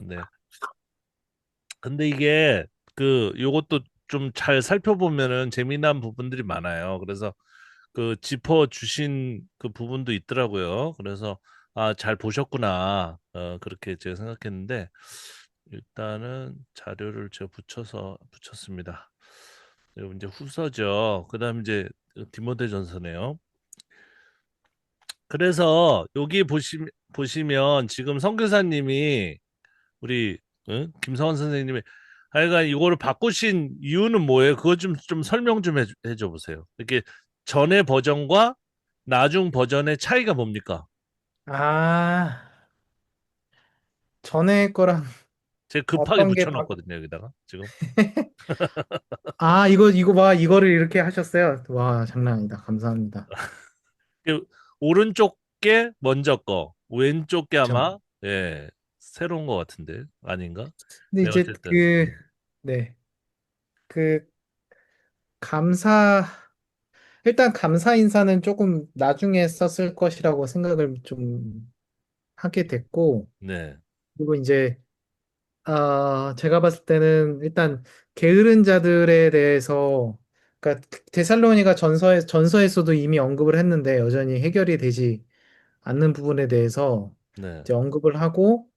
네. 근데 이게 요것도 좀 잘 살펴보면은 재미난 부분들이 많아요. 그래서 짚어 주신 그 부분도 있더라고요. 그래서 잘 보셨구나. 그렇게 제가 생각했는데 일단은 자료를 제가 붙였습니다. 그리고 이제 후서죠. 그다음 이제 디모데전서네요. 그래서 여기 보시면 지금 선교사님이 우리 김성원 선생님이 하여간 이거를 바꾸신 이유는 뭐예요? 그거 좀 설명 좀 해줘 보세요. 이렇게 전의 버전과 나중 버전의 차이가 뭡니까? 아, 전에 거랑 제가 급하게 어떤 게 바... 붙여놨거든요, 여기다가 지금. 아, 이거 봐. 이거를 이렇게 하셨어요. 와, 장난 아니다. 감사합니다. 그 오른쪽 게 먼저 거, 왼쪽 게 그렇죠. 아마 새로운 거 같은데 아닌가? 근데 네, 이제 어쨌든 네. 그 감사 일단 감사 인사는 조금 나중에 썼을 것이라고 생각을 좀 하게 됐고, 네, 그리고 이제 제가 봤을 때는 일단 게으른 자들에 대해서, 그러니까 데살로니가 전서에서도 이미 언급을 했는데 여전히 해결이 되지 않는 부분에 대해서 네, 이제 언급을 하고,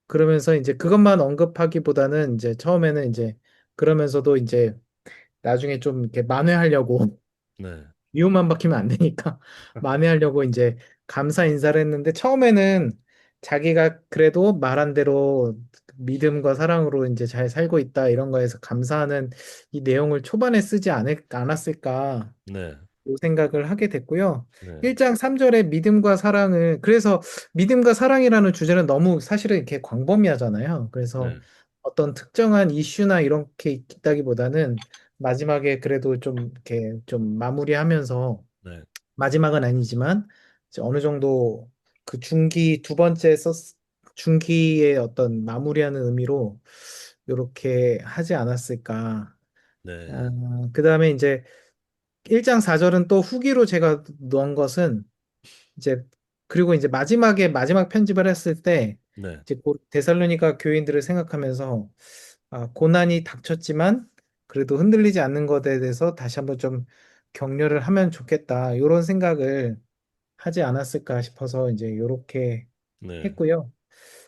그러면서 이제 그것만 언급하기보다는 이제 처음에는 이제 그러면서도 이제 나중에 좀 이렇게 만회하려고 네, 이유만 박히면 안 되니까 만회하려고 이제 감사 인사를 했는데, 처음에는 자기가 그래도 말한 대로 믿음과 사랑으로 이제 잘 살고 있다 이런 거에서 감사하는 이 내용을 초반에 쓰지 않았을까 네, 이 생각을 하게 됐고요. 네, 1장 3절에 믿음과 사랑을, 그래서 믿음과 사랑이라는 주제는 너무 사실은 이렇게 광범위하잖아요. 그래서 네, 어떤 특정한 이슈나 이렇게 있다기보다는 마지막에 그래도 좀 이렇게 좀 마무리하면서, 네, 마지막은 아니지만 이제 어느 정도 그 중기 두 번째 중기의 어떤 마무리하는 의미로 이렇게 하지 않았을까. 네, 그다음에 이제 1장 4절은 또 후기로 제가 넣은 것은 이제, 그리고 이제 마지막에 마지막 편집을 했을 때 네, 이제 데살로니가 교인들을 생각하면서 고난이 닥쳤지만 그래도 흔들리지 않는 것에 대해서 다시 한번 좀 격려를 하면 좋겠다 이런 생각을 하지 않았을까 싶어서 이제 이렇게 네, 했고요.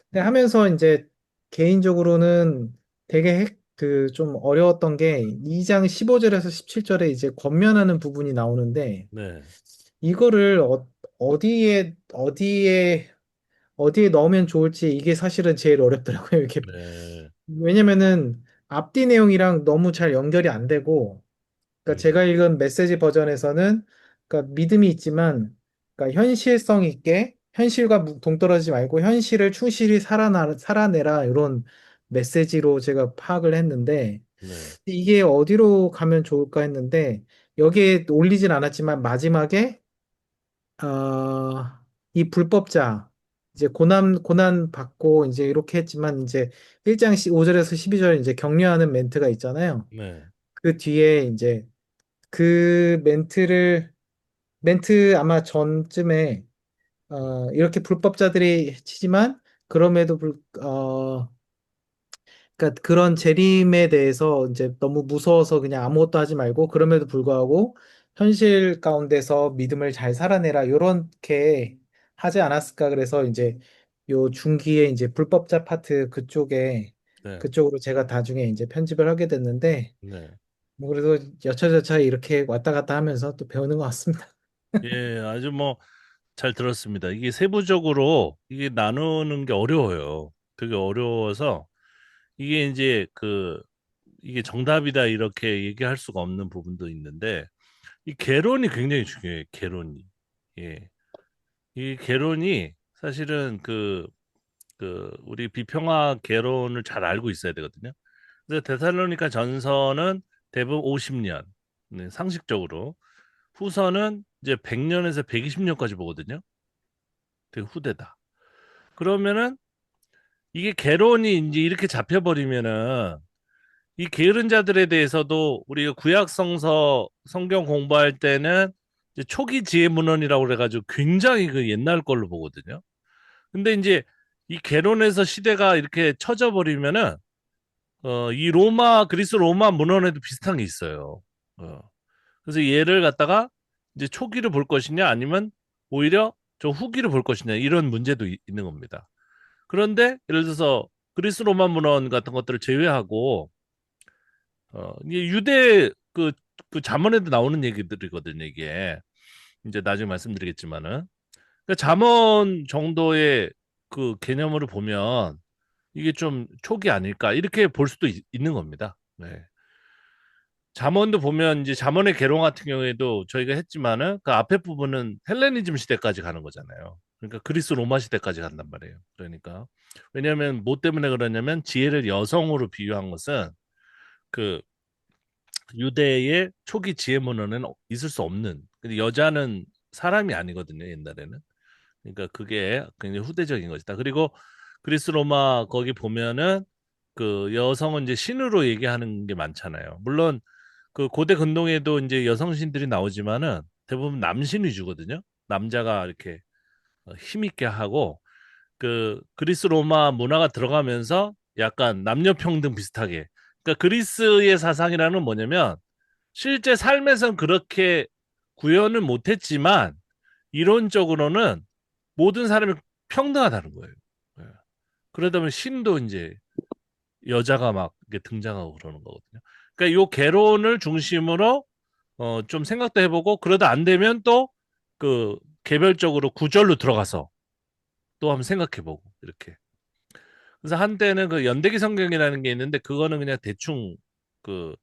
근데 하면서 이제 개인적으로는 되게 그 좀 어려웠던 게 2장 15절에서 17절에 이제 권면하는 부분이 나오는데, 네, 이거를 어디에 넣으면 좋을지 이게 사실은 제일 어렵더라고요. 이렇게 네, 왜냐면은 앞뒤 내용이랑 너무 잘 연결이 안 되고, 그러니까 제가 음, 읽은 메시지 버전에서는 그러니까 믿음이 있지만, 그러니까 현실성 있게 현실과 동떨어지지 말고 현실을 충실히 살아내라 이런 메시지로 제가 파악을 했는데, 네, 이게 어디로 가면 좋을까 했는데 여기에 올리진 않았지만 마지막에 이 불법자 이제 고난 받고 이제 이렇게 했지만 이제 1장 5절에서 12절 이제 격려하는 멘트가 있잖아요. 네, 그 뒤에 이제 그 멘트 아마 전쯤에 이렇게 불법자들이 치지만 그럼에도 그러니까 그런 재림에 대해서 이제 너무 무서워서 그냥 아무것도 하지 말고 그럼에도 불구하고 현실 가운데서 믿음을 잘 살아내라 요렇게 하지 않았을까. 그래서 이제 요 중기에 이제 불법자 파트 네, 그쪽으로 제가 나중에 이제 편집을 하게 됐는데, 네. 뭐 그래도 여차저차 이렇게 왔다 갔다 하면서 또 배우는 것 같습니다. 예, 아주 뭐 잘 들었습니다. 이게 세부적으로 이게 나누는 게 어려워요. 되게 어려워서 이게 이제 이게 정답이다 이렇게 얘기할 수가 없는 부분도 있는데 이 개론이 굉장히 중요해요. 개론이. 예. 이 개론이 사실은 우리 비평화 개론을 잘 알고 있어야 되거든요. 그래서 데살로니가 전서는 대부분 50년, 네, 상식적으로. 후서는 이제 100년에서 120년까지 보거든요. 되게 후대다. 그러면은 이게 개론이 이제 이렇게 잡혀버리면은 이 게으른 자들에 대해서도 우리가 구약성서 성경 공부할 때는 이제 초기 지혜문헌이라고 그래가지고 굉장히 그 옛날 걸로 보거든요. 근데 이제 이 개론에서 시대가 이렇게 쳐져 버리면은 이 그리스 로마 문헌에도 비슷한 게 있어요. 어, 그래서 얘를 갖다가 이제 초기를 볼 것이냐 아니면 오히려 저 후기를 볼 것이냐 이런 문제도 있는 겁니다. 그런데 예를 들어서 그리스 로마 문헌 같은 것들을 제외하고 이게 유대 그 잠언에도 나오는 얘기들이거든요, 이게. 이제 나중에 말씀드리겠지만은. 그러니까 잠언 정도의 그 개념으로 보면 이게 좀 촉이 아닐까 이렇게 볼 수도 는 겁니다. 네. 잠언도 보면 이제 잠언의 개론 같은 경우에도 저희가 했지만은 그 앞에 부분은 헬레니즘 시대까지 가는 거잖아요. 그러니까 그리스 로마 시대까지 간단 말이에요. 그러니까 왜냐하면 뭐 때문에 그러냐면 지혜를 여성으로 비유한 것은 그 유대의 초기 지혜 문화는 있을 수 없는. 근데 여자는 사람이 아니거든요, 옛날에는. 그러니까 그게 굉장히 후대적인 것이다. 그리고 그리스 로마 거기 보면은 그 여성은 이제 신으로 얘기하는 게 많잖아요. 물론 그 고대 근동에도 이제 여성 신들이 나오지만은 대부분 남신 위주거든요. 남자가 이렇게 힘있게 하고 그 그리스 로마 문화가 들어가면서 약간 남녀 평등 비슷하게. 그러니까 그리스의 사상이라는 뭐냐면 실제 삶에선 그렇게 구현을 못했지만 이론적으로는 모든 사람이 평등하다는 거예요. 예. 그러다 보면 신도 이제 여자가 막 이렇게 등장하고 그러는 거거든요. 그러니까 요 개론을 중심으로 좀 생각도 해보고 그러다 안 되면 또 그 개별적으로 구절로 들어가서 또 한번 생각해보고 이렇게. 그래서 한때는 그 연대기 성경이라는 게 있는데 그거는 그냥 대충 그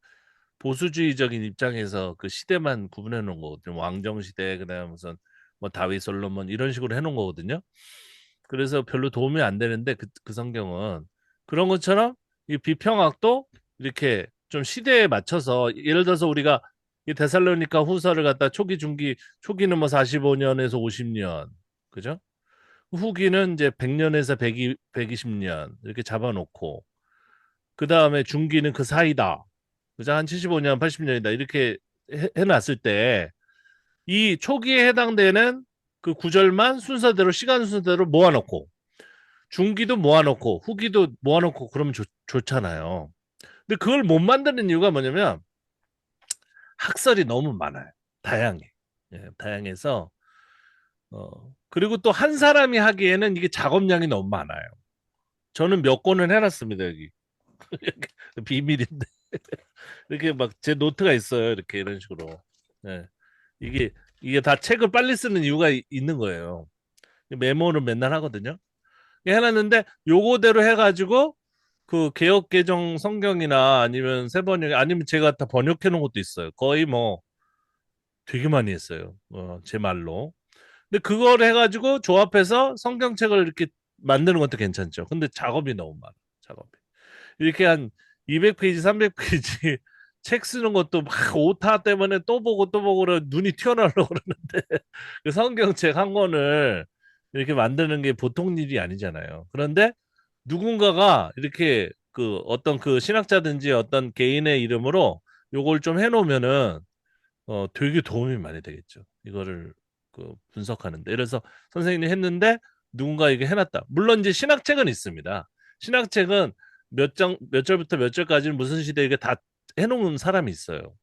보수주의적인 입장에서 그 시대만 구분해 놓은 거거든요. 왕정 시대 그다음에 무슨 뭐 다윗 솔로몬 이런 식으로 해 놓은 거거든요. 그래서 별로 도움이 안 되는데 그 성경은 그런 것처럼 이 비평학도 이렇게 좀 시대에 맞춰서 예를 들어서 우리가 이 데살로니가 후서를 갖다 초기 중기 초기는 뭐 45년에서 50년 그죠? 후기는 이제 100년에서 120년 이렇게 잡아놓고 그 다음에 중기는 그 사이다. 그죠? 한 75년, 80년이다. 이렇게 해놨을 때 이 초기에 해당되는 그 구절만 순서대로 시간 순서대로 모아놓고 중기도 모아놓고 후기도 모아놓고 그러면 좋잖아요. 근데 그걸 못 만드는 이유가 뭐냐면 학설이 너무 많아요. 다양해. 예, 다양해서 그리고 또 한 사람이 하기에는 이게 작업량이 너무 많아요. 저는 몇 권을 해놨습니다 여기. 비밀인데 이렇게 막 제 노트가 있어요. 이렇게 이런 식으로. 예. 이게 이게 다 책을 빨리 쓰는 이유가 있는 거예요. 메모를 맨날 하거든요. 해놨는데 요거대로 해가지고 그 개역 개정 성경이나 아니면 새 번역 아니면 제가 다 번역해 놓은 것도 있어요. 거의 뭐 되게 많이 했어요. 제 말로. 근데 그걸 해가지고 조합해서 성경책을 이렇게 만드는 것도 괜찮죠. 근데 작업이 너무 많아. 작업이. 이렇게 한 200페이지, 300페이지 책 쓰는 것도 막 오타 때문에 또 보고 또 보고 눈이 튀어나오려고 그러는데 그 성경책 한 권을 이렇게 만드는 게 보통 일이 아니잖아요. 그런데 누군가가 이렇게 그 어떤 그 신학자든지 어떤 개인의 이름으로 요걸 좀 해놓으면은 되게 도움이 많이 되겠죠. 이거를 그 분석하는데. 그래서 선생님이 했는데 누군가 이게 해놨다. 물론 이제 신학책은 있습니다. 신학책은 몇 절부터 몇 절까지는 무슨 시대 이게 다 해놓은 사람이 있어요.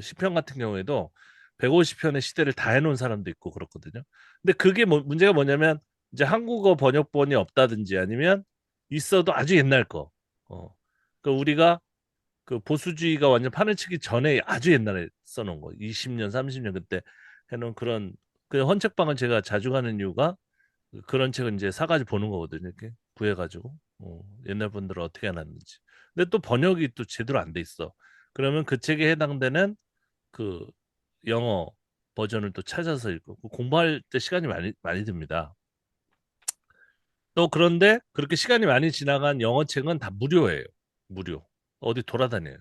시편 같은 경우에도 150편의 시대를 다 해놓은 사람도 있고 그렇거든요. 근데 그게 문제가 뭐냐면 이제 한국어 번역본이 없다든지 아니면 있어도 아주 옛날 거. 그러니까 우리가 그 보수주의가 완전 판을 치기 전에 아주 옛날에 써놓은 거, 20년, 30년 그때 해놓은 그런 그 헌책방을 제가 자주 가는 이유가 그런 책을 이제 사가지고 보는 거거든요. 이렇게 구해가지고 옛날 분들은 어떻게 해놨는지. 근데 또 번역이 또 제대로 안 돼 있어. 그러면 그 책에 해당되는 그 영어 버전을 또 찾아서 읽고 공부할 때 시간이 많이 듭니다. 또 그런데 그렇게 시간이 많이 지나간 영어 책은 다 무료예요. 무료. 어디 돌아다녀요.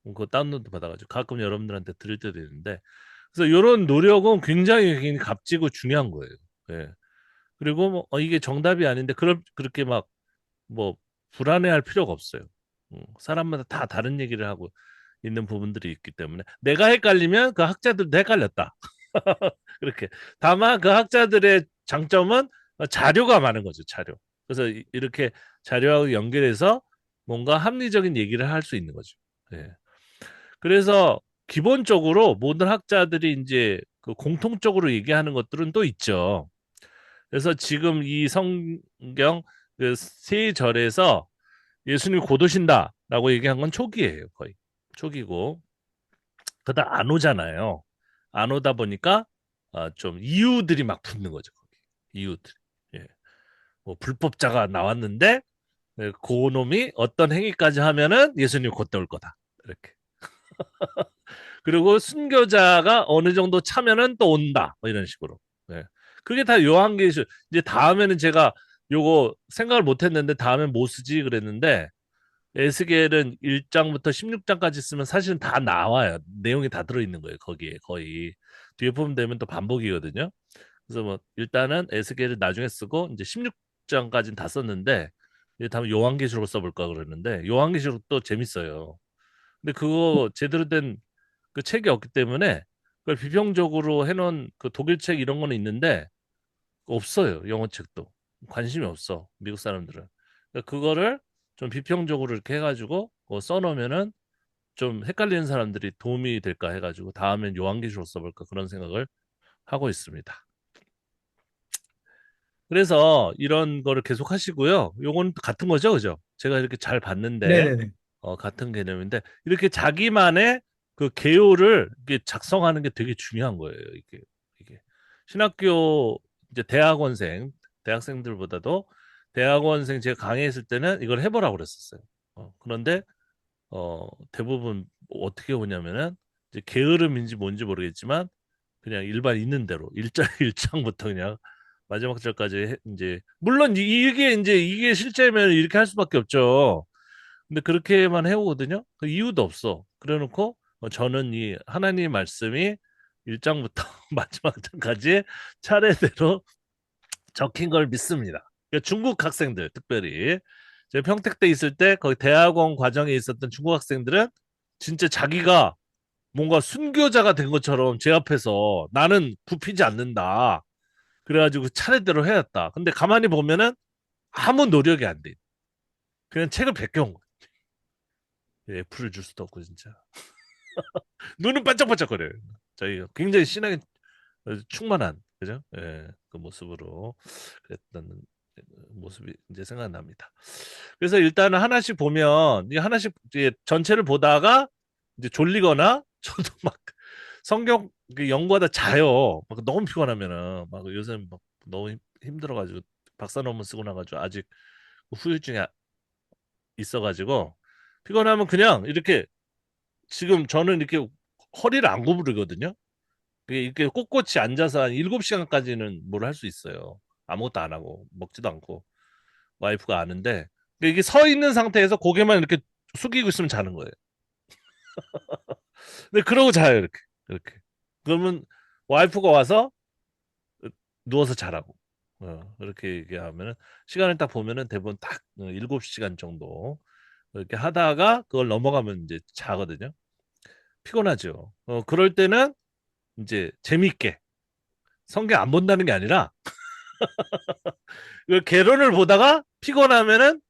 그거 다운로드 받아가지고 가끔 여러분들한테 드릴 때도 있는데 그래서 이런 노력은 굉장히 값지고 중요한 거예요. 예. 그리고 뭐 이게 정답이 아닌데 그렇게 막 뭐 불안해할 필요가 없어요. 사람마다 다 다른 얘기를 하고 있는 부분들이 있기 때문에 내가 헷갈리면 그 학자들도 헷갈렸다. 그렇게 다만 그 학자들의 장점은 자료가 많은 거죠. 자료. 그래서 이렇게 자료하고 연결해서 뭔가 합리적인 얘기를 할 수 있는 거죠. 예. 그래서 기본적으로 모든 학자들이 이제 그 공통적으로 얘기하는 것들은 또 있죠. 그래서 지금 이 성경 그세 절에서 예수님이 곧 오신다라고 얘기한 건 초기예요, 거의. 초기고. 그다음 안 오잖아요. 안 오다 보니까 좀 이유들이 막 붙는 거죠, 거기. 이유들. 예. 뭐 불법자가 나왔는데 그 놈이 어떤 행위까지 하면은 예수님 곧 올 거다. 이렇게. 그리고 순교자가 어느 정도 차면은 또 온다. 뭐 이런 식으로. 예. 그게 다 요한계시록. 이제 다음에는 제가 요거 생각을 못 했는데 다음엔 뭐 쓰지 그랬는데 에스겔은 1장부터 16장까지 쓰면 사실은 다 나와요. 내용이 다 들어있는 거예요. 거기에 거의. 뒤에 보면 되면 또 반복이거든요. 그래서 뭐 일단은 에스겔을 나중에 쓰고 이제 16장까지는 다 썼는데 이제 다음 요한계시록 써볼까 그러는데 요한계시록도 재밌어요. 근데 그거 제대로 된 그 책이 없기 때문에 그걸 비평적으로 해놓은 그 독일 책 이런 거는 있는데 없어요. 영어 책도. 관심이 없어. 미국 사람들은. 그러니까 그거를 좀 비평적으로 이렇게 해가지고 써놓으면은 좀 헷갈리는 사람들이 도움이 될까 해가지고 다음엔 요한계시록 써볼까 그런 생각을 하고 있습니다. 그래서 이런 거를 계속 하시고요. 요건 같은 거죠, 그죠? 제가 이렇게 잘 봤는데 네네네. 같은 개념인데 이렇게 자기만의 그 개요를 이렇게 작성하는 게 되게 중요한 거예요. 이게 신학교 이제 대학생들보다도 대학원생 제가 강의했을 때는 이걸 해보라고 그랬었어요. 그런데 대부분 어떻게 오냐면은 이제 게으름인지 뭔지 모르겠지만 그냥 일반 있는 대로 일장 일장부터 그냥 마지막 절까지 이제 물론 이게 실제면 이렇게 할 수밖에 없죠. 근데 그렇게만 해오거든요. 그 이유도 없어. 그래놓고 저는 이 하나님 말씀이 1장부터 마지막 장까지 차례대로 적힌 걸 믿습니다. 그러니까 중국 학생들 특별히 제가 평택대 있을 때 거기 대학원 과정에 있었던 중국 학생들은 진짜 자기가 뭔가 순교자가 된 것처럼 제 앞에서 나는 굽히지 않는다. 그래가지고 차례대로 해왔다. 근데 가만히 보면은 아무 노력이 안 돼. 그냥 책을 베껴온 거야. 애플을 줄 수도 없고 진짜. 눈은 반짝반짝거려요. 저희가 굉장히 신앙에 충만한 그죠? 예, 그 모습으로 그랬던 모습이 이제 생각납니다. 그래서 일단은 하나씩 보면 이 하나씩 이제 전체를 보다가 이제 졸리거나 저도 막 성경 그 연구하다 자요. 막 너무 피곤하면은 막 요새 막 너무 힘들어가지고 박사 논문 쓰고 나가지고 아직 후유증이 있어가지고 피곤하면 그냥 이렇게 지금 저는 이렇게 허리를 안 구부리거든요. 이렇게 꼿꼿이 앉아서 한 7시간까지는 뭘 할 수 있어요. 아무것도 안 하고 먹지도 않고 와이프가 아는데 이게 서 있는 상태에서 고개만 이렇게 숙이고 있으면 자는 거예요. 근데 그러고 자요 이렇게. 그러면 와이프가 와서 누워서 자라고. 그렇게 얘기하면은 시간을 딱 보면은 대부분 딱 7시간 정도 이렇게 하다가 그걸 넘어가면 이제 자거든요. 피곤하죠. 그럴 때는 이제 재밌게 성경 안 본다는 게 아니라 그 개론을 보다가 피곤하면은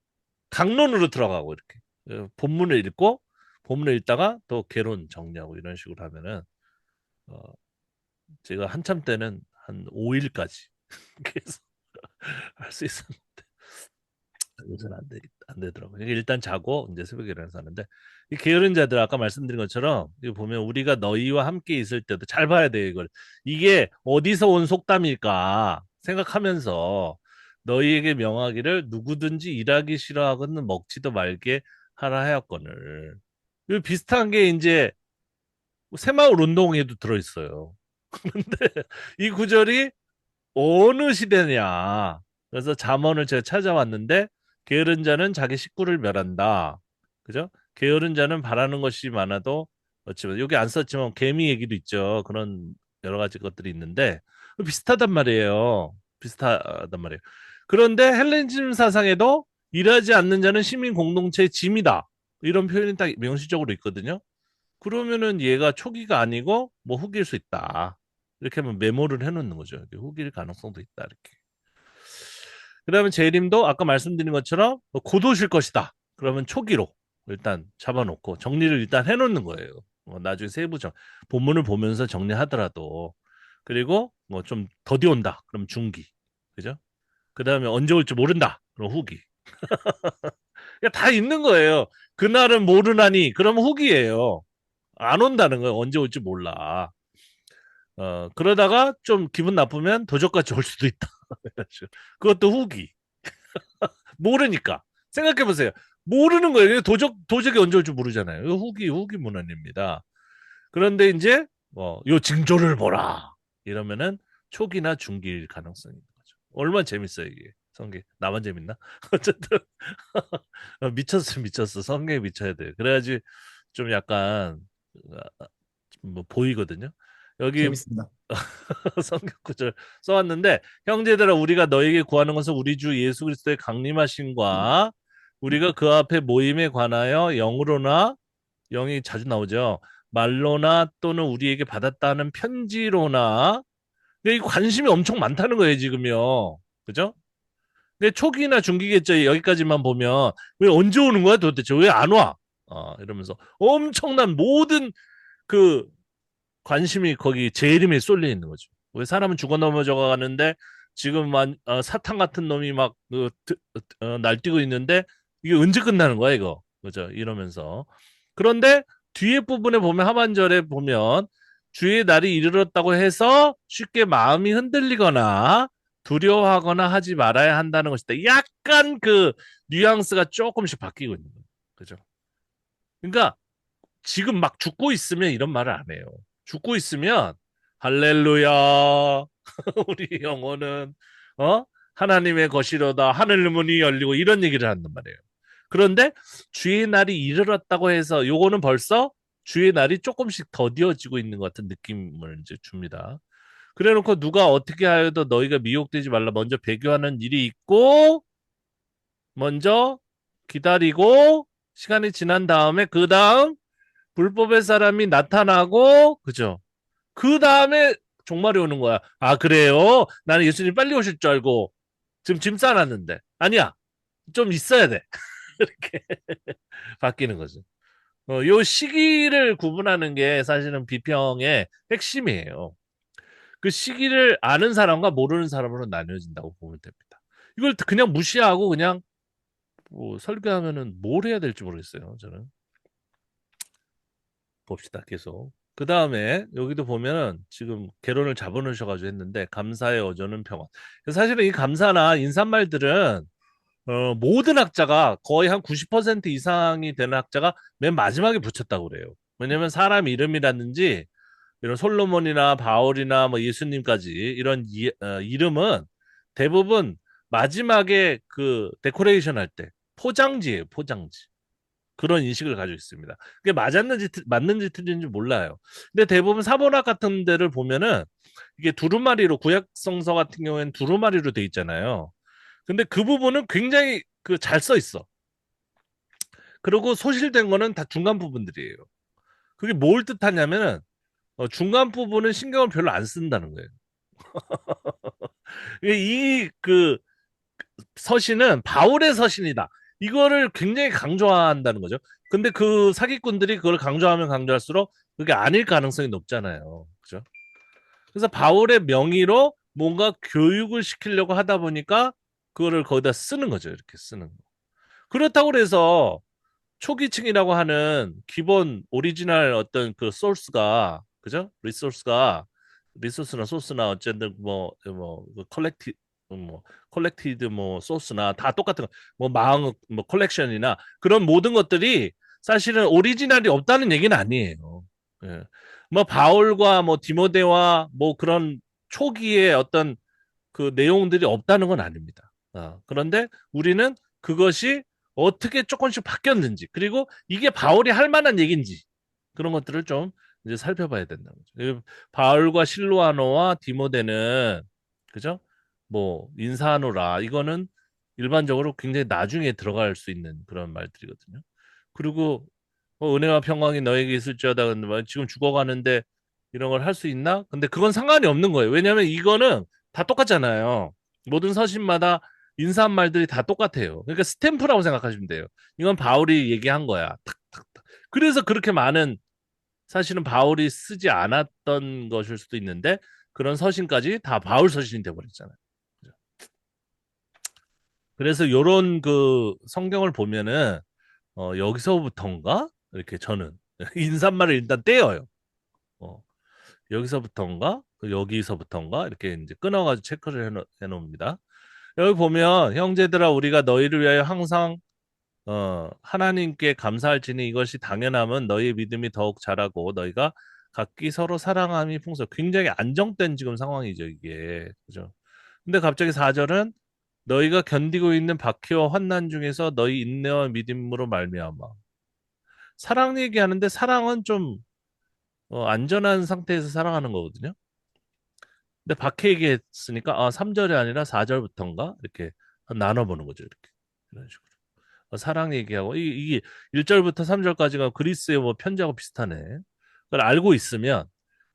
강론으로 들어가고 이렇게 본문을 읽고 본문을 읽다가 또 개론 정리하고 이런 식으로 하면은 어, 제가 한참 때는 한 5일까지 계속 할 수 있었는데 요새는 안 되더라고요. 이게 일단 자고 이제 새벽에 일어나서 하는데 이 게으른 자들 아까 말씀드린 것처럼 이거 보면 우리가 너희와 함께 있을 때도 잘 봐야 돼요 이걸. 이게 어디서 온 속담일까 생각하면서 너희에게 명하기를 누구든지 일하기 싫어하거든 먹지도 말게 하라 하였거늘. 이 비슷한 게 이제 새마을 운동에도 들어있어요. 근데 이 구절이 어느 시대냐. 그래서 잠언을 제가 찾아왔는데 게으른 자는 자기 식구를 멸한다. 그죠? 게으른 자는 바라는 것이 많아도 어찌면 여기 안 썼지만 개미 얘기도 있죠. 그런 여러 가지 것들이 있는데 비슷하단 말이에요. 비슷하단 말이에요. 그런데 헬레니즘 사상에도 일하지 않는 자는 시민 공동체의 짐이다. 이런 표현이 딱 명시적으로 있거든요. 그러면은 얘가 초기가 아니고 뭐 후기일 수 있다. 이렇게 하면 메모를 해놓는 거죠. 후기일 가능성도 있다. 이렇게. 그다음에 재림도 아까 말씀드린 것처럼 곧 오실 것이다. 그러면 초기로 일단 잡아놓고 정리를 일단 해놓는 거예요. 나중에 본문을 보면서 정리하더라도. 그리고 뭐 좀 더디 온다. 그럼 중기. 그죠? 그다음에 언제 올지 모른다. 그럼 후기. 그러니까 다 있는 거예요. 그날은 모르나니 그러면 후기예요. 안 온다는 거예요. 언제 올지 몰라. 그러다가 좀 기분 나쁘면 도적같이 올 수도 있다. 그것도 후기. 모르니까. 생각해보세요. 모르는 거예요. 도적이 언제 올지 모르잖아요. 이거 후기 문헌입니다. 그런데 이제, 요 징조를 보라. 이러면은 초기나 중기일 가능성이 있는 거죠. 얼마나 재밌어요, 이게. 성경. 나만 재밌나? 어쨌든, 미쳤어. 성경에 미쳐야 돼. 그래야지 좀 약간, 뭐, 보이거든요. 여기 재밌습니다. 성경 구절 써왔는데 형제들아 우리가 너에게 구하는 것은 우리 주 예수 그리스도의 강림하심과 우리가 그 앞에 모임에 관하여 영으로나 영이 자주 나오죠. 말로나 또는 우리에게 받았다는 편지로나 근데 이 관심이 엄청 많다는 거예요 지금요. 그죠? 근데 초기나 중기겠죠. 여기까지만 보면 왜 언제 오는 거야 도대체 왜 안 와? 이러면서 엄청난 모든 그 관심이 거기 재림에 쏠려 있는 거죠. 왜 사람은 죽어 넘어져 가는데 지금 사탄 같은 놈이 막 날뛰고 있는데 이게 언제 끝나는 거야 이거 그죠? 이러면서 그런데 뒤에 부분에 보면 하반절에 보면 주의 날이 이르렀다고 해서 쉽게 마음이 흔들리거나 두려워하거나 하지 말아야 한다는 것이다. 약간 그 뉘앙스가 조금씩 바뀌고 있는 거예요. 그죠? 그러니까 지금 막 죽고 있으면 이런 말을 안 해요. 죽고 있으면 할렐루야 우리 영혼은 어 하나님의 것이로다 하늘 문이 열리고 이런 얘기를 한단 말이에요. 그런데 주의 날이 이르렀다고 해서 요거는 벌써 주의 날이 조금씩 더디어지고 있는 것 같은 느낌을 이제 줍니다. 그래놓고 누가 어떻게 하여도 너희가 미혹되지 말라 먼저 배교하는 일이 있고 먼저 기다리고 시간이 지난 다음에 그 다음 불법의 사람이 나타나고, 그죠? 그 다음에 종말이 오는 거야. 아, 그래요? 나는 예수님 빨리 오실 줄 알고 지금 짐 싸놨는데. 아니야. 좀 있어야 돼. 이렇게 바뀌는 거죠. 요 시기를 구분하는 게 사실은 비평의 핵심이에요. 그 시기를 아는 사람과 모르는 사람으로 나뉘어진다고 보면 됩니다. 이걸 그냥 무시하고 그냥 뭐 설교하면은 뭘 해야 될지 모르겠어요. 저는. 봅시다, 계속. 그 다음에 여기도 보면은 지금 개론을 잡아놓으셔가지고 했는데 감사의 어조는 평안. 사실은 이 감사나 인사말들은 모든 학자가 거의 한 90% 이상이 되는 학자가 맨 마지막에 붙였다고 그래요. 왜냐면 사람 이름이라든지 이런 솔로몬이나 바울이나 뭐 예수님까지 이런 이름은 대부분 마지막에 그 데코레이션 할 때 포장지예요, 포장지. 그런 인식을 가지고 있습니다. 그게 맞는지 틀린지 몰라요. 근데 대부분 사본학 같은 데를 보면은 이게 두루마리로 구약 성서 같은 경우에는 두루마리로 돼 있잖아요. 근데 그 부분은 굉장히 그 잘 써 있어. 그리고 소실된 거는 다 중간 부분들이에요. 그게 뭘 뜻하냐면은 중간 부분은 신경을 별로 안 쓴다는 거예요. 이그 서신은 바울의 서신이다. 이거를 굉장히 강조한다는 거죠. 근데 그 사기꾼들이 그걸 강조하면 강조할수록 그게 아닐 가능성이 높잖아요. 그죠? 그래서 바울의 명의로 뭔가 교육을 시키려고 하다 보니까 그거를 거기다 쓰는 거죠. 이렇게 쓰는 거. 그렇다고 그래서 초기층이라고 하는 기본 오리지널 어떤 그 소스가 그죠? 리소스나 소스나 어쨌든 뭐 컬렉티 뭐 컬렉티드 뭐 소스나 다 똑같은 거. 뭐 마응 뭐 컬렉션이나 그런 모든 것들이 사실은 오리지널이 없다는 얘기는 아니에요. 예. 뭐 바울과 뭐 디모데와 뭐 그런 초기의 어떤 그 내용들이 없다는 건 아닙니다. 그런데 우리는 그것이 어떻게 조금씩 바뀌었는지, 그리고 이게 바울이 할 만한 얘기인지, 그런 것들을 좀 이제 살펴봐야 된다는 거죠. 바울과 실로아노와 디모데는, 그죠? 뭐, 인사하노라. 이거는 일반적으로 굉장히 나중에 들어갈 수 있는 그런 말들이거든요. 그리고 은혜와 평강이 너에게 있을지어다. 근데 뭐 지금 죽어가는데 이런 걸 할 수 있나? 근데 그건 상관이 없는 거예요. 왜냐하면 이거는 다 똑같잖아요. 모든 서신마다 인사한 말들이 다 똑같아요. 그러니까 스탬프라고 생각하시면 돼요. 이건 바울이 얘기한 거야. 탁, 탁, 탁. 그래서 그렇게 많은 사실은 바울이 쓰지 않았던 것일 수도 있는데 그런 서신까지 다 바울 서신이 돼버렸잖아요. 그죠? 그래서 요런 그 성경을 보면은 여기서부터인가 이렇게 저는 인사말을 일단 떼어요. 어, 여기서부터인가 여기서부터인가 이렇게 이제 끊어가지고 체크를 해놓습니다. 여기 보면 형제들아 우리가 너희를 위하여 항상 하나님께 감사할지니 이것이 당연함은 너희의 믿음이 더욱 자라고 너희가 각기 서로 사랑함이 풍성. 굉장히 안정된 지금 상황이죠, 이게. 그죠? 근데 갑자기 4절은 너희가 견디고 있는 박해와 환난 중에서 너희 인내와 믿음으로 말미암아. 사랑 얘기하는데 사랑은 좀 안전한 상태에서 사랑하는 거거든요. 근데 박해 얘기했으니까 3절이 아니라 4절부터인가? 이렇게 나눠보는 거죠, 이렇게. 이런 식으로. 사랑 얘기하고 이게 1절부터 3절까지가 그리스의 뭐 편지하고 비슷하네. 그걸 알고 있으면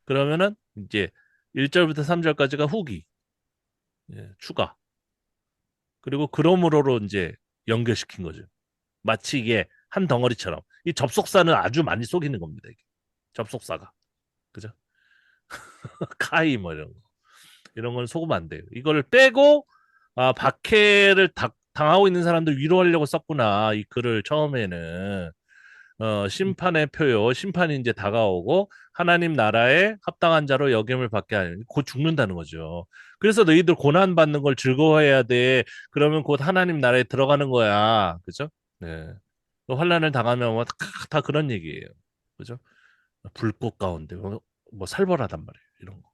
그러면은 이제 1절부터 3절까지가 후기, 예, 추가. 그리고 그러므로로 이제 연결시킨 거죠. 마치 이게 한 덩어리처럼. 이 접속사는 아주 많이 속이는 겁니다, 이게. 접속사가. 그죠? 카이 뭐 이런 거. 이런 건 속으면 안 돼요. 이걸 빼고 박해를 당하고 있는 사람들 위로하려고 썼구나. 이 글을 처음에는. 심판의 표요. 심판이 이제 다가오고 하나님 나라에 합당한 자로 여김을 받게 하는 곧 죽는다는 거죠. 그래서 너희들 고난 받는 걸 즐거워해야 돼. 그러면 곧 하나님 나라에 들어가는 거야. 그죠? 네. 그 환난을 당하면 다 그런 얘기예요. 그죠? 불꽃 가운데 뭐 살벌하단 말이에요. 이런 거.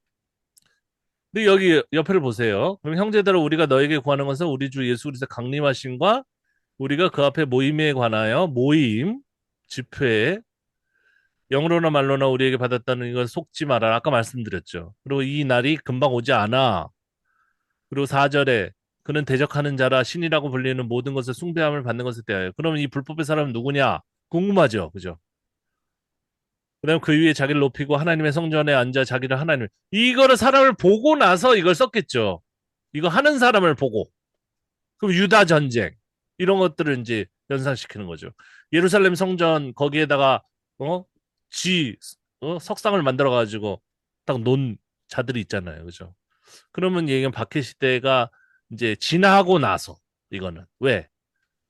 근데 여기 옆에를 보세요. 그럼 형제들아 우리가 너에게 구하는 것은 우리 주 예수 그리스도 강림하심과 우리가 그 앞에 모임에 관하여 모임 집회 영으로나 말로나 우리에게 받았다는 이걸 속지 마라. 아까 말씀드렸죠. 그리고 이 날이 금방 오지 않아. 그리고 4절에 그는 대적하는 자라 신이라고 불리는 모든 것을 숭배함을 받는 것에 대하여. 그러면 이 불법의 사람은 누구냐? 궁금하죠. 그죠? 그다음 그 위에 자기를 높이고 하나님의 성전에 앉아 자기를 하나님을 이거를 사람을 보고 나서 이걸 썼겠죠. 이거 하는 사람을 보고. 그럼 유다 전쟁 이런 것들을 이제 연상시키는 거죠. 예루살렘 성전 거기에다가 어? 지 석상을 만들어 가지고 딱 놓은 자들이 있잖아요. 그죠? 그러면 얘기는 박해 시대가 이제 지나고 나서 이거는 왜?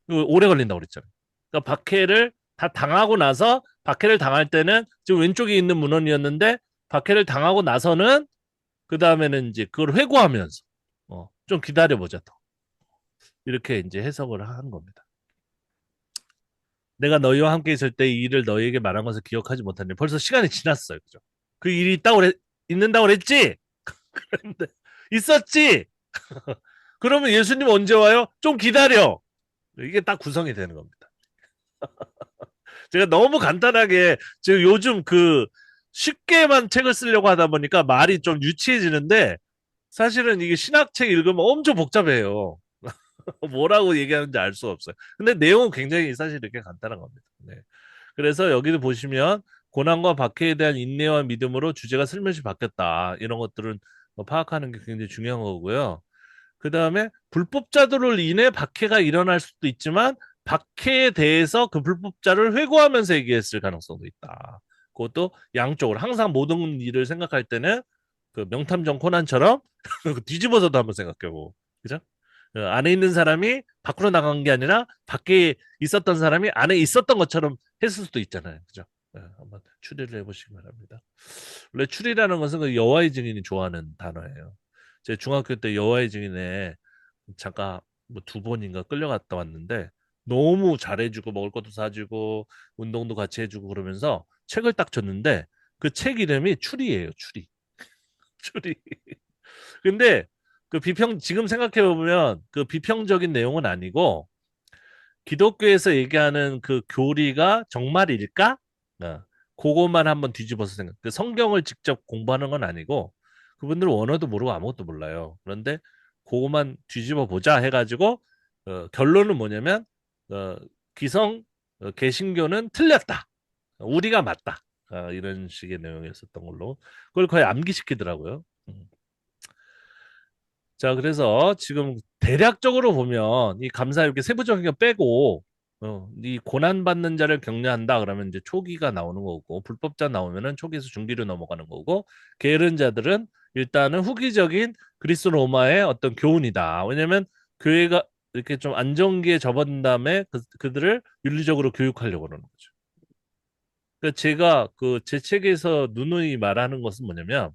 이거 오래 걸린다고 그랬잖아요. 그러니까 박해를 다 당하고 나서 박해를 당할 때는 지금 왼쪽에 있는 문헌이었는데 박해를 당하고 나서는 그 다음에는 이제 그걸 회고하면서 좀 기다려 보자 더. 이렇게 이제 해석을 하는 겁니다. 내가 너희와 함께 있을 때 이 일을 너희에게 말한 것을 기억하지 못하니 벌써 시간이 지났어요. 그죠? 그 일이 있는다고 그랬지? 근데 있었지? 그러면 예수님 언제 와요? 좀 기다려. 이게 딱 구성이 되는 겁니다. 제가 너무 간단하게 지금 요즘 그 쉽게만 책을 쓰려고 하다 보니까 말이 좀 유치해지는데 사실은 이게 신학책 읽으면 엄청 복잡해요. 뭐라고 얘기하는지 알 수가 없어요. 근데 내용은 굉장히 사실 이렇게 간단한 겁니다. 네. 그래서 여기도 보시면 고난과 박해에 대한 인내와 믿음으로 주제가 슬며시 바뀌었다. 이런 것들은 파악하는 게 굉장히 중요한 거고요. 그 다음에 불법자들을 인해 박해가 일어날 수도 있지만 박해에 대해서 그 불법자를 회고하면서 얘기했을 가능성도 있다. 그것도 양쪽으로 항상 모든 일을 생각할 때는 그 명탐정 코난처럼 뒤집어서도 한번 생각해보고 그죠? 안에 있는 사람이 밖으로 나간 게 아니라 밖에 있었던 사람이 안에 있었던 것처럼 했을 수도 있잖아요. 그죠? 한번 추리를 해보시기 바랍니다. 원래 추리라는 것은 그 여호와의 증인이 좋아하는 단어예요. 제 중학교 때 여호와의 증인에 잠깐 뭐 2번인가 끌려갔다 왔는데 너무 잘해주고 먹을 것도 사주고 운동도 같이 해주고 그러면서 책을 딱 줬는데 그 책 이름이 추리예요. 추리. 추리. 근데 그 지금 생각해 보면 그 비평적인 내용은 아니고 기독교에서 얘기하는 그 교리가 정말일까? 그것만 한번 뒤집어서 그 성경을 직접 공부하는 건 아니고 그분들은 원어도 모르고 아무것도 몰라요. 그런데 그것만 뒤집어 보자 해가지고 결론은 뭐냐면 어, 기성 개신교는 틀렸다. 우리가 맞다. 이런 식의 내용이었었던 걸로 그걸 거의 암기시키더라고요. 자, 그래서 지금 대략적으로 보면 이 감사 이렇게 세부적인 거 빼고 이 고난받는 자를 격려한다 그러면 이제 초기가 나오는 거고 불법자 나오면은 초기에서 중기로 넘어가는 거고 게으른 자들은 일단은 후기적인 그리스 로마의 어떤 교훈이다. 왜냐면 교회가 이렇게 좀 안정기에 접어든 다음에 그들을 윤리적으로 교육하려고 그러는 거죠. 그러니까 제가 그 제 책에서 누누이 말하는 것은 뭐냐면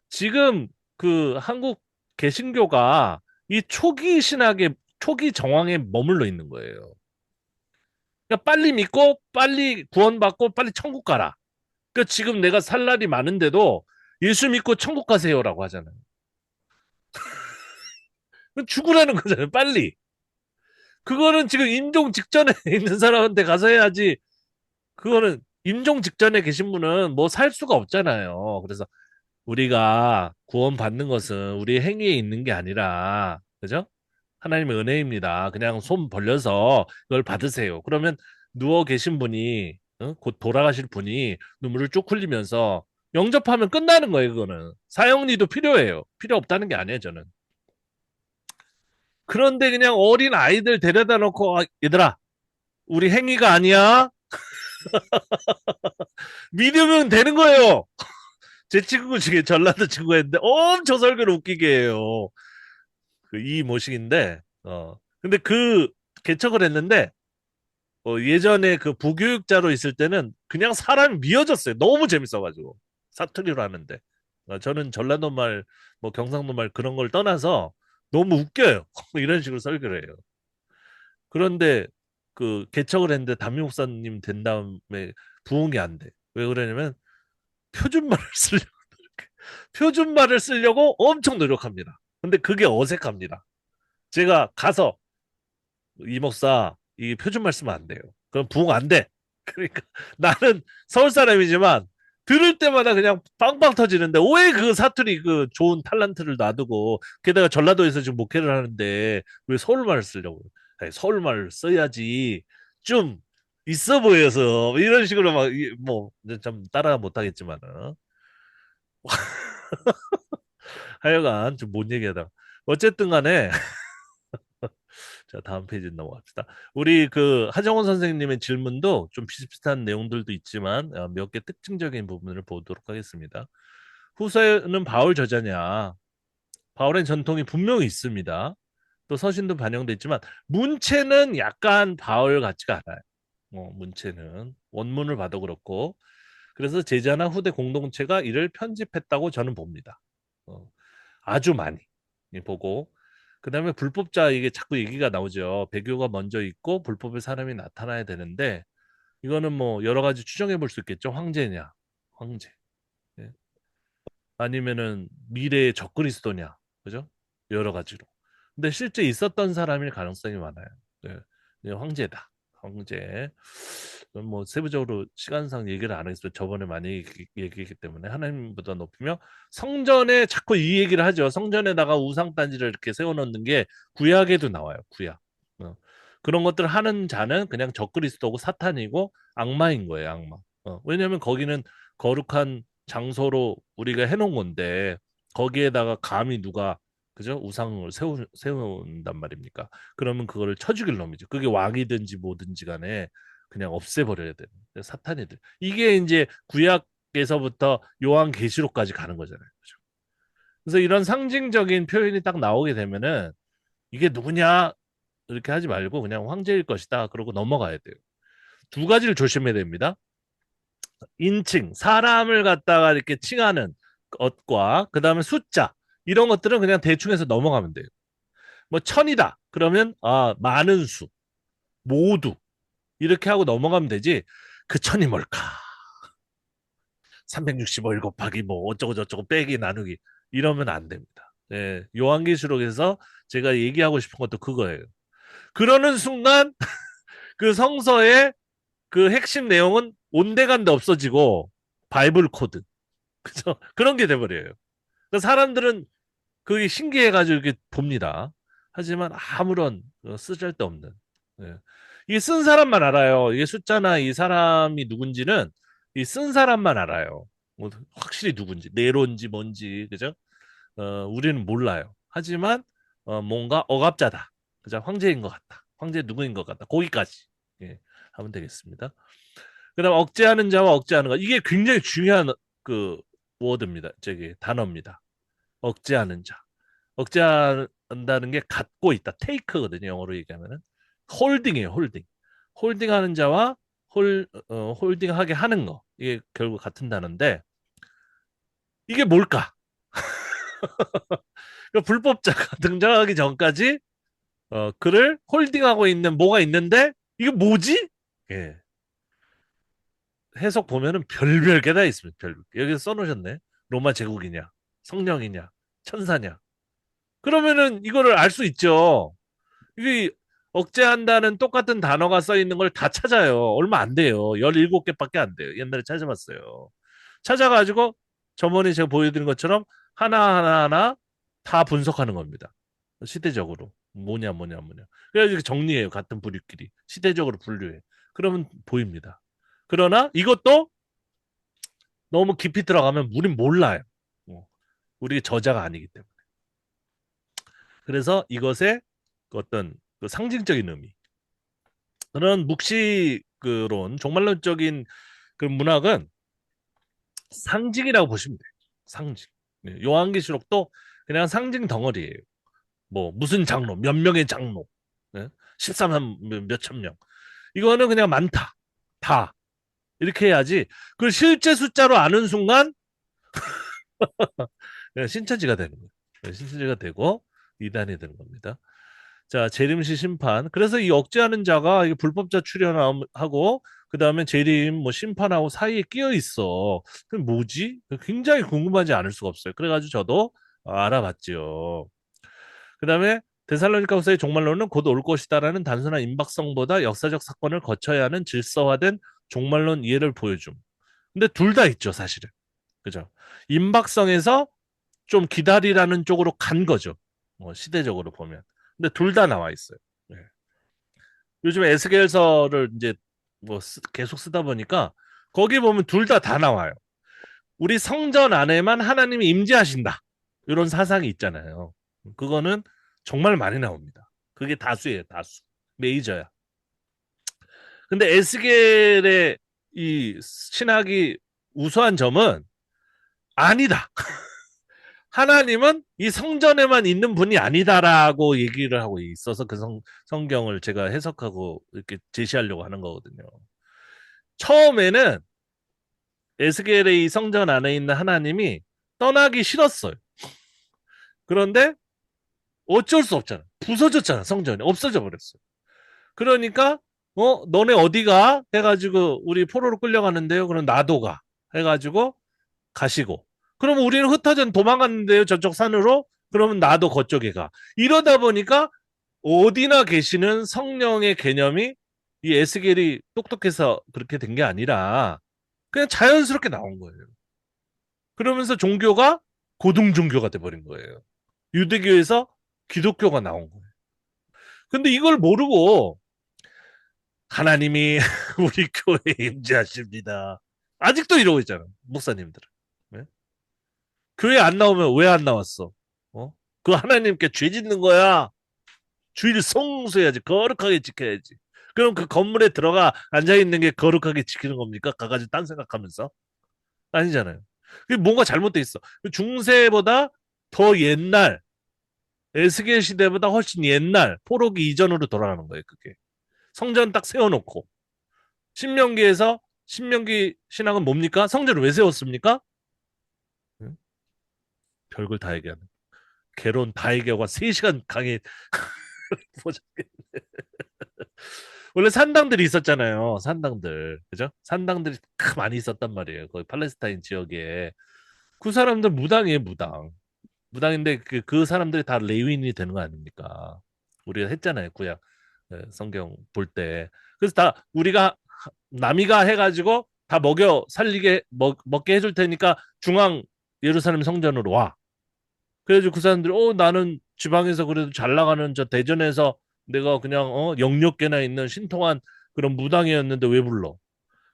지금 그 한국 개신교가 이 초기 신학의 초기 정황에 머물러 있는 거예요. 그러니까 빨리 믿고 빨리 구원받고 빨리 천국 가라. 그러니까 지금 내가 살 날이 많은데도 예수 믿고 천국 가세요라고 하잖아요. 죽으라는 거잖아요. 빨리. 그거는 지금 임종 직전에 있는 사람한테 가서 해야지. 그거는 임종 직전에 계신 분은 뭐 살 수가 없잖아요. 그래서 우리가 구원받는 것은 우리의 행위에 있는 게 아니라, 그죠? 하나님의 은혜입니다. 그냥 손 벌려서 그걸 받으세요. 그러면 누워 계신 분이, 곧 돌아가실 분이 눈물을 쭉 흘리면서 영접하면 끝나는 거예요, 그거는. 사형리도 필요해요. 필요 없다는 게 아니에요, 저는. 그런데 그냥 어린 아이들 데려다 놓고, 얘들아, 우리 행위가 아니야. 믿으면 되는 거예요. 제 친구 중에 전라도 친구가 있는데 엄청 설교를 웃기게 해요. 그 이모식인데, 근데 그 개척을 했는데, 예전에 그 부교육자로 있을 때는 그냥 사람이 미어졌어요. 너무 재밌어가지고. 사투리로 하는데. 저는 전라도 말, 뭐 경상도 말 그런 걸 떠나서 너무 웃겨요. 이런 식으로 설교를 해요. 그런데 그 개척을 했는데 담임 목사님 된 다음에 부응이 안 돼. 왜 그러냐면 표준말을 쓰려고, 표준말을 쓰려고 엄청 노력합니다. 근데 그게 어색합니다. 제가 가서 이 목사 이 표준말 쓰면 안 돼요. 그럼 부응 안 돼. 그러니까 나는 서울 사람이지만 들을 때마다 그냥 빵빵 터지는데 왜 그 사투리 그 좋은 탤런트를 놔두고 게다가 전라도에서 지금 목회를 하는데 왜 서울말을 쓰려고? 아니, 서울말을 써야지 좀 있어 보여서 이런 식으로 막뭐좀 따라 못하겠지만은 하여간 좀 못 얘기하다. 어쨌든 간에 자, 다음 페이지 넘어갑시다. 우리 그 하정원 선생님의 질문도 좀 비슷비슷한 내용들도 있지만 몇 개 특징적인 부분을 보도록 하겠습니다. 후서는 바울 저자냐? 바울의 전통이 분명히 있습니다. 또 서신도 반영돼 있지만 문체는 약간 바울 같지가 않아요. 문체는 원문을 봐도 그렇고 그래서 제자나 후대 공동체가 이를 편집했다고 저는 봅니다. 어, 아주 많이 보고 그다음에 불법자 이게 자꾸 얘기가 나오죠. 배교가 먼저 있고 불법의 사람이 나타나야 되는데 이거는 뭐 여러 가지 추정해 볼 수 있겠죠. 황제냐, 황제. 예. 아니면은 미래의 적그리스도냐, 그죠? 여러 가지로. 근데 실제 있었던 사람일 가능성이 많아요. 네. 네, 황제다. 황제. 뭐 세부적으로 시간상 얘기를 안 하겠어요. 저번에 많이 얘기했기 때문에 하나님보다 높이며 성전에 자꾸 이 얘기를 하죠. 성전에다가 우상 단지를 이렇게 세워놓는 게 구약에도 나와요. 구약. 어. 그런 것들 하는 자는 그냥 적그리스도고 사탄이고 악마인 거예요. 악마. 왜냐하면 거기는 거룩한 장소로 우리가 해놓은 건데 거기에다가 감히 누가 그죠? 우상을 세운단 말입니까? 그러면 그거를 쳐 죽일 놈이죠. 그게 왕이든지 뭐든지 간에 그냥 없애버려야 되는 사탄이들. 이게 이제 구약에서부터 요한계시록까지 가는 거잖아요. 그죠? 그래서 이런 상징적인 표현이 딱 나오게 되면은 이게 누구냐 이렇게 하지 말고 그냥 황제일 것이다. 그러고 넘어가야 돼요. 두 가지를 조심해야 됩니다. 인칭, 사람을 갖다가 이렇게 칭하는 것과 그 다음에 숫자 이런 것들은 그냥 대충 해서 넘어가면 돼요. 뭐 천이다. 그러면 많은 수, 모두 이렇게 하고 넘어가면 되지. 그 천이 뭘까? 365일 곱하기 뭐 어쩌고 저쩌고 빼기 나누기 이러면 안 됩니다. 예, 요한계시록에서 제가 얘기하고 싶은 것도 그거예요. 그러는 순간 그 성서의 그 핵심 내용은 온데간데 없어지고 바이블 코드 그죠? 그런 게 돼버려요. 그 사람들은 그게 신기해가지고 이렇게 봅니다. 하지만 아무런 쓰잘데없는. 예. 이게 쓴 사람만 알아요. 이게 숫자나 이 사람이 누군지는 이 쓴 사람만 알아요. 뭐 확실히 누군지, 네로인지 뭔지, 그죠? 우리는 몰라요. 하지만 뭔가 억압자다. 그죠? 황제인 것 같다. 황제 누구인 것 같다. 거기까지 예, 하면 되겠습니다. 그다음 억제하는 자와 억제하는 것 이게 굉장히 중요한 그 워드입니다. 저기 단어입니다. 억제하는 자. 억제한다는 게 갖고 있다. 테이크거든요. 영어로 얘기하면은 홀딩이에요. 홀딩. 홀딩하는 자와 홀딩하게 하는 거. 이게 결국 같은 단어인데 이게 뭘까? 그러니까 불법자가 등장하기 전까지 그를 홀딩하고 있는 뭐가 있는데 이게 뭐지? 예. 해석 보면은 별별 게 다 있습니다. 별별. 여기서 써놓으셨네. 로마 제국이냐, 성령이냐, 천사냐. 그러면은 이거를 알 수 있죠. 이게 억제한다는 똑같은 단어가 써 있는 걸 다 찾아요. 얼마 안 돼요. 17개밖에 안 돼요. 옛날에 찾아봤어요. 찾아가지고 저번에 제가 보여드린 것처럼 하나하나 다 분석하는 겁니다. 시대적으로. 뭐냐. 그래가지고 정리해요. 같은 부류끼리. 시대적으로 분류해. 그러면 보입니다. 그러나 이것도 너무 깊이 들어가면 우린 몰라요. 우리 저자가 아니기 때문에. 그래서 이것의 어떤 그 상징적인 의미. 그런 묵시그론, 종말론적인 그 문학은 상징이라고 보시면 돼요. 상징. 네, 요한계시록도 그냥 상징 덩어리예요. 뭐 무슨 장로, 몇 명의 장로, 네? 13만 몇천 명. 이거는 그냥 많다. 다. 이렇게 해야지. 그걸 실제 숫자로 아는 순간 신천지가 되는 거예요. 신천지가 되고 이단이 되는 겁니다. 자, 재림시 심판. 그래서 이 억제하는 자가 이게 불법자 출연하고 그다음에 재림 뭐 심판하고 사이에 끼어 있어. 그럼 뭐지? 굉장히 궁금하지 않을 수가 없어요. 그래가지고 저도 알아봤죠. 그다음에 데살로니가후서의 종말론은 곧 올 것이다라는 단순한 임박성보다 역사적 사건을 거쳐야 하는 질서화된 종말론 이해를 보여줌. 근데 둘 다 있죠, 사실은. 그죠? 임박성에서 좀 기다리라는 쪽으로 간 거죠. 시대적으로 보면. 근데 둘 다 나와 있어요. 네. 요즘 에스겔서를 이제 뭐 계속 쓰다 보니까 거기 보면 둘 다 나와요. 우리 성전 안에만 하나님이 임재하신다. 이런 사상이 있잖아요. 그거는 정말 많이 나옵니다. 그게 다수예요, 다수. 메이저야. 근데 에스겔의 이 신학이 우수한 점은 아니다. 하나님은 이 성전에만 있는 분이 아니다라고 얘기를 하고 있어서 그 성경을 제가 해석하고 이렇게 제시하려고 하는 거거든요. 처음에는 에스겔의 이 성전 안에 있는 하나님이 떠나기 싫었어요. 그런데 어쩔 수 없잖아. 부서졌잖아, 성전이. 없어져 버렸어요. 그러니까, 너네 어디가? 해가지고, 우리 포로로 끌려가는데요. 그럼 나도 가. 해가지고, 가시고. 그러면 우리는 흩어져 도망갔는데요. 저쪽 산으로. 그러면 나도 그쪽에 가. 이러다 보니까 어디나 계시는 성령의 개념이 이 에스겔이 똑똑해서 그렇게 된 게 아니라 그냥 자연스럽게 나온 거예요. 그러면서 종교가 고등 종교가 돼버린 거예요. 유대교에서 기독교가 나온 거예요. 근데 이걸 모르고 하나님이 우리 교회에 임재하십니다. 아직도 이러고 있잖아. 목사님들은. 네? 교회 안 나오면 왜 안 나왔어? 어? 그 하나님께 죄 짓는 거야. 주의를 성수해야지. 거룩하게 지켜야지. 그럼 그 건물에 들어가 앉아있는 게 거룩하게 지키는 겁니까? 가가지고 딴 생각하면서? 아니잖아요. 그게 뭔가 잘못돼 있어. 그 중세보다 더 옛날, 에스겔 시대보다 훨씬 옛날, 포로기 이전으로 돌아가는 거예요, 그게. 성전 딱 세워놓고. 신명기에서, 신명기 신학은 뭡니까? 성전을 왜 세웠습니까? 응? 별걸 다 얘기하는. 개론 다 얘기하고 3시간 강의 보자. 원래 산당들이 있었잖아요. 산당들. 그죠? 산당들이 많이 있었단 말이에요. 거기 팔레스타인 지역에. 그 사람들 무당이에요, 무당. 무당인데 그 사람들이 다 레위인이 되는 거 아닙니까? 우리가 했잖아요, 구약 성경 볼 때. 그래서 다 우리가 남이가 해가지고 다 먹여 살리게 먹게 해줄 테니까 중앙 예루살렘 성전으로 와. 그래가지고 그 사람들이 나는 지방에서 그래도 잘 나가는 저 대전에서 내가 그냥 영역계나 있는 신통한 그런 무당이었는데 왜 불러?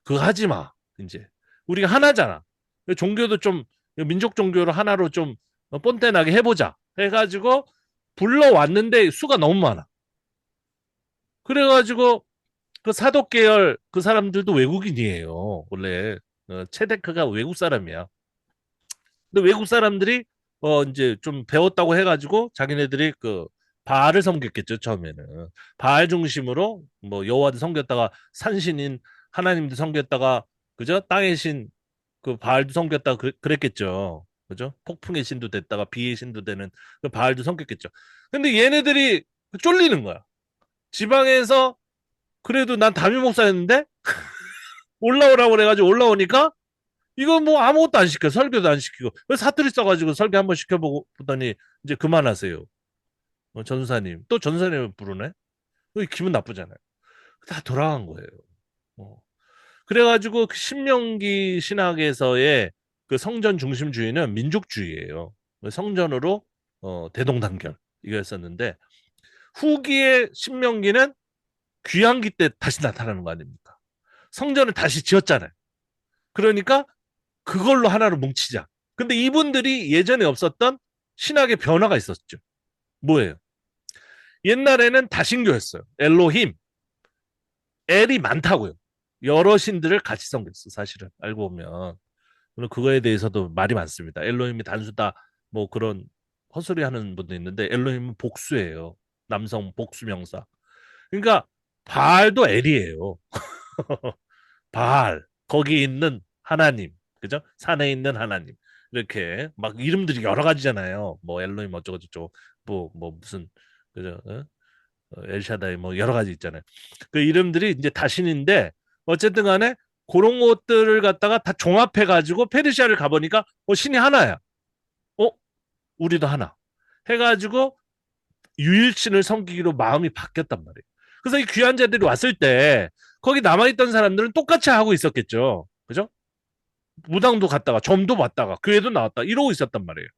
그거 하지 마. 이제 우리가 하나잖아. 종교도 좀 민족 종교를 하나로 좀 뻔뻔하게 해보자. 해가지고 불러왔는데 수가 너무 많아. 그래가지고 그 사독 계열 그 사람들도 외국인이에요. 원래 체데크가 외국 사람이야. 근데 외국 사람들이 이제 좀 배웠다고 해가지고 자기네들이 그 바알을 섬겼겠죠 처음에는. 바알 중심으로 뭐 여호와도 섬겼다가 산신인 하나님도 섬겼다가 그죠? 땅의 신 그 바알도 섬겼다가 그랬겠죠. 그죠? 폭풍의 신도 됐다가 비의 신도 되는 그 바알도 섬겼겠죠. 근데 얘네들이 쫄리는 거야. 지방에서 그래도 난 담임 목사였는데 올라오라고 그래가지고 올라오니까 이거 뭐 아무것도 안 시켜. 설교도 안 시키고. 그래서 사투리 써가지고 설교 한번 시켜보고 보더니 이제 그만하세요. 전사님. 또 전사님을 부르네? 기분 나쁘잖아요. 다 돌아간 거예요. 어. 그래가지고 그 신명기 신학에서의 그 성전 중심주의는 민족주의예요. 성전으로 대동단결 이거였었는데 후기의 신명기는 귀환기 때 다시 나타나는 거 아닙니까? 성전을 다시 지었잖아요. 그러니까 그걸로 하나로 뭉치자. 근데 이분들이 예전에 없었던 신학의 변화가 있었죠. 뭐예요? 옛날에는 다신교였어요. 엘로힘, 엘이 많다고요. 여러 신들을 같이 섬겼어, 사실은. 알고 보면. 물론 그거에 대해서도 말이 많습니다. 엘로힘이 단수다, 뭐 그런 헛소리 하는 분도 있는데, 엘로힘은 복수예요. 남성 복수 명사. 그러니까, 바알도 엘이에요. 바알. 거기 있는 하나님. 그죠? 산에 있는 하나님. 이렇게 막 이름들이 여러 가지잖아요. 뭐 엘로힘 어쩌고저쩌고 뭐 무슨 그죠? 엘샤다이 뭐 여러 가지 있잖아요. 그 이름들이 이제 다신인데 어쨌든 간에 그런 것들을 갖다가 다 종합해 가지고 페르시아를 가보니까 신이 하나야. 어? 우리도 하나. 해가지고 유일신을 섬기기로 마음이 바뀌었단 말이에요. 그래서 이 귀한 자들이 왔을 때 거기 남아있던 사람들은 똑같이 하고 있었겠죠. 그죠? 무당도 갔다가 점도 봤다가 교회도 나왔다 이러고 있었단 말이에요.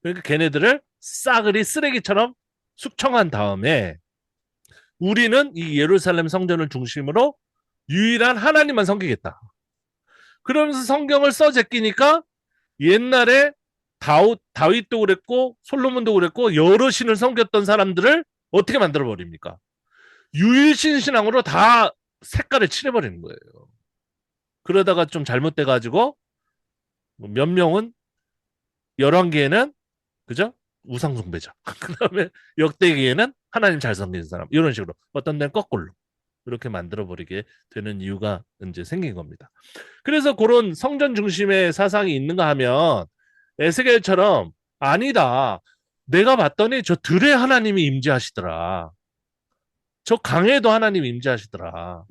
그러니까 걔네들을 싸그리 쓰레기처럼 숙청한 다음에 우리는 이 예루살렘 성전을 중심으로 유일한 하나님만 섬기겠다. 그러면서 성경을 써 제끼니까 옛날에 다윗도 그랬고 솔로몬도 그랬고 여러 신을 섬겼던 사람들을 어떻게 만들어 버립니까? 유일신 신앙으로 다 색깔을 칠해버리는 거예요. 그러다가 좀 잘못돼 가지고 몇 명은 11개는 그죠? 우상 숭배자. 그다음에 역대기에는 하나님 잘 섬기는 사람. 이런 식으로 어떤 데는 거꾸로 이렇게 만들어 버리게 되는 이유가 이제 생긴 겁니다. 그래서 그런 성전 중심의 사상이 있는가 하면 에스겔처럼 아니다. 내가 봤더니 저 들에 하나님이 임재하시더라. 저 강에도 하나님이 임재하시더라.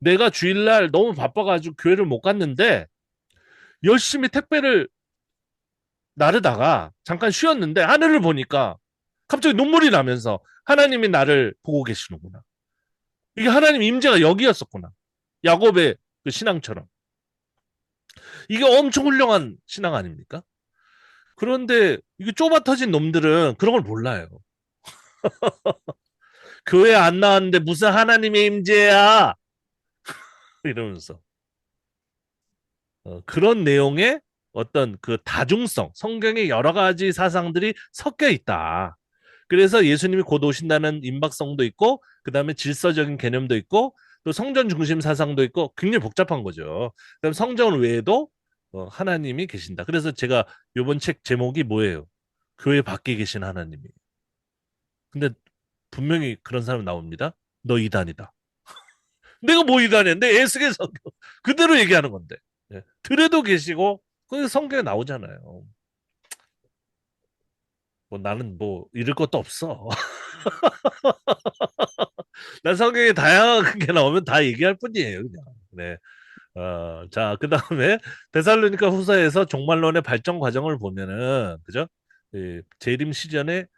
내가 주일날 너무 바빠가지고 교회를 못 갔는데 열심히 택배를 나르다가 잠깐 쉬었는데 하늘을 보니까 갑자기 눈물이 나면서 하나님이 나를 보고 계시는구나. 이게 하나님 임재가 여기였었구나. 야곱의 그 신앙처럼. 이게 엄청 훌륭한 신앙 아닙니까? 그런데 이게 좁아 터진 놈들은 그런 걸 몰라요. 교회 안 나왔는데 무슨 하나님의 임재야 이러면서 그런 내용의 어떤 그 다중성, 성경의 여러 가지 사상들이 섞여 있다. 그래서 예수님이 곧 오신다는 임박성도 있고, 그 다음에 질서적인 개념도 있고, 또 성전 중심 사상도 있고, 굉장히 복잡한 거죠. 그다음 성전 외에도 하나님이 계신다. 그래서 제가 이번 책 제목이 뭐예요? 교회 밖에 계신 하나님이. 근데 분명히 그런 사람 나옵니다. 너 이단이다. 내가 뭐 이단이야? 내 에스겔 성경 그대로 얘기하는 건데. 예. 들에도 계시고 그 성경에 나오잖아요. 뭐 나는 뭐 잃을 것도 없어. 난 성경에 다양한 게 나오면 다 얘기할 뿐이에요, 그냥. 네. 자, 그 다음에 데살로니가 후서에서 종말론의 발전 과정을 보면은, 그죠? 재림 시전의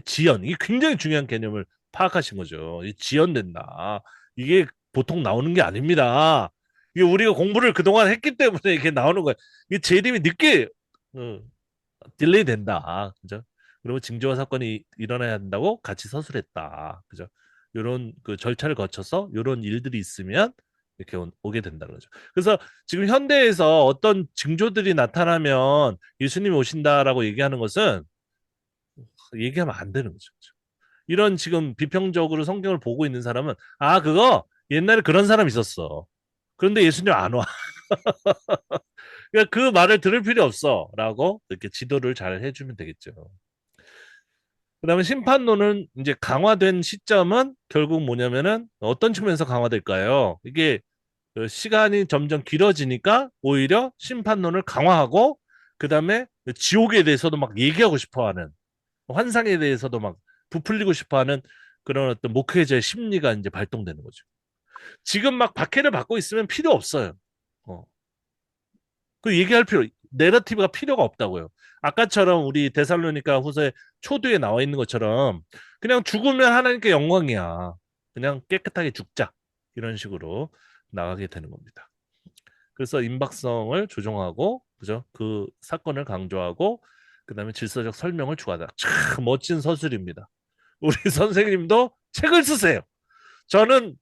지연. 이게 굉장히 중요한 개념을 파악하신 거죠. 이 지연된다. 이게 보통 나오는 게 아닙니다. 이게 우리가 공부를 그동안 했기 때문에 이게 나오는 거예요. 이게 재림이 늦게, 어, 딜레이 된다. 그죠? 그리고 징조와 사건이 일어나야 한다고 같이 서술했다. 그죠? 요런 그 절차를 거쳐서 요런 일들이 있으면 이렇게 오게 된다는 거죠. 그래서 지금 현대에서 어떤 징조들이 나타나면 예수님이 오신다라고 얘기하는 것은 얘기하면 안 되는 거죠. 이런 지금 비평적으로 성경을 보고 있는 사람은 아, 그거 옛날에 그런 사람 있었어. 그런데 예수님 안 와. 그러니까 그 말을 들을 필요 없어라고 이렇게 지도를 잘 해주면 되겠죠. 그다음에 심판론은 이제 강화된 시점은 결국 뭐냐면은 어떤 측면에서 강화될까요? 이게 그 시간이 점점 길어지니까 오히려 심판론을 강화하고 그다음에 지옥에 대해서도 막 얘기하고 싶어하는 환상에 대해서도 막 부풀리고 싶어하는 그런 어떤 목회자의 심리가 이제 발동되는 거죠. 지금 막 박해를 받고 있으면 필요 없어요. 어. 그 얘기할 내러티브가 필요가 없다고요. 아까처럼 우리 데살로니가 후서의 초두에 나와 있는 것처럼 그냥 죽으면 하나님께 영광이야. 그냥 깨끗하게 죽자. 이런 식으로 나가게 되는 겁니다. 그래서 임박성을 조정하고, 그죠? 그 사건을 강조하고, 그 다음에 질서적 설명을 추가하다. 참 멋진 서술입니다. 우리 선생님도 책을 쓰세요. 저는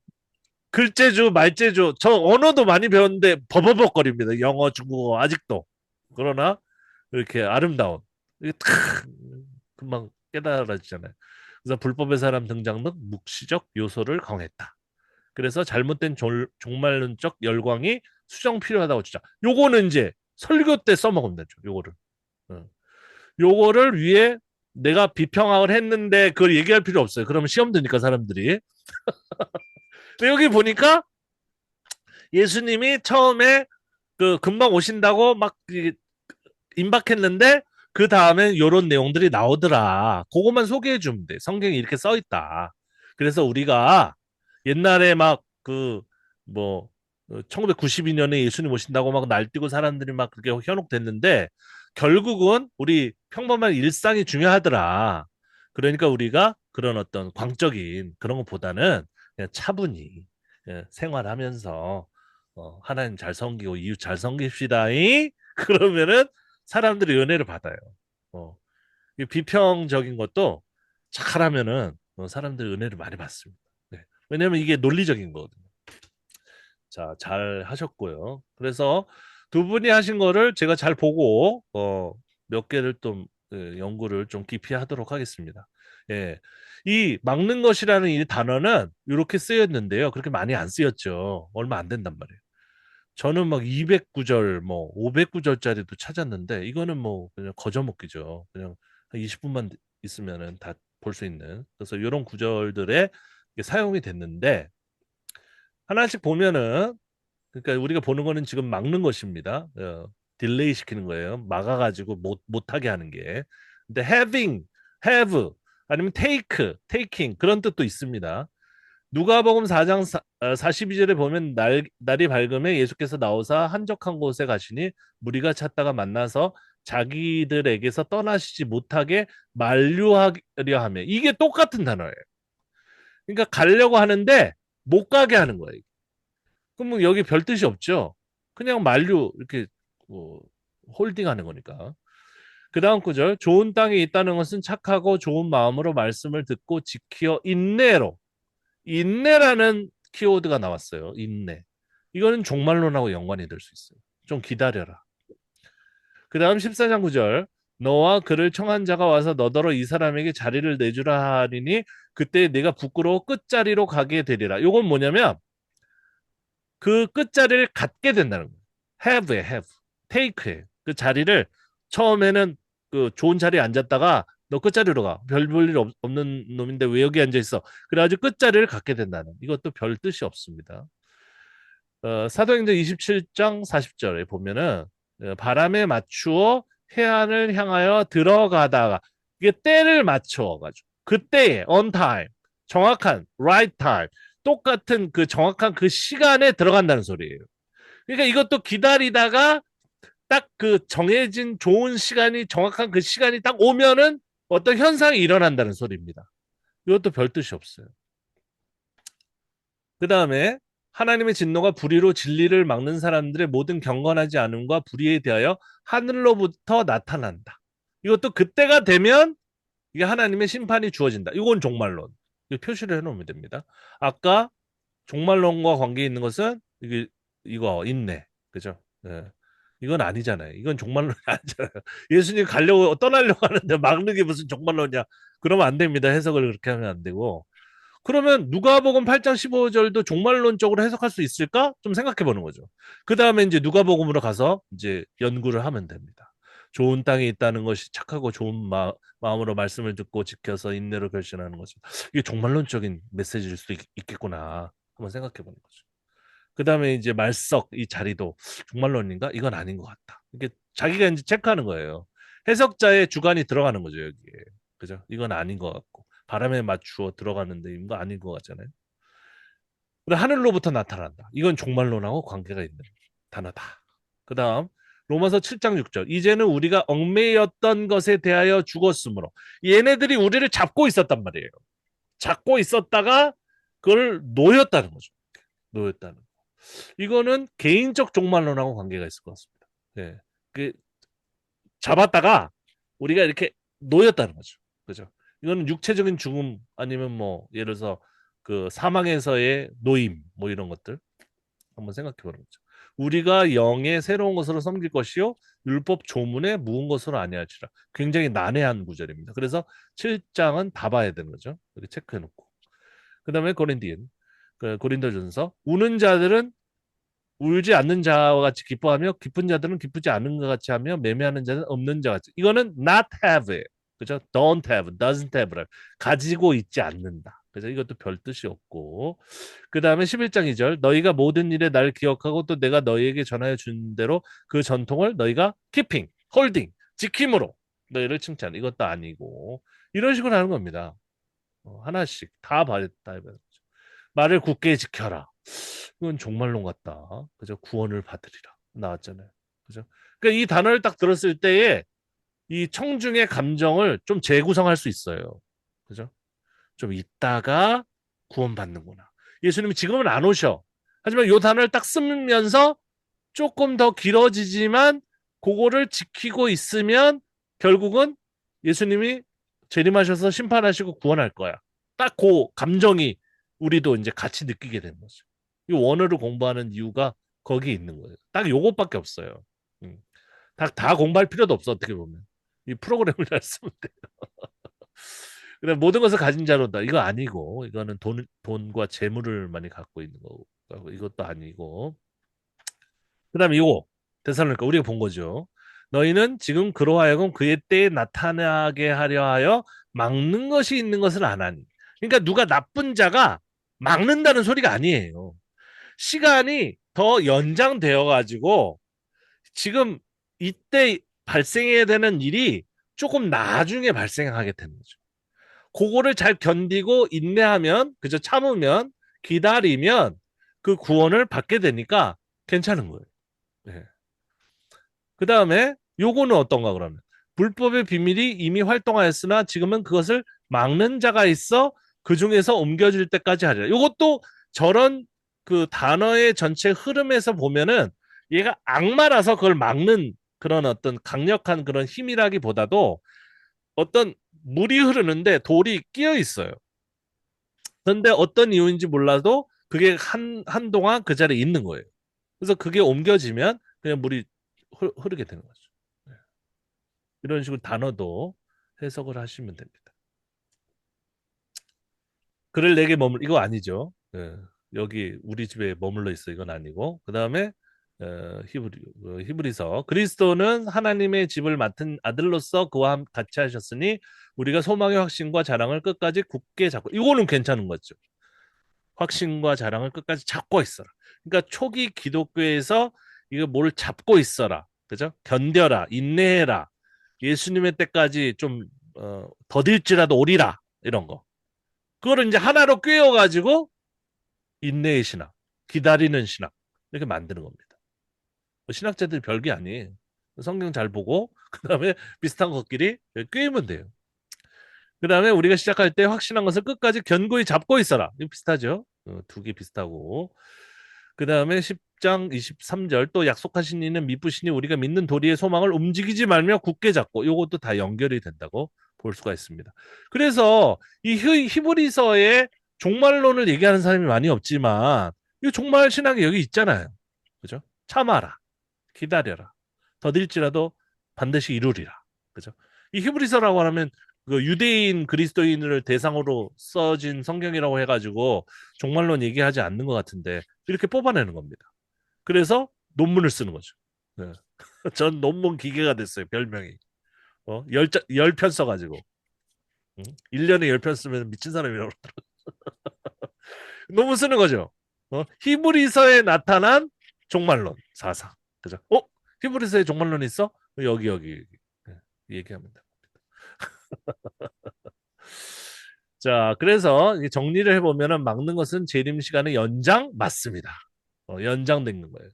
글재주, 말재주, 저 언어도 많이 배웠는데 버버벅거립니다. 영어, 중국어 아직도. 그러나 이렇게 아름다운 이게 탁 금방 깨달아지잖아요. 그래서 불법의 사람 등장 등 묵시적 요소를 강화했다. 그래서 잘못된 종말론적 열광이 수정 필요하다고 주장. 요거는 이제 설교 때 써먹으면 되죠. 요거를. 어. 요거를 위해 내가 비평학을 했는데 그걸 얘기할 필요 없어요. 그러면 시험 드니까 사람들이. 근데 여기 보니까 예수님이 처음에 그 금방 오신다고 막 임박했는데 그 다음에 요런 내용들이 나오더라. 그것만 소개해 주면 돼. 성경에 이렇게 써 있다. 그래서 우리가 옛날에 막 그 뭐 1992년에 예수님 오신다고 막 날뛰고 사람들이 막 그렇게 현혹됐는데 결국은 우리 평범한 일상이 중요하더라. 그러니까 우리가 그런 어떤 광적인 그런 것보다는 그냥 차분히 생활하면서 하나님 잘 섬기고 이웃 잘 섬깁시다이. 그러면은 사람들이 은혜를 받아요. 어, 이 비평적인 것도 잘하면은 사람들이 은혜를 많이 받습니다. 네. 왜냐하면 이게 논리적인 거거든요. 자, 잘 하셨고요. 그래서 두 분이 하신 거를 제가 잘 보고 몇 개를 좀 연구를 좀 깊이 하도록 하겠습니다. 예. 이 막는 것이라는 이 단어는 이렇게 쓰였는데요. 그렇게 많이 안 쓰였죠. 얼마 안 된단 말이에요. 저는 막 209절, 뭐 509절짜리도 찾았는데 이거는 뭐 그냥 거저먹기죠. 그냥 한 20분만 있으면은 다 볼 수 있는. 그래서 이런 구절들에 사용이 됐는데 하나씩 보면은 그러니까 우리가 보는 거는 지금 막는 것입니다. 딜레이 시키는 거예요. 막아가지고 못하게 하는 게. 근데 having, have 아니면 take, taking 그런 뜻도 있습니다. 누가복음 4장 42절에 보면 날이 밝음에 예수께서 나오사 한적한 곳에 가시니 무리가 찾다가 만나서 자기들에게서 떠나시지 못하게 만류하려 하며 이게 똑같은 단어예요. 그러니까 가려고 하는데 못 가게 하는 거예요. 그러면 여기 별 뜻이 없죠. 그냥 만류 이렇게 뭐, 홀딩하는 거니까. 그 다음 구절 좋은 땅에 있다는 것은 착하고 좋은 마음으로 말씀을 듣고 지키어 인내로 인내라는 키워드가 나왔어요. 인내. 이거는 종말론하고 연관이 될 수 있어요. 좀 기다려라. 그 다음 14장 9절. 너와 그를 청한 자가 와서 너더러 이 사람에게 자리를 내주라 하리니 그때 내가 부끄러워 끝자리로 가게 되리라. 이건 뭐냐면 그 끝자리를 갖게 된다는 거예요. have에 have, take에 그 자리를 처음에는 그 좋은 자리에 앉았다가 너 끝자리로 가. 별 볼 일 없는 놈인데 왜 여기 앉아 있어? 그래가지고 끝자리를 갖게 된다는 이것도 별 뜻이 없습니다. 사도행전 27장 40절에 보면은 바람에 맞추어 해안을 향하여 들어가다가 이게 때를 맞춰 가지고 그때에 on time 정확한 right time 똑같은 그 정확한 그 시간에 들어간다는 소리예요. 그러니까 이것도 기다리다가 딱 그 정해진 좋은 시간이 정확한 그 시간이 딱 오면은 어떤 현상이 일어난다는 소리입니다. 이것도 별 뜻이 없어요. 그 다음에 하나님의 진노가 불의로 진리를 막는 사람들의 모든 경건하지 않음과 불의에 대하여 하늘로부터 나타난다. 이것도 그때가 되면 이게 하나님의 심판이 주어진다. 이건 종말론. 이거 표시를 해놓으면 됩니다. 아까 종말론과 관계 있는 것은 이거 인내, 그죠? 네. 이건 아니잖아요. 이건 종말론이 아니잖아요. 예수님 가려고 떠나려고 하는데 막는 게 무슨 종말론이야? 그러면 안 됩니다. 해석을 그렇게 하면 안 되고. 그러면 누가복음 8장 15절도 종말론적으로 해석할 수 있을까? 좀 생각해 보는 거죠. 그 다음에 이제 누가복음으로 가서 이제 연구를 하면 됩니다. 좋은 땅에 있다는 것이 착하고 좋은 마음으로 말씀을 듣고 지켜서 인내로 결신하는 것이 이게 종말론적인 메시지일 수도 있겠구나 한번 생각해 보는 거죠. 그 다음에 이제 말석 이 자리도 종말론인가? 이건 아닌 것 같다. 이게 자기가 이제 체크하는 거예요. 해석자의 주관이 들어가는 거죠 여기에. 그죠? 이건 아닌 것 같고 바람에 맞추어 들어가는데 이거 아닌 것 같잖아요. 근데 하늘로부터 나타난다. 이건 종말론하고 관계가 있는 단어다. 그 다음 로마서 7장 6절 이제는 우리가 얽매였던 것에 대하여 죽었으므로 얘네들이 우리를 잡고 있었단 말이에요. 잡고 있었다가 그걸 놓였다는 거죠. 놓였다는 거. 이거는 개인적 종말론하고 관계가 있을 것 같습니다. 예. 그 잡았다가 우리가 이렇게 놓였다는 거죠. 그죠? 이거는 육체적인 죽음 아니면 뭐 예를 들어서 그 사망에서의 노임 뭐 이런 것들 한번 생각해 보는 거죠. 우리가 영의 새로운 것으로 섬길 것이요 율법 조문에 묵은 것으로 아니할지라. 굉장히 난해한 구절입니다. 그래서 7장은 다 봐야 되는 거죠. 이렇게 체크해 놓고. 그다음에 고린도전서 우는 자들은 울지 않는 자와 같이 기뻐하며 기쁜 자들은 기쁘지 않은 것 같이 하며 매매하는 자는 없는 자 같이. 이거는 not have. 그죠? don't have, doesn't have. 가지고 있지 않는다. 그래서 이것도 별 뜻이 없고. 그 다음에 11장 2절 너희가 모든 일에 날 기억하고 또 내가 너희에게 전하여 준 대로 그 전통을 너희가 keeping, holding, 지킴으로 너희를 칭찬. 이것도 아니고 이런 식으로 하는 겁니다. 하나씩 다 봐야겠다. 말을 굳게 지켜라. 이건 종말론 같다. 그죠? 구원을 받으리라. 나왔잖아요. 그죠? 그러니까 이 단어를 딱 들었을 때에 이 청중의 감정을 좀 재구성할 수 있어요. 그죠? 좀 있다가 구원받는구나. 예수님이 지금은 안 오셔. 하지만 이 단어를 딱 쓰면서 조금 더 길어지지만 그거를 지키고 있으면 결국은 예수님이 재림하셔서 심판하시고 구원할 거야. 딱 그 감정이 우리도 이제 같이 느끼게 되는 거죠. 이 원어를 공부하는 이유가 거기에 있는 거예요. 딱 요것밖에 없어요. 음. 다 공부할 필요도 없어 어떻게 보면. 이 프로그램을 잘 쓰면 돼. 그다음 모든 것을 가진 자로다. 이거 아니고 이거는 돈과 재물을 많이 갖고 있는 거고 이것도 아니고 그다음에 이거 데살로니가 우리가 본 거죠. 너희는 지금 그로 하여금 그의 때에 나타나게 하려 하여 막는 것이 있는 것을 안 하니. 그러니까 누가 나쁜 자가 막는다는 소리가 아니에요. 시간이 더 연장되어 가지고 지금 이때 발생해야 되는 일이 조금 나중에 발생하게 되는 거죠. 그거를 잘 견디고 인내하면 그저 참으면 기다리면 그 구원을 받게 되니까 괜찮은 거예요. 네. 그 다음에 요거는 어떤가 그러면 불법의 비밀이 이미 활동하였으나 지금은 그것을 막는 자가 있어 그 중에서 옮겨질 때까지 하리라. 요것도 저런 그 단어의 전체 흐름에서 보면은 얘가 악마라서 그걸 막는 그런 어떤 강력한 그런 힘이라기보다도 어떤 물이 흐르는데 돌이 끼어 있어요. 그런데 어떤 이유인지 몰라도 그게 한동안 그 자리에 있는 거예요. 그래서 그게 옮겨지면 그냥 물이 흐르게 되는 거죠. 네. 이런 식으로 단어도 해석을 하시면 됩니다. 그를 내게 이거 아니죠. 예, 여기 우리 집에 머물러 있어 이건 아니고 그 다음에 히브리서 그리스도는 하나님의 집을 맡은 아들로서 그와 같이 하셨으니 우리가 소망의 확신과 자랑을 끝까지 굳게 잡고 이거는 괜찮은 거죠. 확신과 자랑을 끝까지 잡고 있어라. 그러니까 초기 기독교에서 이거 뭘 잡고 있어라. 그죠? 견뎌라. 인내해라. 예수님의 때까지 좀 더딜지라도 오리라. 이런 거. 그거를 이제 하나로 꿰어가지고 인내의 신학, 기다리는 신학 이렇게 만드는 겁니다. 신학자들이 별게 아니에요. 성경 잘 보고 그 다음에 비슷한 것끼리 꿰면 돼요. 그 다음에 우리가 시작할 때 확신한 것을 끝까지 견고히 잡고 있어라. 이거 비슷하죠? 두 개 비슷하고. 그 다음에 10장 23절 또 약속하신 이는 미쁘시니 우리가 믿는 도리의 소망을 움직이지 말며 굳게 잡고 이것도 다 연결이 된다고 볼 수가 있습니다. 그래서 이 히브리서에 종말론을 얘기하는 사람이 많이 없지만 이 종말 신학이 여기 있잖아요. 그죠? 참아라. 기다려라. 더딜지라도 반드시 이루리라. 그죠? 이 히브리서라고 하면 그 유대인 그리스도인을 대상으로 써진 성경이라고 해가지고 종말론 얘기하지 않는 것 같은데 이렇게 뽑아내는 겁니다. 그래서 논문을 쓰는 거죠. 네. 전 논문 기계가 됐어요. 별명이. 10편 써가지고. 응? 1년에 10편 쓰면 미친 사람이라고 그러더라고요. 논문 쓰는 거죠. 히브리서에 나타난 종말론 사상. 그죠? 히브리서에 종말론 있어? 여기. 네, 얘기합니다. 자, 그래서 정리를 해보면은 막는 것은 재림 시간의 연장 맞습니다. 연장된 거예요.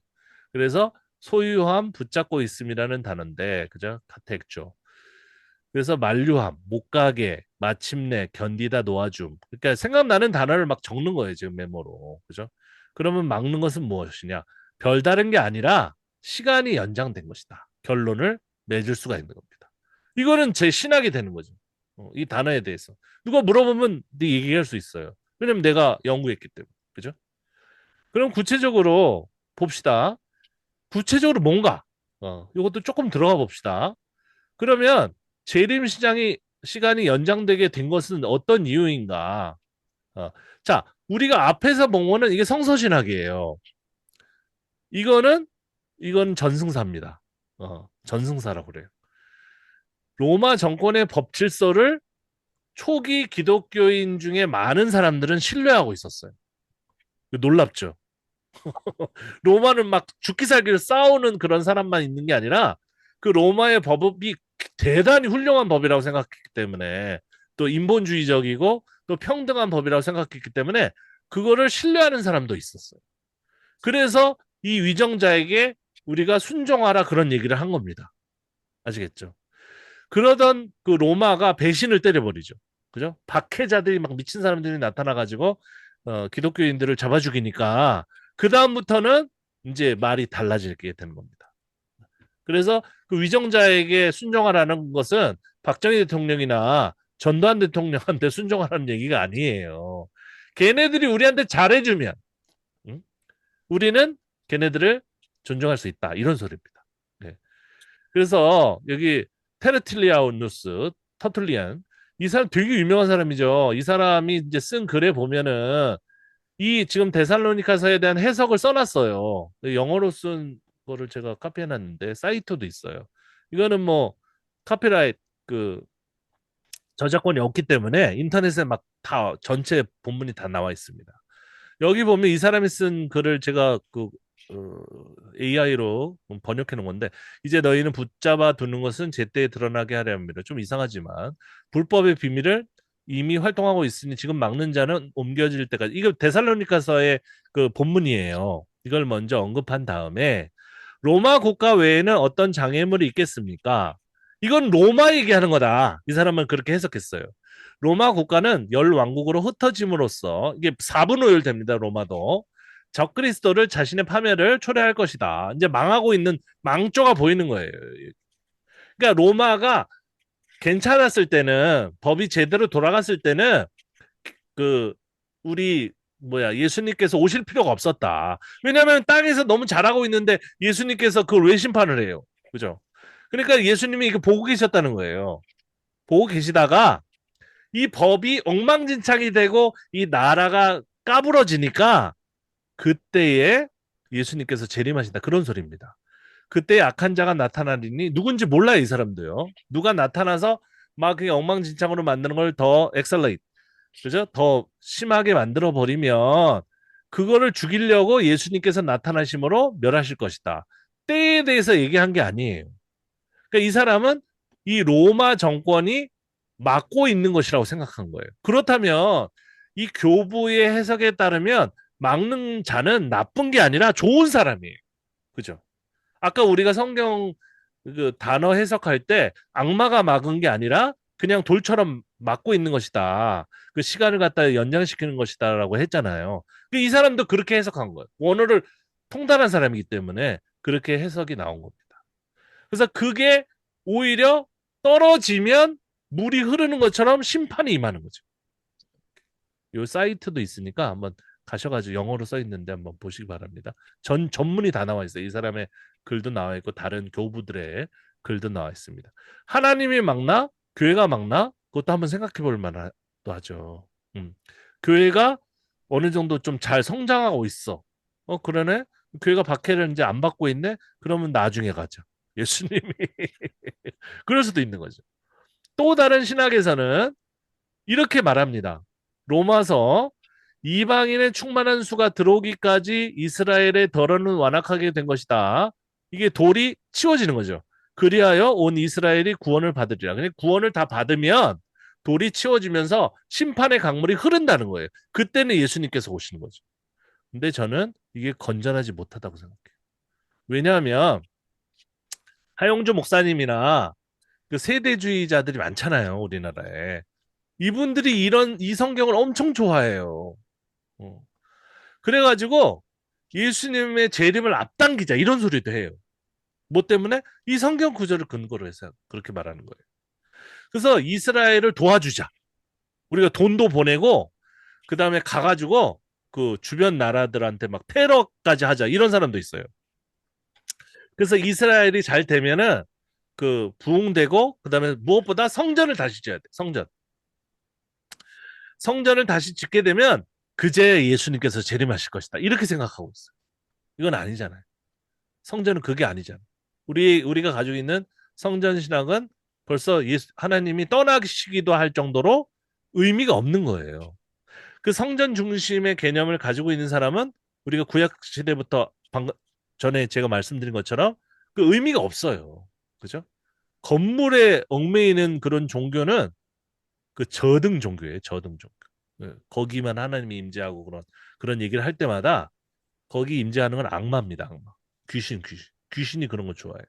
그래서 소유함, 붙잡고 있음이라는 단어인데, 그죠? 카텍조. 그래서 만류함, 못 가게, 마침내, 견디다, 놓아줌. 그러니까 생각나는 단어를 막 적는 거예요, 지금 메모로. 그죠? 그러면 막는 것은 무엇이냐? 별다른 게 아니라 시간이 연장된 것이다. 결론을 맺을 수가 있는 겁니다. 이거는 제 신학이 되는 거죠. 이 단어에 대해서. 누가 물어보면 네 얘기할 수 있어요. 왜냐면 내가 연구했기 때문에. 그죠? 그럼 구체적으로 봅시다. 구체적으로 뭔가? 이것도 조금 들어가 봅시다. 그러면 재림 시간이 연장되게 된 것은 어떤 이유인가? 자, 우리가 앞에서 본 거는 이게 성서신학이에요. 이거는 이건 전승사입니다. 전승사라고 그래요. 로마 정권의 법 질서를 초기 기독교인 중에 많은 사람들은 신뢰하고 있었어요. 놀랍죠? 로마는 막 죽기 살기를 싸우는 그런 사람만 있는 게 아니라 그 로마의 법이 대단히 훌륭한 법이라고 생각했기 때문에 또 인본주의적이고 또 평등한 법이라고 생각했기 때문에 그거를 신뢰하는 사람도 있었어요. 그래서 이 위정자에게 우리가 순종하라 그런 얘기를 한 겁니다. 아시겠죠? 그러던 그 로마가 배신을 때려버리죠. 그죠? 박해자들이 막 미친 사람들이 나타나가지고 기독교인들을 잡아 죽이니까 그 다음부터는 이제 말이 달라지게 되는 겁니다. 그래서 그 위정자에게 순종하라는 것은 박정희 대통령이나 전두환 대통령한테 순종하라는 얘기가 아니에요. 걔네들이 우리한테 잘해주면 응? 우리는 걔네들을 존중할 수 있다. 이런 소리입니다. 네. 그래서 여기 테르틸리아우누스 터툴리안 이 사람 되게 유명한 사람이죠. 이 사람이 이제 쓴 글에 보면은 이 지금 데살로니카서에 대한 해석을 써놨어요. 영어로 쓴 거를 제가 카피해놨는데 사이트도 있어요. 이거는 뭐 카피라이트 그 저작권이 없기 때문에 인터넷에 막 다 전체 본문이 다 나와 있습니다. 여기 보면 이 사람이 쓴 글을 제가 AI로 번역해 놓은 건데 이제 너희는 붙잡아 두는 것은 제때에 드러나게 하려 합니다. 좀 이상하지만 불법의 비밀을 이미 활동하고 있으니 지금 막는 자는 옮겨질 때까지 이거 데살로니가서의 그 본문이에요. 이걸 먼저 언급한 다음에 로마 국가 외에는 어떤 장애물이 있겠습니까? 이건 로마 얘기하는 거다. 이 사람은 그렇게 해석했어요. 로마 국가는 열 왕국으로 흩어짐으로써 이게 4분의 5일 됩니다. 로마도 적그리스도를 자신의 파멸을 초래할 것이다. 이제 망하고 있는 망조가 보이는 거예요. 그러니까 로마가 괜찮았을 때는 법이 제대로 돌아갔을 때는 그 우리 뭐야 예수님께서 오실 필요가 없었다. 왜냐하면 땅에서 너무 잘하고 있는데 예수님께서 그걸 왜 심판을 해요? 그죠? 그러니까 예수님이 이거 보고 계셨다는 거예요. 보고 계시다가 이 법이 엉망진창이 되고 이 나라가 까부러지니까 그때에 예수님께서 재림하신다. 그런 소리입니다. 그때 악한 자가 나타나리니 누군지 몰라요, 이 사람도요. 누가 나타나서 막 그게 엉망진창으로 만드는 걸 더 엑셀레이트, 그죠? 더 심하게 만들어 버리면 그거를 죽이려고 예수님께서 나타나심으로 멸하실 것이다. 때에 대해서 얘기한 게 아니에요. 그러니까 이 사람은 이 로마 정권이 막고 있는 것이라고 생각한 거예요. 그렇다면 이 교부의 해석에 따르면 막는 자는 나쁜 게 아니라 좋은 사람이에요. 그죠? 아까 우리가 성경 그 단어 해석할 때 악마가 막은 게 아니라 그냥 돌처럼 막고 있는 것이다. 그 시간을 갖다 연장시키는 것이다라고 했잖아요. 이 사람도 그렇게 해석한 거예요. 원어를 통달한 사람이기 때문에 그렇게 해석이 나온 겁니다. 그래서 그게 오히려 떨어지면 물이 흐르는 것처럼 심판이 임하는 거죠. 요 사이트도 있으니까 한번 가셔가지고 영어로 써 있는데 한번 보시기 바랍니다. 전문이 다 나와 있어요. 이 사람의 글도 나와 있고 다른 교부들의 글도 나와 있습니다. 하나님이 막나? 교회가 막나? 그것도 한번 생각해 볼 만하도 하죠. 음. 교회가 어느 정도 좀 잘 성장하고 있어. 그러네? 교회가 박해를 이제 안 받고 있네? 그러면 나중에 가죠. 예수님이 그럴 수도 있는 거죠. 또 다른 신학에서는 이렇게 말합니다. 로마서 이방인의 충만한 수가 들어오기까지 이스라엘의 덜어는 완악하게 된 것이다. 이게 돌이 치워지는 거죠. 그리하여 온 이스라엘이 구원을 받으리라. 근데 구원을 다 받으면 돌이 치워지면서 심판의 강물이 흐른다는 거예요. 그때는 예수님께서 오시는 거죠. 근데 저는 이게 건전하지 못하다고 생각해요. 왜냐하면 하용주 목사님이나 그 세대주의자들이 많잖아요, 우리나라에. 이분들이 이 성경을 엄청 좋아해요. 어. 그래가지고 예수님의 재림을 앞당기자 이런 소리도 해요. 뭐 때문에? 이 성경 구절을 근거로 해서 그렇게 말하는 거예요. 그래서 이스라엘을 도와주자. 우리가 돈도 보내고 그 다음에 가가지고 그 주변 나라들한테 막 테러까지 하자 이런 사람도 있어요. 그래서 이스라엘이 잘 되면은 그 부흥되고 그 다음에 무엇보다 성전을 다시 지어야 돼. 성전을 다시 짓게 되면 그제 예수님께서 재림하실 것이다. 이렇게 생각하고 있어요. 이건 아니잖아요. 성전은 그게 아니잖아요. 우리가 가지고 있는 성전 신학은 벌써 하나님이 떠나시기도 할 정도로 의미가 없는 거예요. 그 성전 중심의 개념을 가지고 있는 사람은 우리가 구약 시대부터 방금 전에 제가 말씀드린 것처럼 그 의미가 없어요. 그죠? 건물에 얽매이는 그런 종교는 그 저등 종교예요. 저등 종교. 예, 거기만 하나님이 임재하고 그런 얘기를 할 때마다 거기 임재하는 건 악마입니다. 악마. 귀신이 그런 거 좋아해요.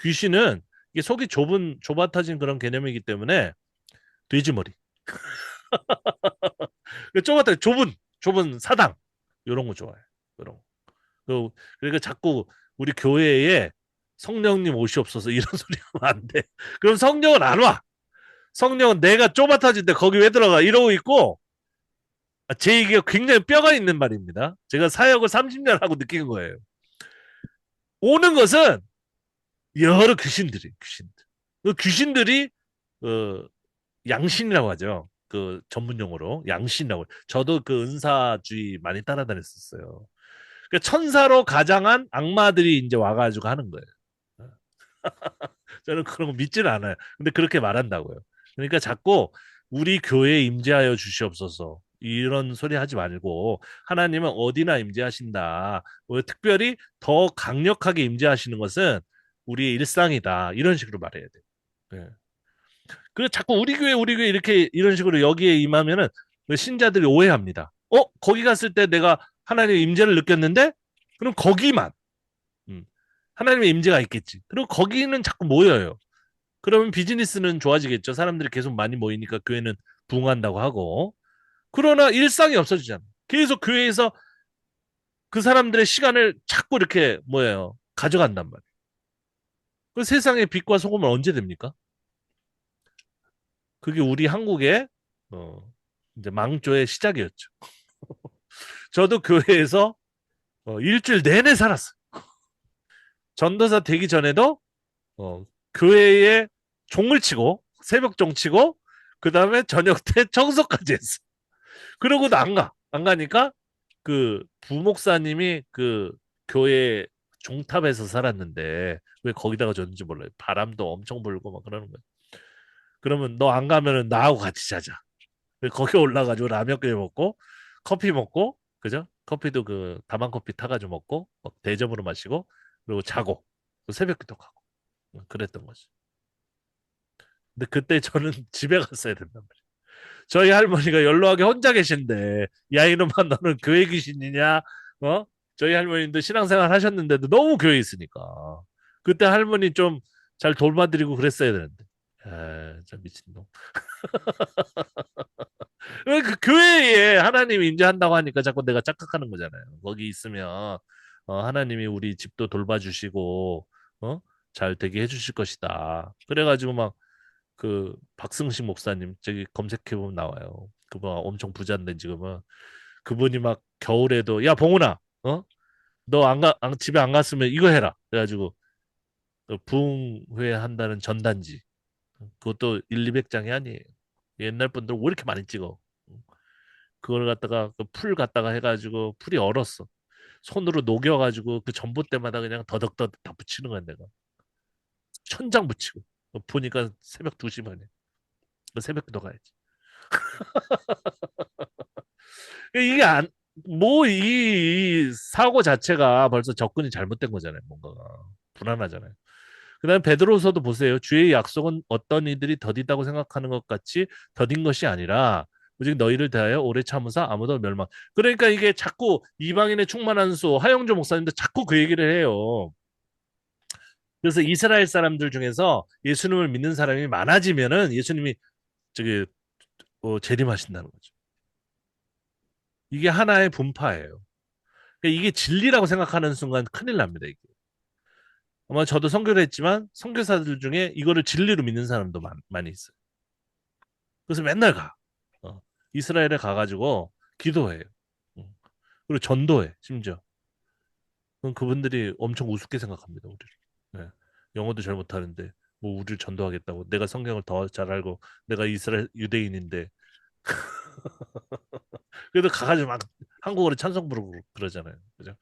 귀신은 이게 속이 좁아터진 그런 개념이기 때문에 돼지머리. 좁은 사당 이런 거 좋아해요. 그런 거. 그러니까 자꾸 우리 교회에 성령님 오시옵소서 이런 소리 하면 안 돼. 그럼 성령은 안 와. 성령은 내가 좁아터진데 거기 왜 들어가 이러고 있고 제 얘기가 굉장히 뼈가 있는 말입니다. 제가 사역을 30년 하고 느낀 거예요. 오는 것은 여러 귀신들. 그 귀신들이 어, 양신이라고 하죠. 그 전문 용어로 양신이라고. 저도 그 은사주의 많이 따라다녔었어요. 그 천사로 가장한 악마들이 이제 와가지고 하는 거예요. 저는 그런 거 믿지는 않아요. 근데 그렇게 말한다고요. 그러니까 자꾸 우리 교회에 임재하여 주시옵소서. 이런 소리 하지 말고 하나님은 어디나 임재하신다. 특별히 더 강력하게 임재하시는 것은 우리의 일상이다. 이런 식으로 말해야 돼요. 네. 그래서 자꾸 우리 교회 이렇게 이런 식으로 여기에 임하면은 그 신자들이 오해합니다. 거기 갔을 때 내가 하나님의 임재를 느꼈는데 그럼 거기만 음, 하나님의 임재가 있겠지. 그리고 거기는 자꾸 모여요. 그러면 비즈니스는 좋아지겠죠. 사람들이 계속 많이 모이니까 교회는 부흥한다고 하고. 그러나 일상이 없어지잖아. 계속 교회에서 그 사람들의 시간을 자꾸 이렇게 뭐예요? 가져간단 말이에요. 그 세상의 빛과 소금은 언제 됩니까? 그게 우리 한국의 어, 이제 망조의 시작이었죠. 저도 교회에서 일주일 내내 살았어요. 전도사 되기 전에도 교회에 종을 치고 새벽종 치고 그 다음에 저녁 때 청소까지 했어. 그러고도 안 가. 안 가니까 그 부목사님이 그 교회 종탑에서 살았는데 왜 거기다가 줬는지 몰라요. 바람도 엄청 불고 막 그러는 거예요. 그러면 너 안 가면은 나하고 같이 자자. 거기 올라가지고 라면 끓여 먹고 커피 먹고 그죠? 커피도 그 다방 커피 타가지고 먹고 막 대접으로 마시고 그리고 자고 새벽 기도하고 그랬던 거지. 근데 그때 저는 집에 갔어야 된단 말이에요. 저희 할머니가 연로하게 혼자 계신데 야 이놈아 너는 교회 귀신이냐? 어? 저희 할머님도 신앙생활 하셨는데도 너무 교회 있으니까 그때 할머니 좀 잘 돌봐드리고 그랬어야 되는데 참 미친놈. 그 교회에 하나님이 임재한다고 하니까 자꾸 내가 착각하는 거잖아요. 거기 있으면 하나님이 우리 집도 돌봐주시고 어? 잘 되게 해주실 것이다. 그래가지고 막 그 박승식 목사님 저기 검색해보면 나와요. 그분 엄청 부자인데 지금은 그분이 막 겨울에도 야 봉훈아, 너 집에 안 갔으면 이거 해라. 그래가지고 그 부흥회 한다는 전단지, 그것도 1, 200장이 아니에요. 옛날 분들 왜 이렇게 많이 찍어? 그걸 갖다가 그 풀 갖다가 해가지고 풀이 얼었어. 손으로 녹여가지고 그 전봇대마다 그냥 더덕더덕 다 붙이는 거야 내가. 천장 붙이고. 보니까 새벽 2시 반에. 새벽도 가야지. 이게 안, 뭐, 이 사고 자체가 벌써 접근이 잘못된 거잖아요. 뭔가가. 불안하잖아요. 그다음에 베드로서도 보세요. 주의 약속은 어떤 이들이 더디다고 생각하는 것 같이 더딘 것이 아니라 오직 너희를 대하여 오래 참으사 아무도 멸망. 그러니까 이게 자꾸 이방인의 충만한 수 하영조 목사님도 자꾸 그 얘기를 해요. 그래서 이스라엘 사람들 중에서 예수님을 믿는 사람이 많아지면은 예수님이 저기 재림하신다는 거죠. 이게 하나의 분파예요. 그러니까 이게 진리라고 생각하는 순간 큰일 납니다. 이게. 아마 저도 선교를 했지만 선교사들 중에 이거를 진리로 믿는 사람도 많이 있어요. 그래서 맨날 가. 어, 이스라엘에 가가지고 기도해요. 음. 그리고 전도해, 심지어. 그럼 그분들이 엄청 우습게 생각합니다, 우리를. 네. 영어도 잘 못하는데, 뭐 우리를 전도하겠다고. 내가 성경을 더 잘 알고, 내가 이스라엘 유대인인데. 그래도 가가지고 막 한국어로 찬송 부르고 그러잖아요. 그죠?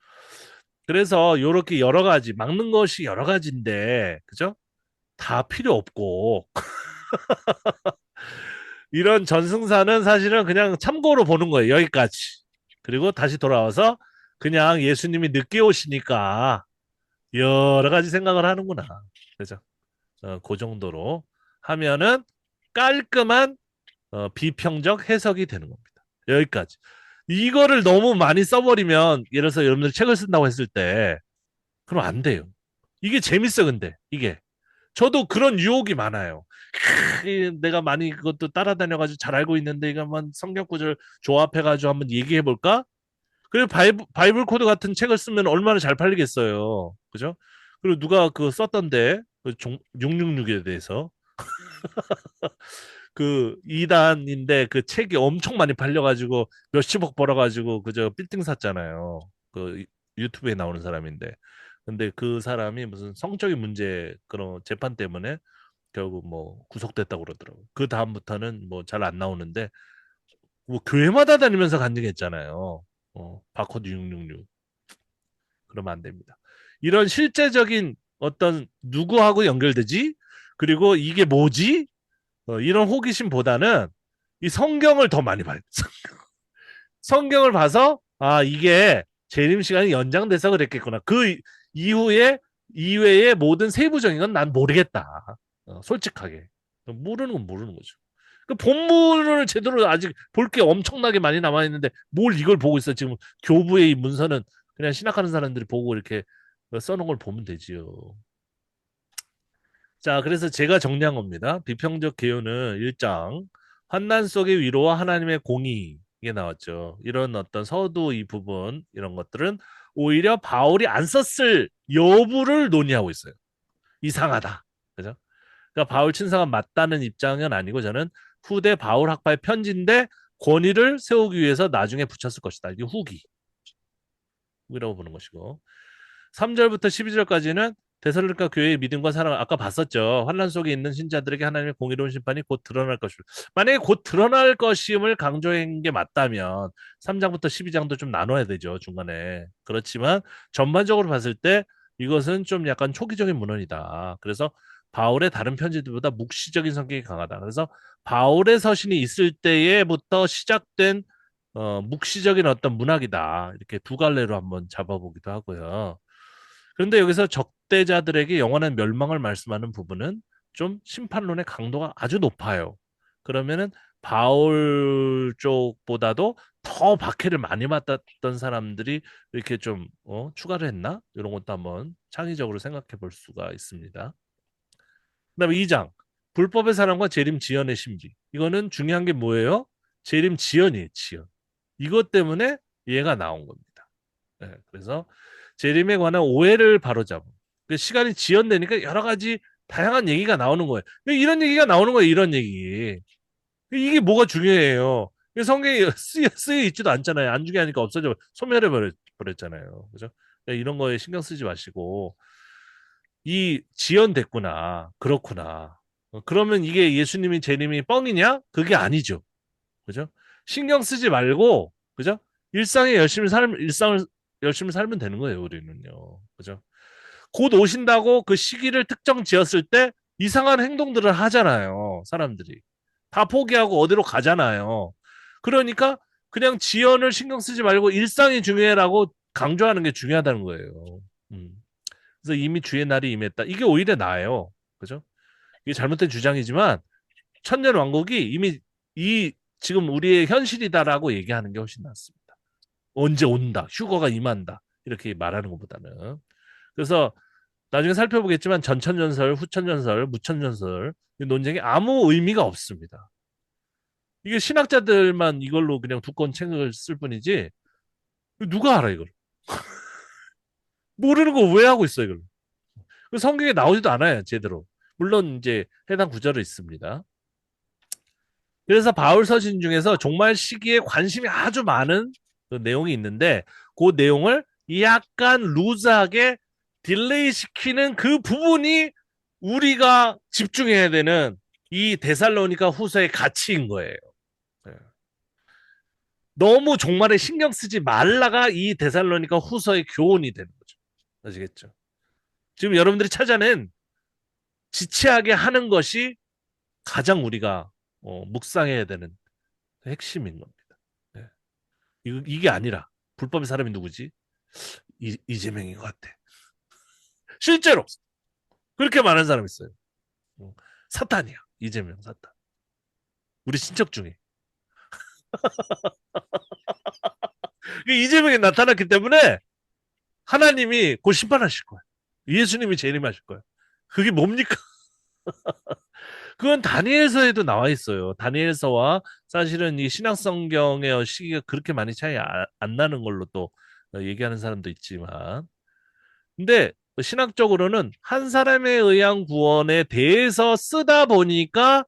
그래서 요렇게 여러 가지, 막는 것이 여러 가지인데, 그죠? 다 필요 없고, 이런 전승사는 사실은 그냥 참고로 보는 거예요. 여기까지. 그리고 다시 돌아와서 그냥 예수님이 늦게 오시니까 여러 가지 생각을 하는구나. 그죠? 그 정도로 하면은 깔끔한 비평적 해석이 되는 겁니다. 여기까지. 이거를 너무 많이 써버리면 예를 들어서 여러분들 책을 쓴다고 했을 때 그럼 안 돼요. 이게 재밌어 근데 이게. 저도 그런 유혹이 많아요. 내가 많이 그것도 따라다녀가지고 잘 알고 있는데 이거 한번 성경 구절 조합해가지고 한번 얘기해 볼까? 그리고 바이블 코드 같은 책을 쓰면 얼마나 잘 팔리겠어요. 그죠? 그리고 누가 그 썼던데 그 666에 대해서 그 2단인데 그 책이 엄청 많이 팔려가지고 몇십억 벌어가지고 그저 빌딩 샀잖아요. 그 유튜브에 나오는 사람인데. 근데 그 사람이 무슨 성적인 문제 그런 재판 때문에 결국 뭐 구속됐다고 그러더라고요. 그 다음부터는 뭐 잘 안 나오는데 뭐 교회마다 다니면서 간증했잖아요. 바코드 666. 그러면 안 됩니다. 이런 실제적인 어떤 누구하고 연결되지? 그리고 이게 뭐지? 이런 호기심보다는 이 성경을 더 많이 봐요. 성경을 봐서 아 이게 재림 시간이 연장돼서 그랬겠구나. 그 이후에 이외의 모든 세부적인 건 난 모르겠다. 솔직하게 모르는 건 모르는 거죠. 그 본문을 제대로 아직 볼 게 엄청나게 많이 남아 있는데 뭘 이걸 보고 있어? 지금 교부의 이 문서는 그냥 신학하는 사람들이 보고 이렇게 써놓은 걸 보면 되지요. 자, 그래서 제가 정리한 겁니다. 비평적 개요는 1장 환난 속의 위로와 하나님의 공의 이게 나왔죠. 이런 어떤 서두 이 부분 이런 것들은 오히려 바울이 안 썼을 여부를 논의하고 있어요. 이상하다. 그죠? 그러니까 바울 친서가 맞다는 입장은 아니고 저는 후대 바울 학파의 편지인데 권위를 세우기 위해서 나중에 붙였을 것이다. 이게 후기라고 보는 것이고. 3절부터 12절까지는 데살로니가 교회의 믿음과 사랑 아까 봤었죠. 환난 속에 있는 신자들에게 하나님의 공의로운 심판이 곧 드러날 것이고 만약에 곧 드러날 것임을 강조한 게 맞다면 3장부터 12장도 좀 나눠야 되죠. 중간에. 그렇지만 전반적으로 봤을 때 이것은 좀 약간 초기적인 문헌이다. 그래서 바울의 다른 편지들보다 묵시적인 성격이 강하다. 그래서 바울의 서신이 있을 때에부터 시작된 묵시적인 어떤 문학이다. 이렇게 두 갈래로 한번 잡아보기도 하고요. 그런데 여기서 적대자들에게 영원한 멸망을 말씀하는 부분은 좀 심판론의 강도가 아주 높아요. 그러면은 바울 쪽보다도 더 박해를 많이 받았던 사람들이 이렇게 좀 추가를 했나? 이런 것도 한번 창의적으로 생각해 볼 수가 있습니다. 그다음에 2장 불법의 사랑과 재림 지연의 신비. 이거는 중요한 게 뭐예요? 재림 지연이에요, 지연. 이것 때문에 얘가 나온 겁니다. 네, 그래서 재림에 관한 오해를 바로잡은. 그 시간이 지연되니까 여러 가지 다양한 얘기가 나오는 거예요. 이런 얘기가 나오는 거예요, 이런 얘기. 이게 뭐가 중요해요? 성경에 쓰여 있지도 않잖아요. 안중에 하니까 없어져 소멸해 버렸잖아요. 그죠? 그러니까 이런 거에 신경 쓰지 마시고 이 지연됐구나. 그렇구나. 그러면 이게 예수님이 재림이 뻥이냐? 그게 아니죠. 그죠? 신경 쓰지 말고 그죠? 일상을 열심히 살면 되는 거예요, 우리는요. 그죠? 곧 오신다고 그 시기를 특정 지었을 때 이상한 행동들을 하잖아요. 사람들이. 다 포기하고 어디로 가잖아요. 그러니까 그냥 지연을 신경 쓰지 말고 일상이 중요해라고 강조하는 게 중요하다는 거예요. 음. 그래서 이미 주의 날이 임했다. 이게 오히려 나아요. 그죠? 이게 잘못된 주장이지만 천년 왕국이 이미 이 지금 우리의 현실이다라고 얘기하는 게 훨씬 낫습니다. 언제 온다, 휴거가 임한다 이렇게 말하는 것보다는. 그래서 나중에 살펴보겠지만 전천전설, 후천전설, 무천전설 이 논쟁이 아무 의미가 없습니다. 이게 신학자들만 이걸로 그냥 두꺼운 책을 쓸 뿐이지 누가 알아 이걸? 모르는 거 왜 하고 있어 이걸? 성경에 나오지도 않아요 제대로. 물론 이제 해당 구절은 있습니다. 그래서 바울 서신 중에서 종말 시기에 관심이 아주 많은 그 내용이 있는데 그 내용을 약간 루즈하게 딜레이 시키는 그 부분이 우리가 집중해야 되는 이 데살로니가 후서의 가치인 거예요. 네. 너무 종말에 신경 쓰지 말라가 이 데살로니가 후서의 교훈이 되는 거죠. 아시겠죠? 지금 여러분들이 찾아낸 지체하게 하는 것이 가장 우리가 묵상해야 되는 핵심인 겁니다. 네. 이게 아니라 불법의 사람이 누구지? 이재명인 것 같아. 실제로 그렇게 많은 사람이 있어요. 사탄이야. 이재명 사탄. 우리 친척 중에. 이재명이 나타났기 때문에 하나님이 곧 심판하실 거예요. 예수님이 재림하실 거예요. 그게 뭡니까? 그건 다니엘서에도 나와 있어요. 다니엘서와 사실은 이 신약 성경의 시기가 그렇게 많이 차이 안 나는 걸로 또 얘기하는 사람도 있지만 근데 신학적으로는 한 사람에 의한 구원에 대해서 쓰다 보니까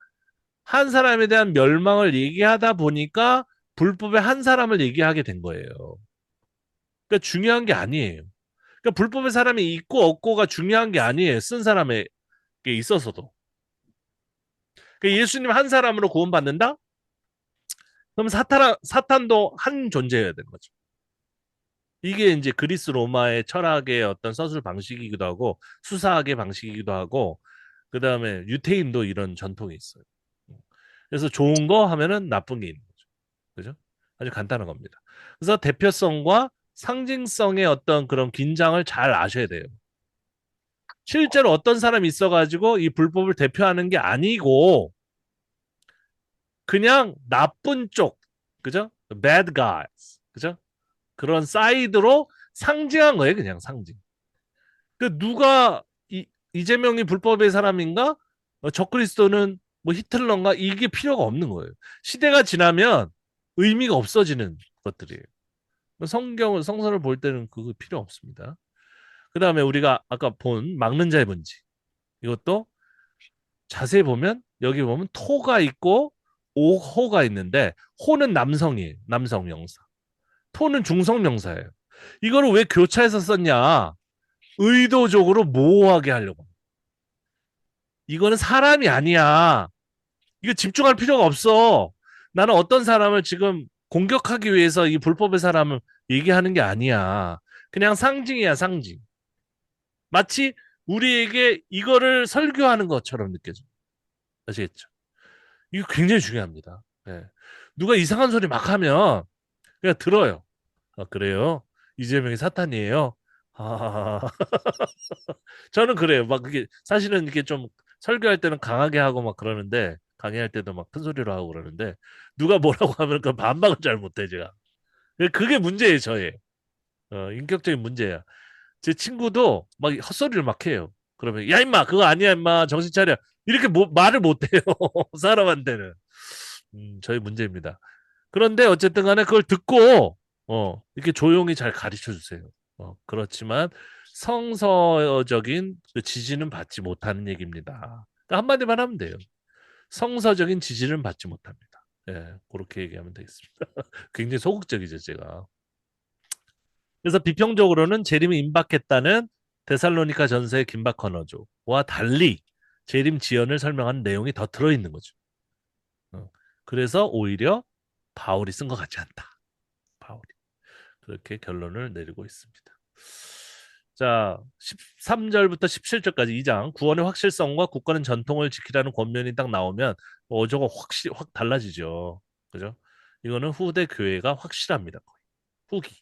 한 사람에 대한 멸망을 얘기하다 보니까 불법의 한 사람을 얘기하게 된 거예요. 그러니까 중요한 게 아니에요. 그러니까 불법의 사람이 있고 없고가 중요한 게 아니에요. 쓴 사람에게 있어서도. 그러니까 예수님 한 사람으로 구원받는다? 그럼 사탄도 한 존재여야 되는 거죠. 이게 이제 그리스 로마의 철학의 어떤 서술 방식이기도 하고 수사학의 방식이기도 하고 그 다음에 유태인도 이런 전통이 있어요. 그래서 좋은 거 하면은 나쁜 게 있는 거죠. 그죠? 아주 간단한 겁니다. 그래서 대표성과 상징성의 어떤 그런 긴장을 잘 아셔야 돼요. 실제로 어떤 사람이 있어가지고 이 불법을 대표하는 게 아니고 그냥 나쁜 쪽, 그죠? bad guys, 그죠? 그런 사이드로 상징한 거예요, 그냥 상징. 그 누가 이재명이 불법의 사람인가? 적그리스도는 뭐 히틀러인가? 이게 필요가 없는 거예요. 시대가 지나면 의미가 없어지는 것들이에요. 성서를 볼 때는 그거 필요 없습니다. 그 다음에 우리가 아까 본 막는 자의 문지. 이것도 자세히 보면 여기 보면 토가 있고 오호가 있는데 호는 남성이에요. 남성 명사. 토는 중성 명사예요. 이거를 왜 교차해서 썼냐? 의도적으로 모호하게 하려고. 이거는 사람이 아니야. 이거 집중할 필요가 없어. 나는 어떤 사람을 지금 공격하기 위해서 이 불법의 사람을 얘기하는 게 아니야. 그냥 상징이야, 상징. 마치 우리에게 이거를 설교하는 것처럼 느껴져. 아시겠죠? 이거 굉장히 중요합니다. 예. 누가 이상한 소리 막 하면 그냥 들어요. 아, 그래요? 이재명이 사탄이에요? 아, 저는 그래요. 막 그게 사실은 이게 좀 설교할 때는 강하게 하고 막 그러는데 강의할 때도 막 큰 소리로 하고 그러는데 누가 뭐라고 하면 그 반박을 잘 못해 제가. 그게 문제예요 저의. 인격적인 문제야. 제 친구도 막 헛소리를 막 해요. 그러면 야 임마 그거 아니야 임마 정신 차려 이렇게 말을 못해요 사람한테는. 저희 문제입니다. 그런데 어쨌든 간에 그걸 듣고 이렇게 조용히 잘 가르쳐 주세요. 그렇지만 성서적인 그 지지는 받지 못하는 얘기입니다. 그러니까 한마디만 하면 돼요. 성서적인 지지는 받지 못합니다. 예, 그렇게 얘기하면 되겠습니다. 굉장히 소극적이죠, 제가. 그래서 비평적으로는 재림이 임박했다는 데살로니가 전서의 긴박 건어조와 달리 재림 지연을 설명하는 내용이 더 들어있는 거죠. 어. 그래서 오히려 바울이 쓴 것 같지 않다. 바울이. 그렇게 결론을 내리고 있습니다. 자, 13절부터 17절까지 2장 구원의 확실성과 국가는 전통을 지키라는 권면이 딱 나오면 어조가 확실히 확 달라지죠. 그죠? 이거는 후대 교회가 확실합니다. 거의. 후기.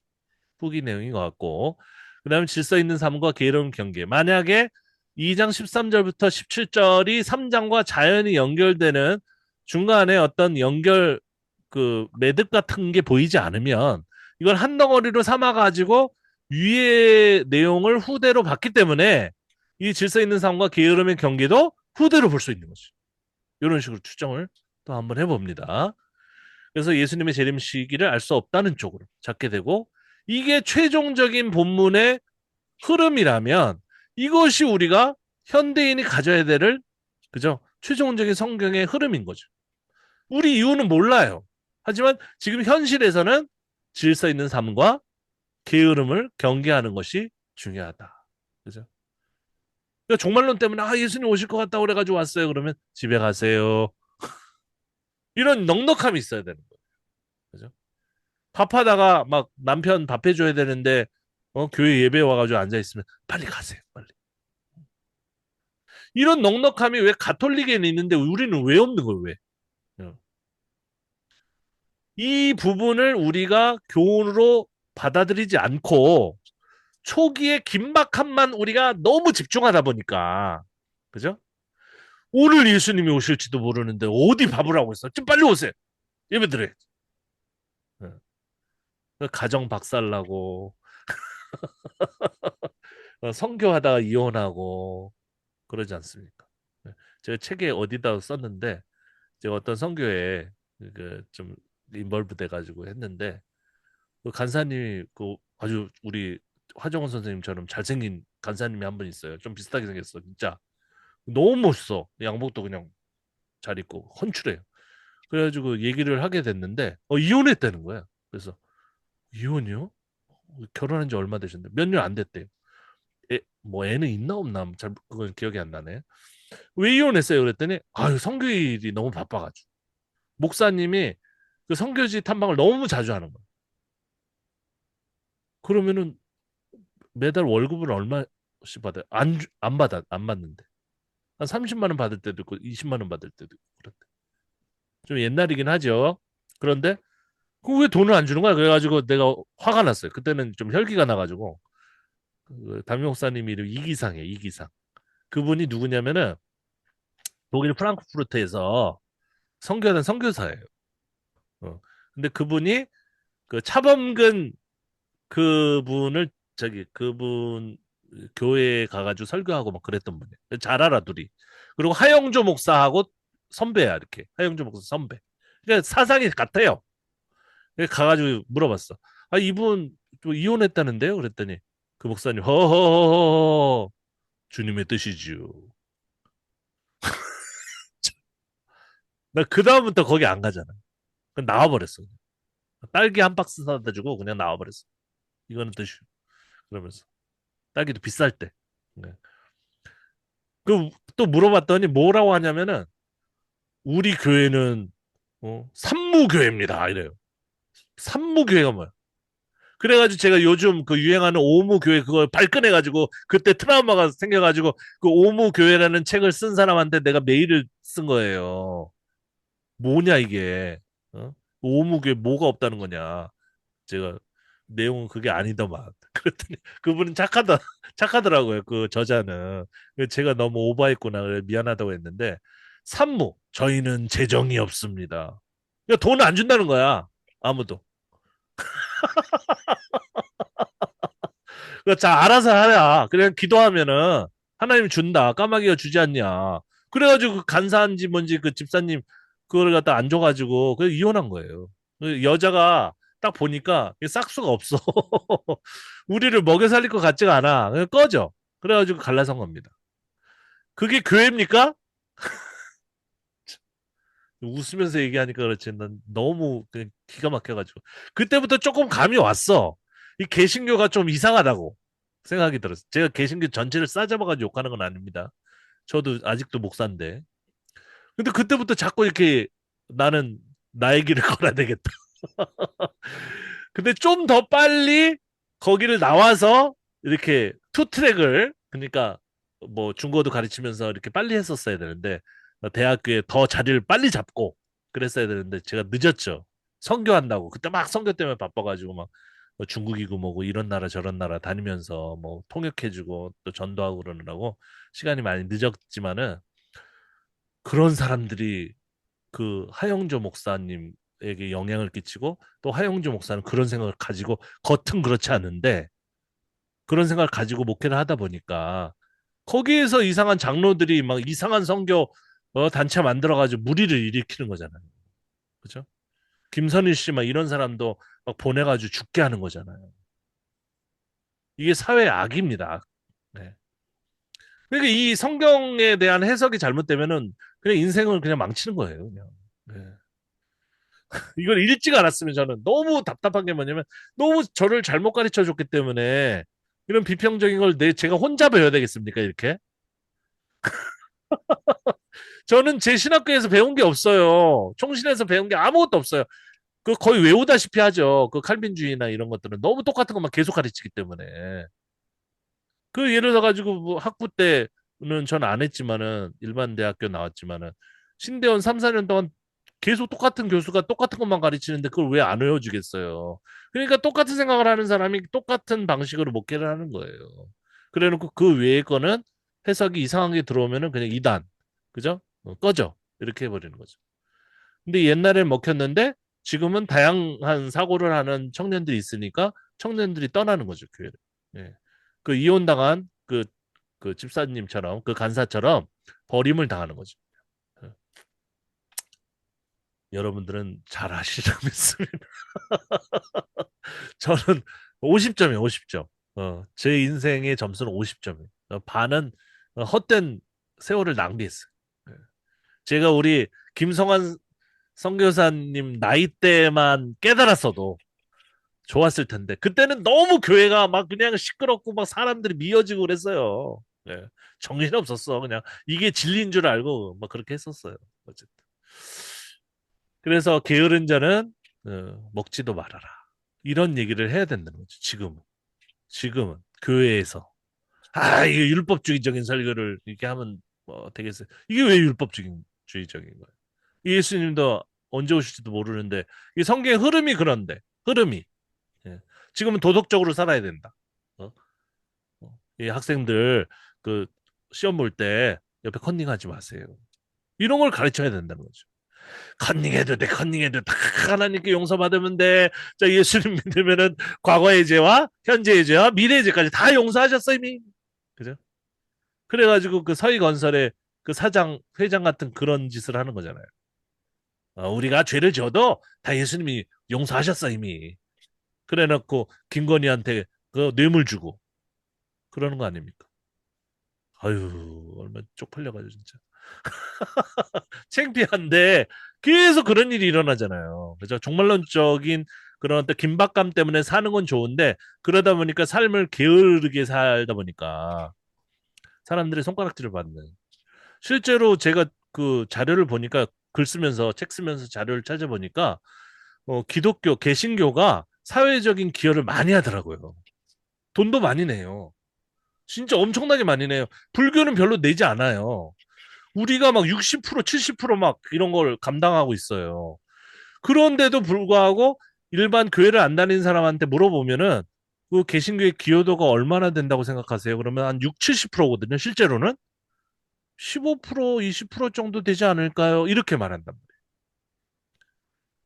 후기 내용인 것 같고 그다음에 질서 있는 삶과 게으름 경계. 만약에 2장 13절부터 17절이 3장과 자연히 연결되는 중간에 어떤 연결 그 매듭 같은 게 보이지 않으면 이걸 한 덩어리로 삼아가지고 위의 내용을 후대로 봤기 때문에 이 질서 있는 삶과 게으름의 경계도 후대로 볼 수 있는 거죠. 이런 식으로 추정을 또 한번 해봅니다. 그래서 예수님의 재림 시기를 알 수 없다는 쪽으로 잡게 되고 이게 최종적인 본문의 흐름이라면 이것이 우리가 현대인이 가져야 될 그죠? 최종적인 성경의 흐름인 거죠. 우리 이유는 몰라요. 하지만 지금 현실에서는 질서 있는 삶과 게으름을 경계하는 것이 중요하다. 그죠? 그러니까 종말론 때문에 예수님 오실 것 같다고 그래가지고 왔어요. 그러면 집에 가세요. 이런 넉넉함이 있어야 되는 거예요. 그죠? 밥하다가 막 남편 밥 해줘야 되는데 교회 예배 와가지고 앉아 있으면 빨리 가세요. 빨리. 이런 넉넉함이 왜 가톨릭에는 있는데 우리는 왜 없는 거예요? 왜? 어. 이 부분을 우리가 교훈으로 받아들이지 않고 초기에 긴박함만 우리가 너무 집중하다 보니까 그죠? 오늘 예수님이 오실지도 모르는데 어디 밥을 하고 있어? 좀 빨리 오세요. 예배 드려요. 가정 박살나고 성교하다가 이혼하고 그러지 않습니까? 네. 제가 책에 어디다 썼는데 제가 어떤 선교에 그좀 인벌브 돼가지고 했는데 그 간사님이 그 아주 우리 화정원 선생님처럼 잘생긴 간사님이 한 분 있어요. 좀 비슷하게 생겼어, 진짜. 너무 멋있어. 양복도 그냥 잘 입고 헌출해요. 그래가지고 얘기를 하게 됐는데 이혼했다는 거야. 그래서 이혼이요? 결혼한 지 얼마 되셨는데 몇 년 안 됐대요. 뭐 애는 있나 없나 잘 그건 기억이 안 나네. 왜 이혼했어요? 그랬더니 아유 성교일이 너무 바빠가지고 목사님이 그 성교지 탐방을 너무 자주 하는 거예요. 그러면은 매달 월급을 얼마씩 받아요? 안 받는데. 한 30만 원 받을 때도 있고 20만 원 받을 때도 있고 그런데. 좀 옛날이긴 하죠. 그런데 그 왜 돈을 안 주는 거야? 그래가지고 내가 화가 났어요. 그때는 좀 혈기가 나가지고 그 담임 목사님 이름 이기상이에요. 이기상. 그분이 누구냐면은 독일 프랑크푸르트에서 선교하는 선교사예요. 어. 근데 그분이 그 차범근 그분을 그분 교회에 가가지고 설교하고 막 그랬던 분이에요. 잘 알아 둘이. 그리고 하영조 목사하고 선배야 이렇게. 하영조 목사 선배. 그러니까 사상이 같아요. 그래서 가가지고 물어봤어. 이분 또 이혼했다는데요? 그랬더니 그 목사님 허허허허 주님의 뜻이지요. 나 그 다음부터 거기 안 가잖아. 그냥 나와버렸어. 딸기 한 박스 사다 주고 그냥 나와버렸어. 이거는 뜻이 그러면서 딸기도 비쌀 때. 네. 또 물어봤더니 뭐라고 하냐면은 우리 교회는 산무교회입니다. 이래요. 산무교회가 뭐야? 그래가지고 제가 요즘 그 유행하는 오무교회 그걸 발끈해가지고 그때 트라우마가 생겨가지고 그 오무교회라는 책을 쓴 사람한테 내가 메일을 쓴 거예요. 뭐냐 이게? 어? 오무교회 뭐가 없다는 거냐? 제가 내용은 그게 아니더만. 그랬더니 그분은 착하더라고요. 그 저자는. 제가 너무 오버했구나. 그래 미안하다고 했는데 산무 저희는 재정이 없습니다. 그러니까 돈을 안 준다는 거야. 아무도. 자 알아서 하라. 그냥 기도하면은 하나님 준다. 까마귀가 주지 않냐. 그래가지고 그 간사한지 뭔지 그 집사님 그걸 갖다 안 줘가지고 그 이혼한 거예요. 그 여자가 딱 보니까 싹수가 없어. 우리를 먹여 살릴 것 같지가 않아. 그냥 꺼져. 그래가지고 갈라선 겁니다. 그게 교회입니까? 웃으면서 얘기하니까 그렇지. 난 너무 그냥 기가 막혀가지고. 그때부터 조금 감이 왔어. 이 개신교가 좀 이상하다고 생각이 들었어. 제가 개신교 전체를 싸잡아가지고 욕하는 건 아닙니다. 저도 아직도 목사인데. 근데 그때부터 자꾸 이렇게 나는 나의 길을 걸어야 되겠다. 근데 좀 더 빨리 거기를 나와서 이렇게 투 트랙을 그러니까 뭐 중국어도 가르치면서 이렇게 빨리 했었어야 되는데 대학교에 더 자리를 빨리 잡고 그랬어야 되는데 제가 늦었죠. 선교한다고 그때 막 선교 때문에 바빠가지고 막뭐 중국이고 뭐고 이런 나라 저런 나라 다니면서 뭐 통역해주고 또 전도하고 그러느라고 시간이 많이 늦었지만은 그런 사람들이 그 하영조 목사님에게 영향을 끼치고 또 하영조 목사는 그런 생각을 가지고 겉은 그렇지 않은데 그런 생각을 가지고 목회를 하다 보니까 거기에서 이상한 장로들이 막 이상한 선교 단체 만들어가지고 무리를 일으키는 거잖아요. 그죠? 김선일 씨 막 이런 사람도 막 보내가지고 죽게 하는 거잖아요. 이게 사회의 악입니다. 악. 네. 그러니까 이 성경에 대한 해석이 잘못되면은 그냥 인생을 그냥 망치는 거예요. 그냥. 네. 이걸 읽지가 않았으면 저는 너무 답답한 게 뭐냐면 너무 저를 잘못 가르쳐 줬기 때문에 이런 비평적인 걸 제가 혼자 배워야 되겠습니까? 이렇게? 저는 제 신학교에서 배운 게 없어요. 총신에서 배운 게 아무것도 없어요. 그 거의 외우다시피 하죠. 그 칼빈주의나 이런 것들은 너무 똑같은 것만 계속 가르치기 때문에. 그 예를 들어 가지고 뭐 학부 때는 전 안 했지만은 일반 대학교 나왔지만은 신대원 3, 4년 동안 계속 똑같은 교수가 똑같은 것만 가르치는데 그걸 왜 안 외워주겠어요. 그러니까 똑같은 생각을 하는 사람이 똑같은 방식으로 목회를 하는 거예요. 그래놓고 그 외의 거는 해석이 이상한 게 들어오면은 그냥 이단, 그죠? 꺼져 이렇게 해버리는 거죠. 근데 옛날엔 먹혔는데 지금은 다양한 사고를 하는 청년들이 있으니까 청년들이 떠나는 거죠, 교회를. 예. 그 이혼당한 그 집사님처럼 그 간사처럼 버림을 당하는 거죠. 예. 여러분들은 잘 아시리라 믿습니다. 저는 50점이에요, 50점. 제 인생의 점수는 50점이에요. 반은 헛된 세월을 낭비했어요. 예. 제가 우리 김성환 선교사님 나이 때만 깨달았어도 좋았을 텐데 그때는 너무 교회가 막 그냥 시끄럽고 막 사람들이 미어지고 그랬어요. 예. 정신 없었어. 그냥 이게 진리인 줄 알고 막 그렇게 했었어요. 어쨌든. 그래서 게으른 자는 먹지도 말아라. 이런 얘기를 해야 된다는 거죠. 지금은 교회에서 이게 율법주의적인 설교를 이렇게 하면 뭐 되겠어요. 이게 왜 율법주의적인 거예요? 예수님도 언제 오실지도 모르는데 이 성경의 흐름이 그런데 흐름이 예. 지금은 도덕적으로 살아야 된다. 어? 이 학생들 그 시험 볼 때 옆에 컨닝하지 마세요. 이런 걸 가르쳐야 된다는 거죠. 컨닝해도 돼, 컨닝해도 다 하나님께 용서받으면 돼. 자, 예수님 믿으면은 과거의 죄와 현재의 죄와 미래의 죄까지 다 용서하셨어 이미. 그죠? 그래가지고 그 서희건설의 그 사장, 회장 같은 그런 짓을 하는 거잖아요. 우리가 죄를 지어도 다 예수님이 용서하셨어 이미. 그래놓고 김건희한테 그 뇌물 주고 그러는 거 아닙니까? 아유, 얼마나 쪽팔려가지고 진짜. 창피한데 계속 그런 일이 일어나잖아요. 그죠? 종말론적인 그런 어떤 긴박감 때문에 사는 건 좋은데 그러다 보니까 삶을 게으르게 살다 보니까 사람들의 손가락질을 받는. 실제로 제가 그 자료를 보니까 글 쓰면서 책 쓰면서 자료를 찾아보니까 기독교 개신교가 사회적인 기여를 많이 하더라고요. 돈도 많이 내요. 진짜 엄청나게 많이 내요. 불교는 별로 내지 않아요. 우리가 막 60%, 70%막 이런 걸 감당하고 있어요. 그런데도 불구하고 일반 교회를 안 다니는 사람한테 물어보면은 그 개신교의 기여도가 얼마나 된다고 생각하세요? 그러면 한 6, 70%거든요. 실제로는 15%, 20% 정도 되지 않을까요? 이렇게 말한단 말이에요.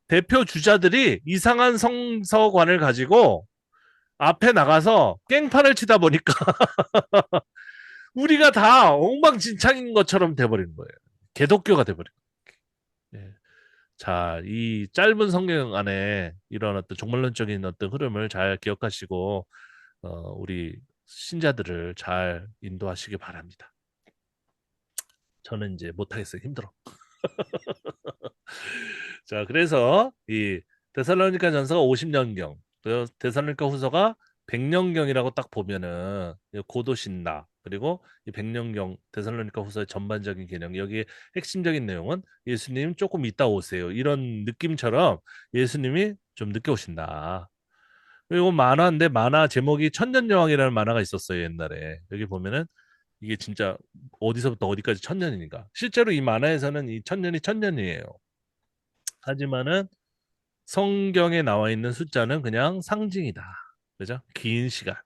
대표 주자들이 이상한 성서관을 가지고 앞에 나가서 깽판을 치다 보니까 우리가 다 엉망진창인 것처럼 돼버리는 거예요. 개독교가 돼버린 거예요. 예. 자, 이 짧은 성경 안에 이런 어떤 종말론적인 어떤 흐름을 잘 기억하시고, 우리 신자들을 잘 인도하시기 바랍니다. 저는 이제 못하겠어요. 힘들어. 자, 그래서 이 데살로니가 전서가 50년경, 데살로니가 후서가 100년경이라고 딱 보면은 이 고도 신나 그리고 이 100년경 데살로니가 후서의 전반적인 개념 여기에 핵심적인 내용은 예수님 조금 이따 오세요 이런 느낌처럼 예수님이 좀 늦게 오신다. 그리고 만화인데 만화 제목이 천년여왕이라는 만화가 있었어요 옛날에. 여기 보면은 이게 진짜 어디서부터 어디까지 천년이니까 실제로 이 만화에서는 이 천년이 천년이에요. 하지만은 성경에 나와 있는 숫자는 그냥 상징이다. 그죠? 긴 시간.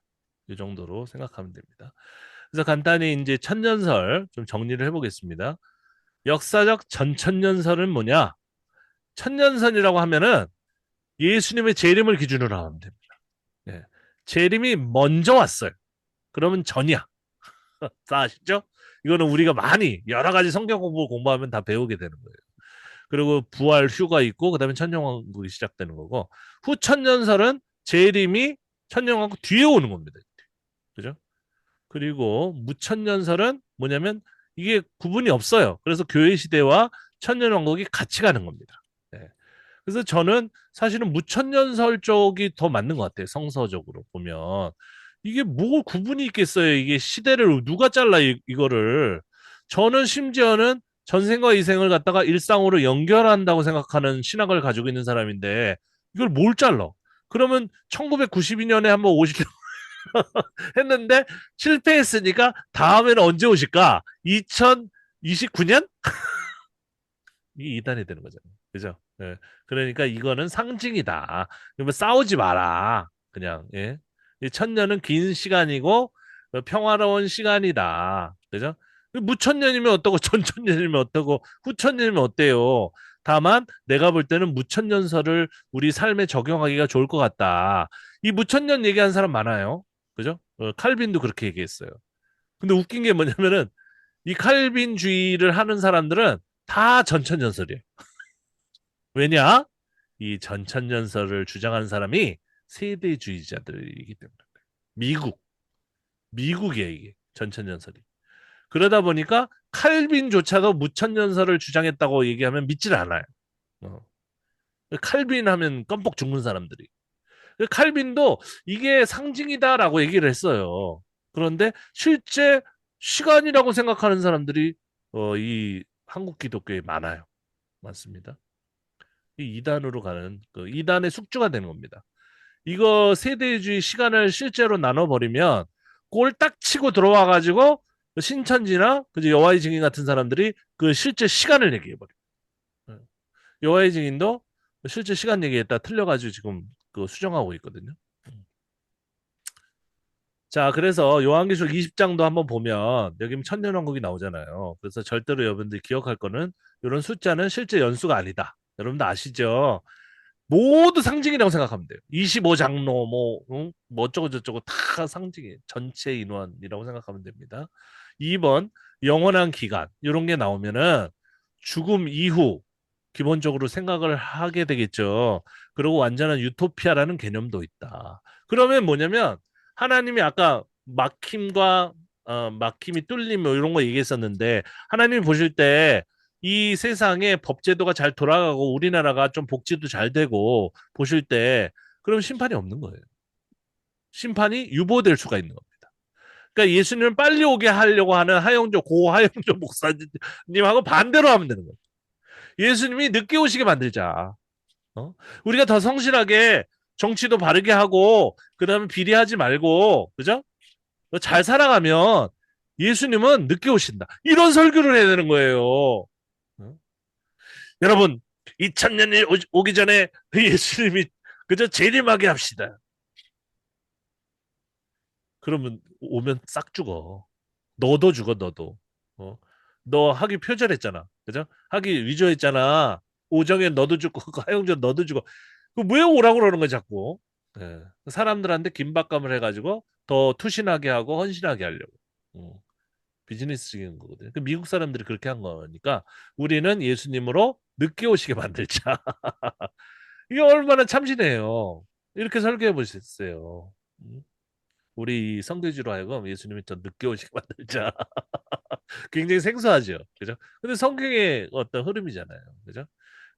이 정도로 생각하면 됩니다. 그래서 간단히 이제 천년설 좀 정리를 해보겠습니다. 역사적 전천년설은 뭐냐? 천년설이라고 하면은 예수님의 재림을 기준으로 하면 됩니다. 예. 재림이 먼저 왔어요. 그러면 전이야. 다 아시죠? 이거는 우리가 많이 여러 가지 성경 공부 공부하면 다 배우게 되는 거예요. 그리고 부활 휴가 있고 그다음에 천년왕국이 시작되는 거고 후천년설은 재림이 천년왕국 뒤에 오는 겁니다. 그죠? 그리고 무천년설은 뭐냐면 이게 구분이 없어요. 그래서 교회 시대와 천년왕국이 같이 가는 겁니다. 네. 그래서 저는 사실은 무천년설 쪽이 더 맞는 것 같아요. 성서적으로 보면. 이게 뭐 구분이 있겠어요. 이게 시대를 누가 잘라 이거를. 저는 심지어는 전생과 이생을 갖다가 일상으로 연결한다고 생각하는 신학을 가지고 있는 사람인데 이걸 뭘 잘라? 그러면 1992년에 한번 오실 했는데 실패했으니까 다음에는 언제 오실까? 2029년? 이 이단이 되는 거잖아요. 그죠? 예. 그러니까 이거는 상징이다. 그러면 싸우지 마라. 그냥, 예. 이 천년은 긴 시간이고, 평화로운 시간이다. 그죠? 무천년이면 어떠고, 전천년이면 어떠고, 후천년이면 어때요? 다만, 내가 볼 때는 무천년설을 우리 삶에 적용하기가 좋을 것 같다. 이 무천년 얘기하는 사람 많아요. 그죠? 칼빈도 그렇게 얘기했어요. 근데 웃긴 게 뭐냐면은, 이 칼빈주의를 하는 사람들은 다 전천년설이에요. 왜냐? 이 전천년설을 주장하는 사람이 세대주의자들이기 때문에. 미국, 미국이에요, 이게. 전천년설이. 그러다 보니까 칼빈조차도 무천년설을 주장했다고 얘기하면 믿질 않아요. 어. 칼빈 하면 껌뻑 죽는 사람들이. 칼빈도 이게 상징이다라고 얘기를 했어요. 그런데 실제 시간이라고 생각하는 사람들이 이 한국 기독교에 많아요. 많습니다. 이 이단으로 가는 그 이단의 숙주가 되는 겁니다. 이거 세대주의 시간을 실제로 나눠버리면 꼴딱 치고 들어와 가지고 신천지나 그 여호와의 증인 같은 사람들이 그 실제 시간을 얘기해버려. 요 여호와의 증인도 실제 시간 얘기했다 틀려가지고 지금 그 수정하고 있거든요. 자, 그래서 요한계시록 20장도 한번 보면 여기 천년왕국이 나오잖아요. 그래서 절대로 여러분들이 기억할 거는 이런 숫자는 실제 연수가 아니다. 여러분들 아시죠? 모두 상징이라고 생각하면 돼요. 25장로 뭐 어쩌고 저쩌고 다 상징이에요. 전체 인원이라고 생각하면 됩니다. 2번 영원한 기간 이런 게 나오면은 죽음 이후 기본적으로 생각을 하게 되겠죠. 그리고 완전한 유토피아라는 개념도 있다. 그러면 뭐냐면 하나님이 아까 막힘이 뚫림 뭐 이런 거 얘기했었는데 하나님이 보실 때 이 세상에 법제도가 잘 돌아가고 우리나라가 좀 복지도 잘 되고 보실 때 그럼 심판이 없는 거예요. 심판이 유보될 수가 있는 겁니다. 그러니까 예수님을 빨리 오게 하려고 하는 고 하영조 목사님하고 반대로 하면 되는 거예요. 예수님이 늦게 오시게 만들자. 어? 우리가 더 성실하게 정치도 바르게 하고 그다음에 비리하지 말고 그죠? 잘 살아가면 예수님은 늦게 오신다. 이런 설교를 해야 되는 거예요. 어? 여러분, 2000년이 오기 전에 예수님이 그저 재림하게 합시다. 그러면 오면 싹 죽어. 너도 죽어, 너도. 어? 너 학위 표절했잖아. 그죠? 학위 위조했잖아. 오정현 너도 죽고, 하영전 너도 죽어. 왜 오라고 그러는 거야, 자꾸. 예. 사람들한테 긴박감을 해가지고 더 투신하게 하고 헌신하게 하려고. 어. 비즈니스적인 거거든요. 그 미국 사람들이 그렇게 한 거니까 우리는 예수님으로 늦게 오시게 만들자. 이게 얼마나 참신해요. 이렇게 설계해 보셨어요. 우리 성교지로 하여금 예수님이 더 늦게 오시게 만들자. 굉장히 생소하죠. 그죠? 근데 성경의 어떤 흐름이잖아요. 그죠?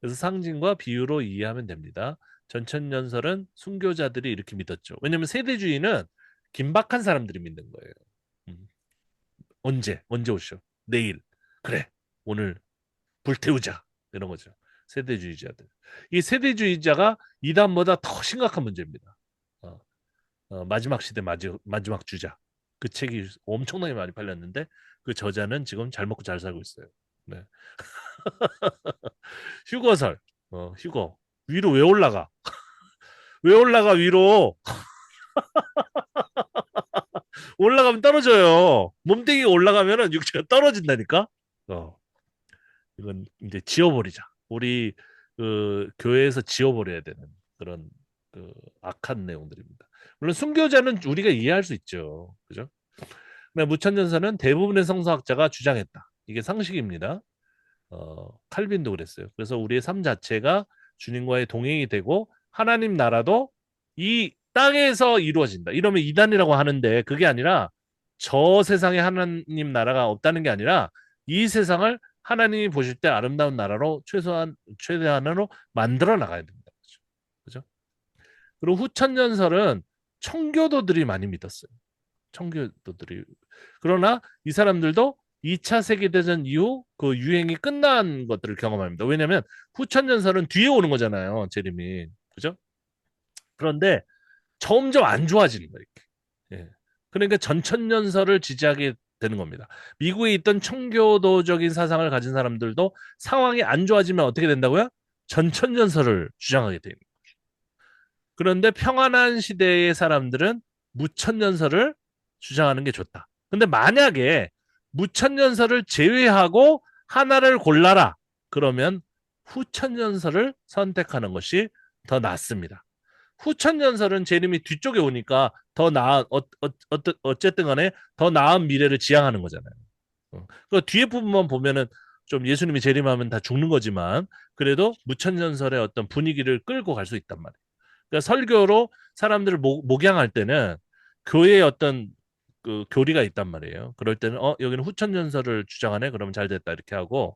그래서 상징과 비유로 이해하면 됩니다. 전천년설은 순교자들이 이렇게 믿었죠. 왜냐하면 세대주의는 긴박한 사람들이 믿는 거예요. 음. 언제 오시오? 내일. 그래. 오늘 불태우자. 이런 거죠. 세대주의자들. 이 세대주의자가 이단보다 더 심각한 문제입니다. 어, 마지막 시대 마지막 주자. 그 책이 엄청나게 많이 팔렸는데 그 저자는 지금 잘 먹고 잘 살고 있어요. 네. 휴거설. 휴거. 위로 왜 올라가? 왜 올라가 위로? 올라가면 떨어져요. 몸뚱이가 올라가면은 육체가 떨어진다니까. 어, 이건 이제 지워버리자. 우리 그 교회에서 지워버려야 되는 그런 그 악한 내용들입니다. 물론 순교자는 우리가 이해할 수 있죠. 그죠? 무천년사는 대부분의 성서학자가 주장했다. 이게 상식입니다. 칼빈도 그랬어요. 그래서 우리의 삶 자체가 주님과의 동행이 되고 하나님 나라도 이 땅에서 이루어진다. 이러면 이단이라고 하는데 그게 아니라 저 세상에 하나님 나라가 없다는 게 아니라 이 세상을 하나님이 보실 때 아름다운 나라로 최대한으로 만들어 나가야 된다. 그죠? 그리고 후천년설은 청교도들이 많이 믿었어요. 청교도들이. 그러나 이 사람들도 2차 세계대전 이후 그 유행이 끝난 것들을 경험합니다. 왜냐하면 후천연설은 뒤에 오는 거잖아요. 재림이. 그죠? 그런데 점점 안 좋아지는 거예요. 이렇게. 예. 그러니까 전천연설을 지지하게 되는 겁니다. 미국에 있던 청교도적인 사상을 가진 사람들도 상황이 안 좋아지면 어떻게 된다고요? 전천연설을 주장하게 돼요. 그런데 평안한 시대의 사람들은 무천연설을 주장하는 게 좋다. 근데 만약에 무천연설을 제외하고 하나를 골라라. 그러면 후천연설을 선택하는 것이 더 낫습니다. 후천연설은 재림이 뒤쪽에 오니까 더 나은 어쨌든 간에 더 나은 미래를 지향하는 거잖아요. 그 뒤에 부분만 보면은 좀 예수님이 재림하면 다 죽는 거지만 그래도 무천연설의 어떤 분위기를 끌고 갈 수 있단 말이에요. 그러니까 설교로 사람들을 목양할 때는 교회의 어떤 그 교리가 있단 말이에요. 그럴 때는 여기는 후천연설을 주장하네. 그러면 잘 됐다 이렇게 하고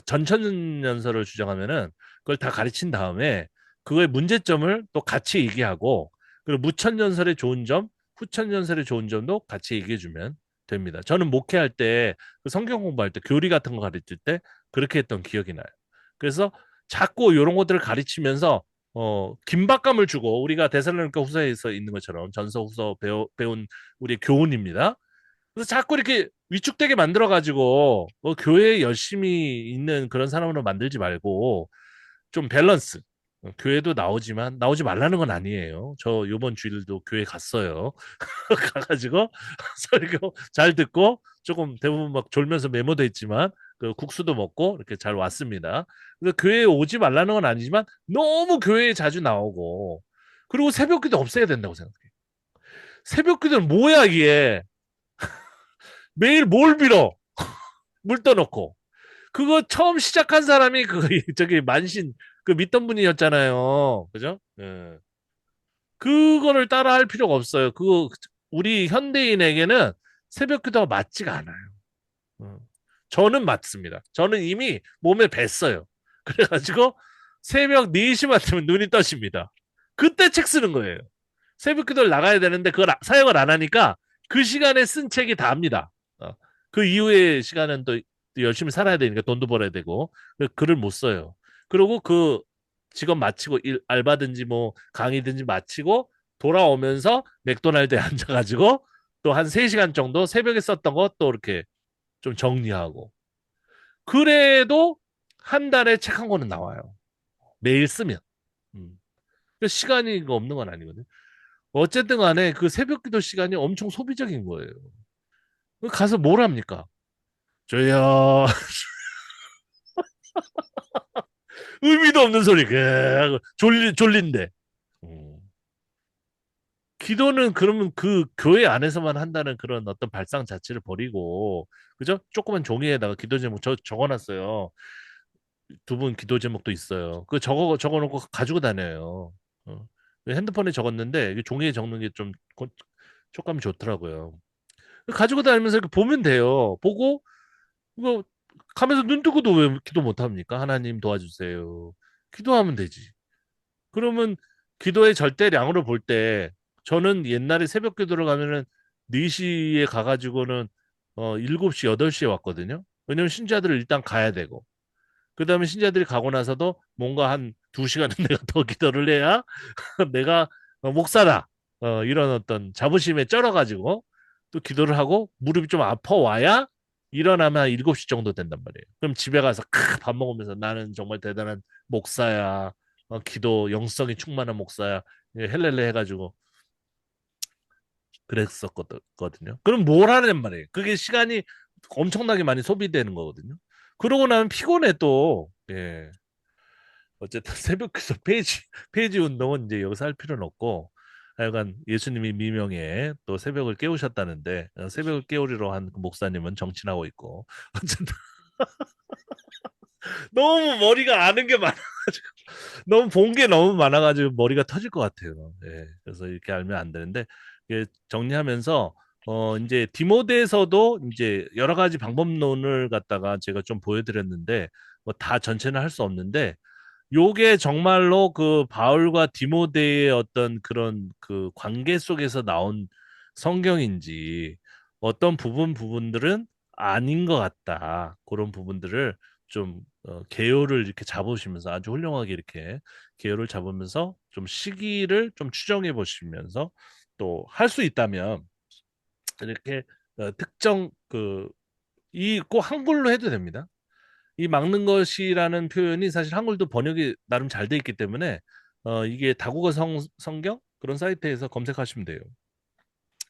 전천연설을 주장하면은 그걸 다 가르친 다음에 그거의 문제점을 또 같이 얘기하고 그리고 무천연설의 좋은 점, 후천연설의 좋은 점도 같이 얘기해 주면 됩니다. 저는 목회할 때 그 성경 공부할 때 교리 같은 거 가르칠 때 그렇게 했던 기억이 나요. 그래서 자꾸 이런 것들을 가르치면서 긴박감을 주고 우리가 데살로니가 후서에서 있는 것처럼 전서 후서 배운 우리의 교훈입니다. 그래서 자꾸 이렇게 위축되게 만들어가지고 교회에 열심히 있는 그런 사람으로 만들지 말고 좀 밸런스. 교회도 나오지만 나오지 말라는 건 아니에요. 저 요번 주일도 교회 갔어요. 가가지고 설교 잘 듣고 조금 대부분 막 졸면서 메모돼 있지만 그 국수도 먹고 이렇게 잘 왔습니다. 그래서 교회에 오지 말라는 건 아니지만 너무 교회에 자주 나오고 그리고 새벽기도 없애야 된다고 생각해요. 새벽기도는 뭐야 이게? 매일 뭘 빌어? 물 떠놓고. 그거 처음 시작한 사람이 그 저기 만신 그 믿던 분이었잖아요. 그죠? 예. 그거를 따라 할 필요가 없어요. 그거 우리 현대인에게는 새벽 기도가 맞지가 않아요. 어. 저는 맞습니다. 저는 이미 몸에 뱄어요. 그래가지고 새벽 4시만 되면 눈이 떠집니다. 그때 책 쓰는 거예요. 새벽 기도를 나가야 되는데 그걸 사용을 안 하니까 그 시간에 쓴 책이 다입니다. 그 이후의 시간은 또 열심히 살아야 되니까 돈도 벌어야 되고 글을 못 써요. 그리고 그 직업 마치고 알바든지 뭐 강의든지 마치고 돌아오면서 맥도날드에 앉아가지고 또 한 3시간 정도 새벽에 썼던 거 또 이렇게 좀 정리하고 그래도 한 달에 책 한 권은 나와요. 매일 쓰면. 음. 그 시간이 없는 건 아니거든. 어쨌든 간에 그 새벽 기도 시간이 엄청 소비적인 거예요. 가서 뭘 합니까? 저야 의미도 없는 소리. 졸린데. 음. 기도는 그러면 그 교회 안에서만 한다는 그런 어떤 발상 자체를 버리고, 그죠? 조그만 종이에다가 기도 제목 적어놨어요. 두 분 기도 제목도 있어요. 그 적어놓고 가지고 다녀요. 핸드폰에 적었는데 이게 종이에 적는 게 좀 촉감이 좋더라고요. 가지고 다니면서 이렇게 보면 돼요. 보고 이거 가면서 눈 뜨고도 왜 기도 못 합니까? 하나님 도와주세요. 기도하면 되지. 그러면 기도의 절대량으로 볼 때 저는 옛날에 새벽 기도를 가면은 4시에 가가지고는 7시, 8시에 왔거든요. 왜냐면 신자들을 일단 가야 되고 그다음에 신자들이 가고 나서도 뭔가 한 2시간은 내가 더 기도를 해야 내가 목사다. 이런 어떤 자부심에 쩔어가지고 또 기도를 하고 무릎이 좀 아파 와야 일어나면 한 7시 정도 된단 말이에요. 그럼 집에 가서 밥 먹으면서 나는 정말 대단한 목사야. 기도 영성이 충만한 목사야. 예, 헬렐레 해가지고 그랬었거든요. 그럼 뭘 하냔 말이에요. 그게 시간이 엄청나게 많이 소비되는 거거든요. 그러고 나면 피곤해 또. 예. 어쨌든 새벽 기도 페이지 운동은 이제 여기서 할 필요는 없고 하여간 예수님이 미명에 또 새벽을 깨우셨다는데 새벽을 깨우리러 한그 목사님은 정치하고 있고 어쨌든 너무 머리가 아는 게 많아가지고 너무 본 게 너무 많아가지고 머리가 터질 것 같아요. 예, 그래서 이렇게 알면 안 되는데 이게 정리하면서 이제 디모데에서도 이제 여러 가지 방법론을 갖다가 제가 좀 보여드렸는데 뭐 다 전체는 할 수 없는데 요게 정말로 그 바울과 디모데의 어떤 그런 그 관계 속에서 나온 성경인지 어떤 부분들은 아닌 것 같다. 그런 부분들을 좀 개요를 이렇게 잡으시면서 아주 훌륭하게 이렇게 개요를 잡으면서 좀 시기를 좀 추정해 보시면서 또 할 수 있다면 이렇게 특정 그 이 꼭 한글로 해도 됩니다. 이 막는 것이라는 표현이 사실 한글도 번역이 나름 잘 돼 있기 때문에 이게 다국어 성경 그런 사이트에서 검색하시면 돼요.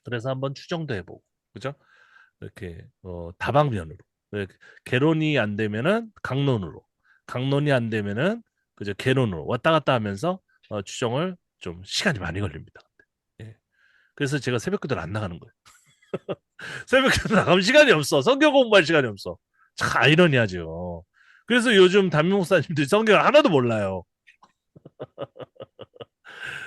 그래서 한번 추정도 해보고 그죠? 이렇게 다방면으로 이렇게 개론이 안 되면은 강론으로 강론이 안 되면은 그죠 개론으로 왔다 갔다 하면서 추정을 좀 시간이 많이 걸립니다. 예. 그래서 제가 새벽 기도를 안 나가는 거예요. 새벽 기도 나가면 시간이 없어. 성경 공부할 시간이 없어. 참 아이러니하죠. 그래서 요즘 담임 목사님들이 성경을 하나도 몰라요.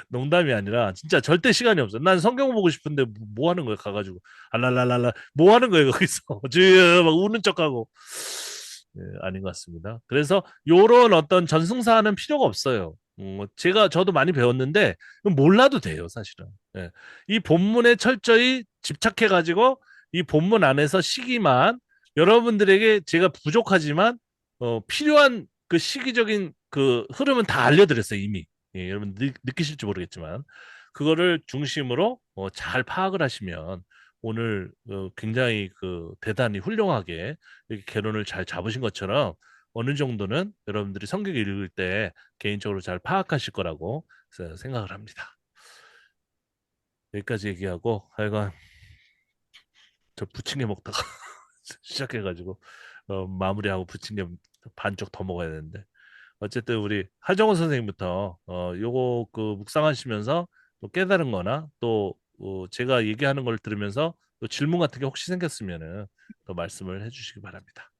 농담이 아니라 진짜 절대 시간이 없어. 난 성경 보고 싶은데 뭐 하는 거야 가가지고 알랄랄랄라 뭐 하는 거예요 거기서 주여 막 우는 척하고 예, 아닌 것 같습니다. 그래서 요런 어떤 전승사는 필요가 없어요. 저도 많이 배웠는데 몰라도 돼요 사실은. 예. 이 본문에 철저히 집착해가지고 이 본문 안에서 시기만 여러분들에게 제가 부족하지만 필요한 그 시기적인 그 흐름은 다 알려드렸어요 이미. 예, 여러분 느끼실지 모르겠지만 그거를 중심으로 잘 파악을 하시면 오늘 굉장히 그 대단히 훌륭하게 이렇게 개론을 잘 잡으신 것처럼 어느 정도는 여러분들이 성경 읽을 때 개인적으로 잘 파악하실 거라고 생각을 합니다. 여기까지 얘기하고 하여간 저 부침개 먹다가 시작해가지고 마무리하고 부침개 반쪽 더 먹어야 되는데 어쨌든 우리 하정우 선생님부터 요거 그 묵상하시면서 또 깨달은 거나 또 제가 얘기하는 걸 들으면서 또 질문 같은 게 혹시 생겼으면은 또 말씀을 해주시기 바랍니다.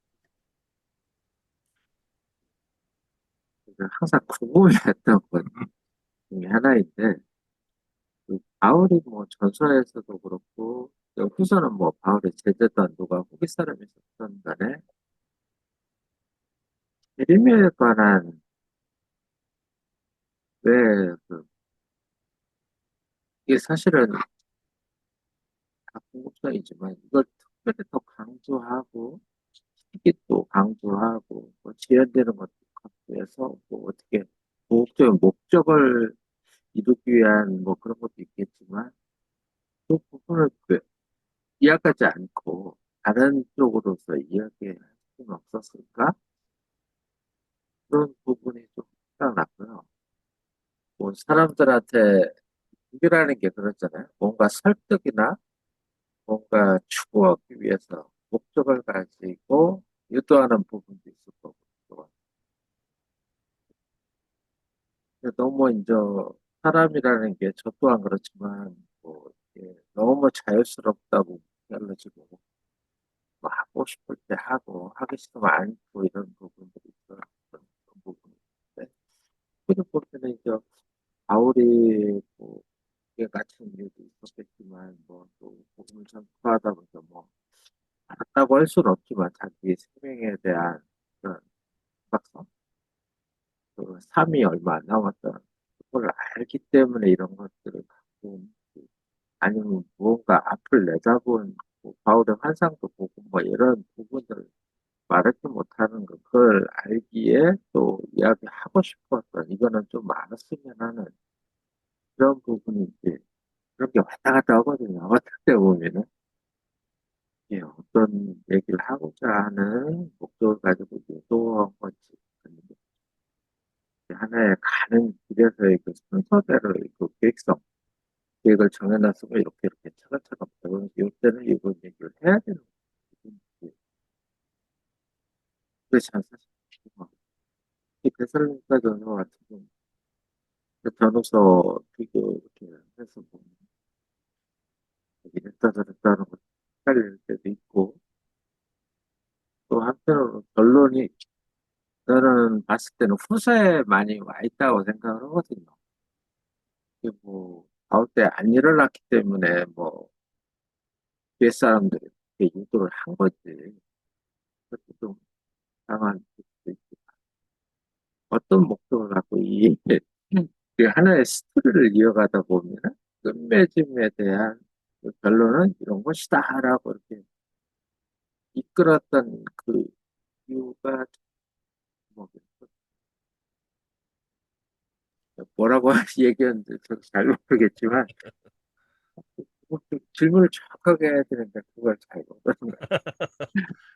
항상 궁금해했던 것 중에 하나인데, 그 바울이 뭐 전서에서도 그렇고, 또 후서는 뭐 바울의 제자도 누가 후기 사람이 있었던 간에, 예레미야에 관한 왜, 이게 사실은 다 궁극적이지만, 이걸 특별히 더 강조하고, 특히 또 강조하고, 뭐 지연되는 것도 강조해서, 뭐 어떻게, 궁극적인 목적을 이루기 위한 뭐 그런 것도 있겠지만, 그 부분을 이해하지 않고 다른 쪽으로서 이야기할 수는 없었을까? 그런 부분이 좀 생각났고요. 뭐 사람들한테 분별하는 게 그렇잖아요. 뭔가 설득이나 뭔가 추구하기 위해서 목적을 가지고 유도하는 부분도 있을 거고. 근데 너무 이제 사람이라는 게 저 또한 그렇지만 뭐 이게 너무 자유스럽다고 느껴지고 뭐 하고 싶을 때 하고 하기 싫으면 안 하고 이런 부분들이 있어요. 그런 부분인데 그볼 때는 이제 바울이 뭐 그게 같은 이유도 있었겠지만 뭐또 복음을 전파하다 보니까 뭐 알았다고 할 수는 없지만 자기 생명에 대한 그런 강박성 그 삶이 얼마 안 남았다. 그걸 알기 때문에 이런 것들을 갖고 아니면 무언가 앞을 내다본 뭐 바울의 환상도 보고 뭐 이런 부분들 말하지 못하는 거 그걸 알기에 또 이야기하고 싶었던 이거는 좀 많았으면 하는 그런 부분이 이제 그렇게 왔다 갔다 하거든요. 어떻게 보면은 예, 어떤 얘기를 하고자 하는 목적을 가지고 유도한 건지 하나의 가는 길에서의 그 순서대로의 그 계획을 정해놨으면 이렇게 차근차근 배우는 이때는 이런 얘기를 해야 되는 거지. 그렇지 않습니까? 이 데살로니가 전서 같은 경우 그 전후서 비교 이렇게 해서 보면 이랬다 저랬다 하는 거 헷갈릴 때도 있고 또 한편으로 결론이 저는 봤을 때는 후세에 많이 와 있다고 생각을 하거든요. 이게 뭐 나올 때 안 일어났기 때문에 뭐 뒤에 사람들이 이렇게 유도를 한 거지. 그것도 좀 이상한 것도 있고. 어떤 목적을 갖고 그 하나의 스토리를 이어가다 보면 끝맺음에 대한 그 결론은 이런 것이다라고 이렇게 이끌었던 그 이유가 뭐 뭐라고 얘기했는지 저도 잘 모르겠지만 질문을 정확하게 해야 되는데 그걸 잘 못하는 거예요.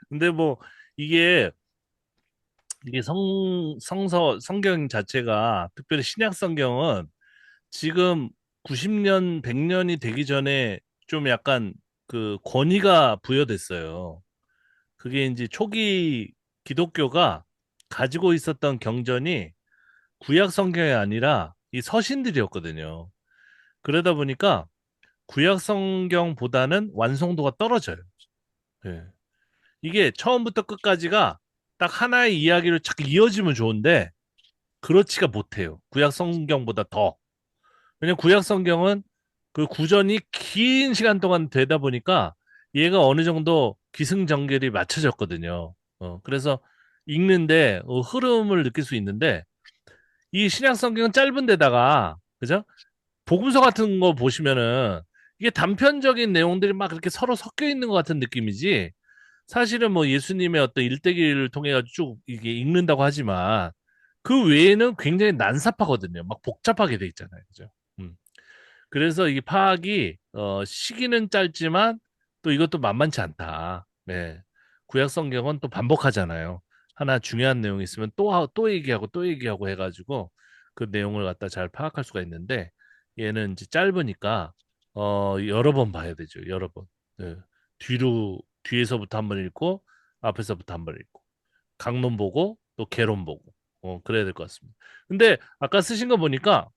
근데 뭐 이게 이게 성경 자체가 특별히 신약 성경은 지금 90년, 100년이 되기 전에 좀 약간 그 권위가 부여됐어요. 그게 이제 초기 기독교가 가지고 있었던 경전이 구약 성경이 아니라 이 서신들이었거든요. 그러다 보니까 구약 성경보다는 완성도가 떨어져요. 예. 이게 처음부터 끝까지가 딱 하나의 이야기로 착 이어지면 좋은데 그렇지가 못해요. 구약 성경보다 더. 왜냐면 구약 성경은 그 구전이 긴 시간 동안 되다 보니까 얘가 어느 정도 기승전결이 맞춰졌거든요. 그래서 읽는데 흐름을 느낄 수 있는데 이 신약 성경은 짧은 데다가 그죠? 복음서 같은 거 보시면은 이게 단편적인 내용들이 막 이렇게 서로 섞여 있는 것 같은 느낌이지 사실은 뭐 예수님의 어떤 일대기를 통해 가지고 쭉 이게 읽는다고 하지만 그 외에는 굉장히 난삽하거든요. 막 복잡하게 돼 있잖아요. 그죠? 음. 그래서 이 파악이 시기는 짧지만 또 이것도 만만치 않다. 네. 구약 성경은 또 반복하잖아요. 하나 중요한 내용이 있으면 또 얘기하고 또 얘기하고 해가지고 그 내용을 갖다 잘 파악할 수가 있는데 얘는 이제 짧으니까 여러 번 봐야 되죠. 여러 번. 네. 뒤에서부터 한번 읽고 앞에서부터 한번 읽고 강론 보고 또 개론 보고 그래야 될 것 같습니다. 근데 아까 쓰신 거 보니까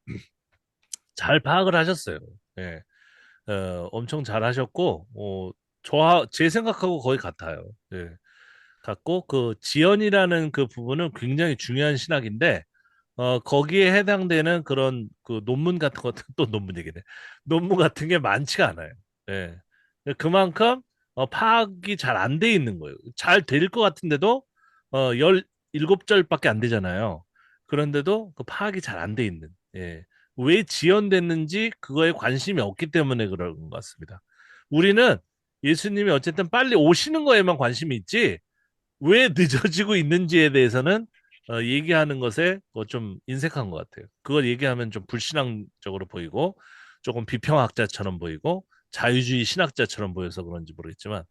잘 파악을 하셨어요. 예. 엄청 잘 하셨고, 제 생각하고 거의 같아요. 예. 같고, 그 지연이라는 그 부분은 굉장히 중요한 신학인데, 거기에 해당되는 그런 그 논문 같은 것도 또 논문 얘기네. 논문 같은 게 많지가 않아요. 예. 그만큼 파악이 잘 안 돼 있는 거예요. 잘 될 것 같은데도 17절밖에 안 되잖아요. 그런데도 그 파악이 잘 안 돼 있는. 예. 왜 지연됐는지 그거에 관심이 없기 때문에 그런 것 같습니다. 우리는 예수님이 어쨌든 빨리 오시는 거에만 관심이 있지 왜 늦어지고 있는지에 대해서는 얘기하는 것에 좀 인색한 것 같아요. 그걸 얘기하면 좀 불신앙적으로 보이고 조금 비평학자처럼 보이고 자유주의 신학자처럼 보여서 그런지 모르겠지만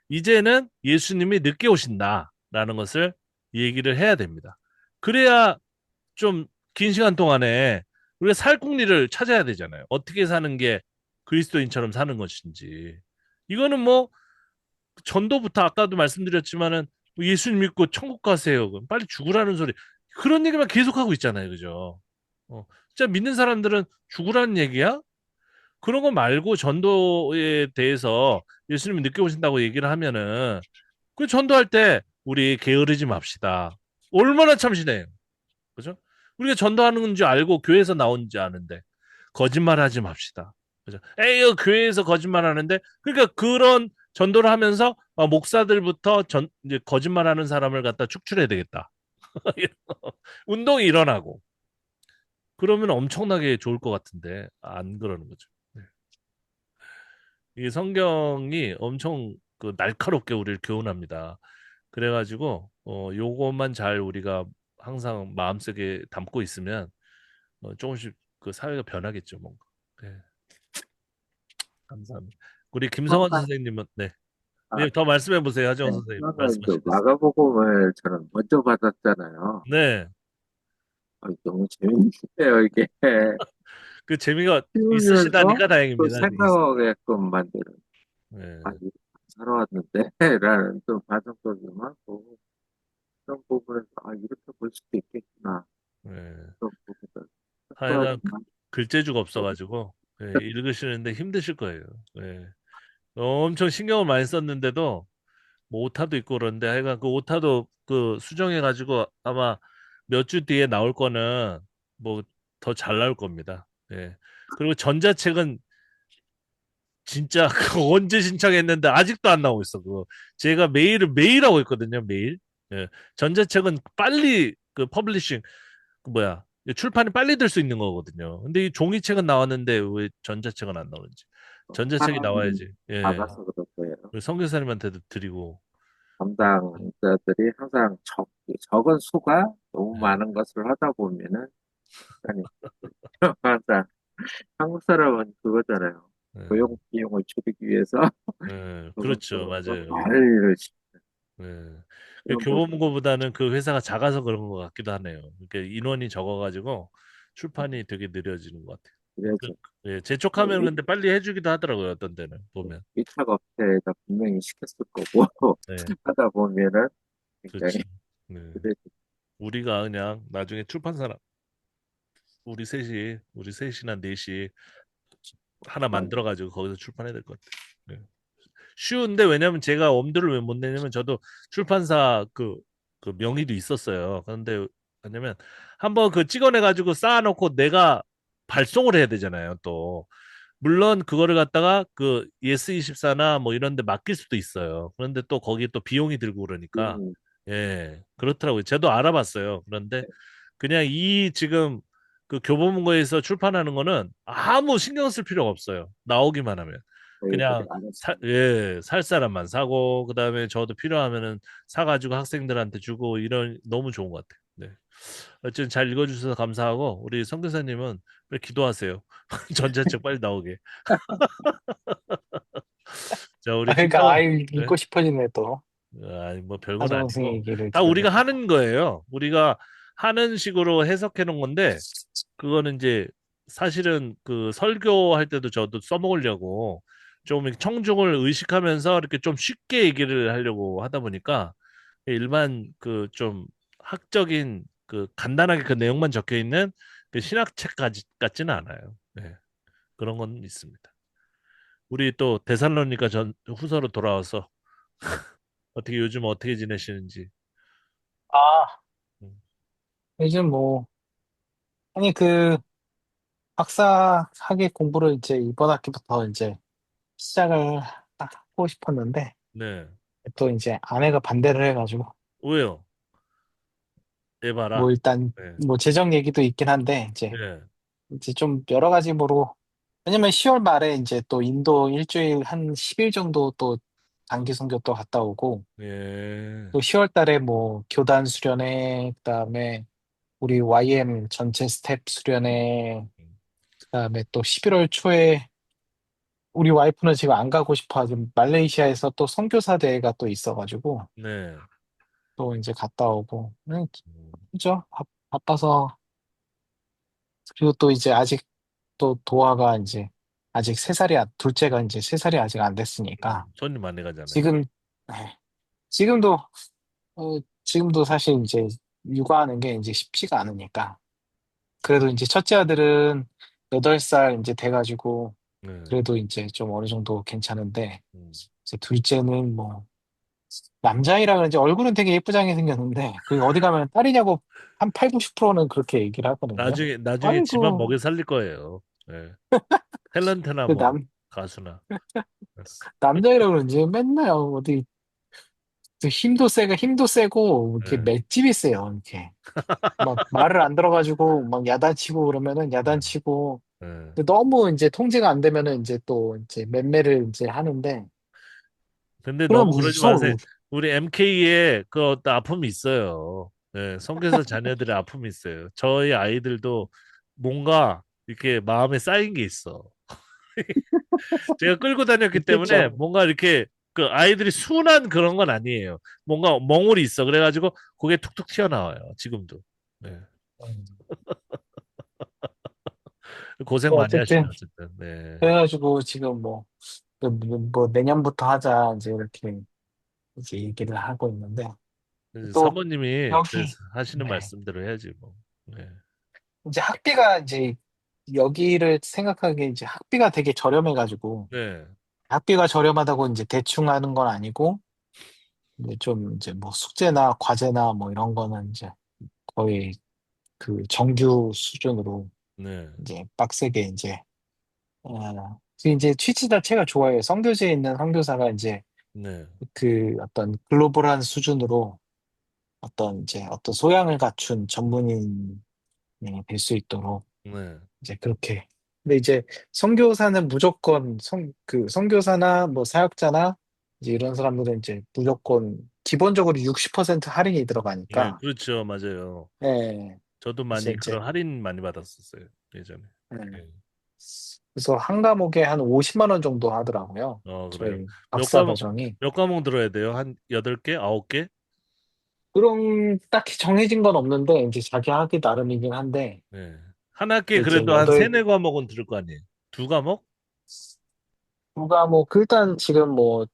이제는 예수님이 늦게 오신다라는 것을 얘기를 해야 됩니다. 그래야 좀 긴 시간 동안에 우리가 살 궁리를 찾아야 되잖아요. 어떻게 사는 게 그리스도인처럼 사는 것인지. 이거는 뭐 전도부터 아까도 말씀드렸지만은 예수님 믿고 천국 가세요. 그럼 빨리 죽으라는 소리. 그런 얘기만 계속하고 있잖아요. 그죠? 진짜 믿는 사람들은 죽으라는 얘기야? 그런 거 말고 전도에 대해서 예수님이 늦게 오신다고 얘기를 하면은 그 전도할 때 우리 게으르지 맙시다. 얼마나 참신해요. 그죠? 우리가 전도하는 줄 알고 교회에서 나온지 아는데 거짓말하지 맙시다. 그죠? 에이, 교회에서 거짓말하는데 그러니까 그런 전도를 하면서 목사들부터 이제 거짓말하는 사람을 갖다 축출해야 되겠다. 운동이 일어나고 그러면 엄청나게 좋을 것 같은데 안 그러는 거죠. 네. 이 성경이 엄청 그 날카롭게 우리를 교훈합니다. 그래가지고 요것만 잘 우리가 항상 마음속에 담고 있으면 조금씩 그 사회가 변하겠죠, 뭔가. 네, 감사합니다. 우리 김성원 처음에, 선생님은 네, 아, 네, 더 말씀해 보세요. 하정 네, 선생님 처음에 이제 말씀하시겠어요. 마가복음을 저는 먼저 받았잖아요. 네, 너무 재밌네요, 이게. 그 재미가 키우면서 있으시다니까 또 다행입니다. 생각하게끔 만드는, 네, 이렇게 살아왔는데, 라는 좀 반성도 하고, 그런 부분에서, 이렇게 볼 수도 있겠구나. 네. 그런 부분들. 하여간 사소하지만, 글재주가 또, 없어가지고 읽으시는데 힘드실 거예요. 네. 엄청 신경을 많이 썼는데도 뭐 오타도 있고 그런데 하여간 그 오타도 그 수정해가지고 아마 몇 주 뒤에 나올 거는 뭐 더 잘 나올 겁니다. 예. 그리고 전자책은 진짜 그 언제 신청했는데 아직도 안 나오고 있어. 그거 제가 메일을 매일 하고 있거든요. 매일. 예. 전자책은 빨리 그 퍼블리싱 그 뭐야 출판이 빨리 될 수 있는 거거든요. 근데 이 종이책은 나왔는데 왜 전자책은 안 나오는지. 전자책이 사람이 나와야지. 예. 작아서 그럴 거예요. 우리 선교사님한테도 드리고. 담당자들이 항상 적은 수가 너무 예. 많은 것을 하다 보면은, 아니, 항상 한국 사람은 그거잖아요. 예. 고용 비용을 줄이기 위해서 예. 조금 그렇죠. 더 맞아요. 말을 예. 그 그런 부분. 교보문고보다는 그 회사가 작아서 그런 것 같기도 하네요. 그러니까 인원이 적어가지고 출판이 되게 느려지는 것 같아요. 그, 그래서 예, 재촉하면 근데 빨리 해주기도 하더라고요. 어떤 데는 보면. 위탁 업체에다 분명히 시켰을 거고 네, 하다 보면은 굉장히 그렇죠. 네. 그래 우리가 그냥 나중에 출판사랑 우리 셋이나 넷이 하나 만들어가지고 거기서 출판해야 될 것 같아요. 네. 쉬운데 왜냐면 제가 엄두를 왜 못 내냐면 저도 출판사 그 명의도 있었어요. 그런데 왜냐면 한번 그 찍어내가지고 쌓아놓고 내가 발송을 해야 되잖아요. 또 물론 그거를 갖다가 그 예스24나 뭐 이런 데 맡길 수도 있어요. 그런데 또 거기에 또 비용이 들고 그러니까 비용이 예 그렇더라고요. 저도 알아봤어요. 그런데 그냥 이 지금 그 교보문고에서 출판하는 거는 아무 신경 쓸 필요가 없어요. 나오기만 하면. 저희들이 그냥 알았습니다. 살 사람만 사고, 그다음에 저도 필요하면은 사가지고 학생들한테 주고, 이런, 너무 좋은 것 같아요. 네. 어쨌든 잘 읽어주셔서 감사하고, 우리 선교사님은 빨리 기도하세요. 전자책 빨리 나오게. 자, 우리 그러니까 김성원, 아이 네? 읽고 싶어지네 또. 아니, 뭐 별건 하정 선생 아니고, 얘기를 다 우리가 들으니까. 하는 거예요. 우리가 하는 식으로 해석해 놓은 건데, 그거는 이제 사실은 그 설교할 때도 저도 써먹으려고 좀 이렇게 청중을 의식하면서 이렇게 좀 쉽게 얘기를 하려고 하다 보니까 일반 그 좀 학적인 그 간단하게 그 내용만 적혀 있는 그 신학책 같지는 않아요. 네, 그런 건 있습니다. 우리 또 데살로니가 전 후서로 돌아와서 어떻게 요즘 어떻게 지내시는지. 아, 음, 요즘 뭐, 아니 그 박사 학위 공부를 이제 이번 학기부터 이제 시작을 딱 하고 싶었는데 네. 또 이제 아내가 반대를 해가지고 왜요? 뭐 에바라. 일단 네. 뭐 재정 얘기도 있긴 한데 네. 이제 좀 여러 가지 뭐로 왜냐면 10월 말에 이제 또 인도 일주일 한 10일 정도 또 단기 선교 또 갔다 오고 예. 또 10월 달에 뭐 교단 수련회 그다음에 우리 YM 전체 스텝 수련회 그다음에 또 11월 초에 우리 와이프는 지금 안 가고 싶어 하지 말레이시아에서 또 선교사 대회가 또 있어가지고 네. 또 이제 갔다 오고 음, 그죠? 바빠서 그리고 또 이제 아직 또 도화가 이제 아직 세 살이 둘째가 이제 세 살이 아직 안 됐으니까 손님 많이 가잖아요. 지금 네, 지금도 지금도 사실 이제 육아하는 게 이제 쉽지가 않으니까 그래도 이제 첫째 아들은 8살 이제 돼가지고 네. 그래도 이제 좀 어느 정도 괜찮은데 음. 이제 둘째는 뭐 남자이라 그런지 얼굴은 되게 예쁘장하게 생겼는데 그 어디 가면 딸이냐고 한 8, 90%는 그렇게 얘기를 하거든요. 나중에 집안 아이고 먹여 살릴 거예요. 네. 탤런트나 그 뭐 가수나. 네. 남자이라 그런지 맨날 어디 또 힘도 세고, 이렇게 네, 맷집이 세요, 이렇게. 막 말을 안 들어가지고, 막 야단치고 그러면은 네, 야단치고, 네. 근데 너무 이제 통제가 안 되면은 이제 또 이제 맴매를 이제 하는데, 근데 그럼 너무 그러지 마세요. 무서워. 우리 MK에 그 어떤 아픔이 있어요. 예, 선교사 자녀들의 아픔이 있어요. 저희 아이들도 뭔가 이렇게 마음에 쌓인 게 있어. 제가 끌고 다녔기 때문에 있겠죠. 뭔가 이렇게 그 아이들이 순한 그런 건 아니에요. 뭔가 멍울이 있어. 그래가지고 그게 툭툭 튀어나와요. 지금도. 네. 음. 고생 뭐 많이 하시네, 어쨌든, 어쨌든. 네. 그래가지고 지금 뭐 내년부터 하자, 이제 이렇게 이제 얘기를 하고 있는데, 그래서 또 사모님이 그래서 여기, 하시는 네. 말씀대로 해야지 뭐. 네. 이제 학비가 이제 여기를 생각하기에 이제 학비가 되게 저렴해가지고, 네. 학비가 저렴하다고 이제 대충 하는 건 아니고, 이제 좀 이제 뭐 숙제나 과제나 뭐 이런 거는 이제 거의 그 정규 수준으로 네. 이제 빡세게 이제, 그 이제 취지 자체가 좋아요. 선교지에 있는 선교사가 이제 네. 그 어떤 글로벌한 수준으로 어떤 이제 어떤 소양을 갖춘 전문인이 될 수 있도록 네. 이제 그렇게. 근데 이제 선교사는 무조건 그 선교사나 뭐 사역자나 이제 이런 사람들은 이제 무조건 기본적으로 60% 할인이 네. 들어가니까. 그렇죠. 맞아요. 예. 저도 그래서 많이 이제 그런 할인 많이 받았었어요. 예전에. 예. 네. 그래서 한 과목에 한 50만 원 정도 하더라고요. 그래요. 저희 몇 박사 과목, 과정이. 몇 과목 들어야 돼요? 한 8개? 9개? 그럼 딱히 정해진 건 없는데 이제 자기 하기 나름이긴 한데 네. 한 학기에 이제 그래도 한 세네 과목은 들을 거 아니에요? 두 과목? 누가 뭐 일단 지금 뭐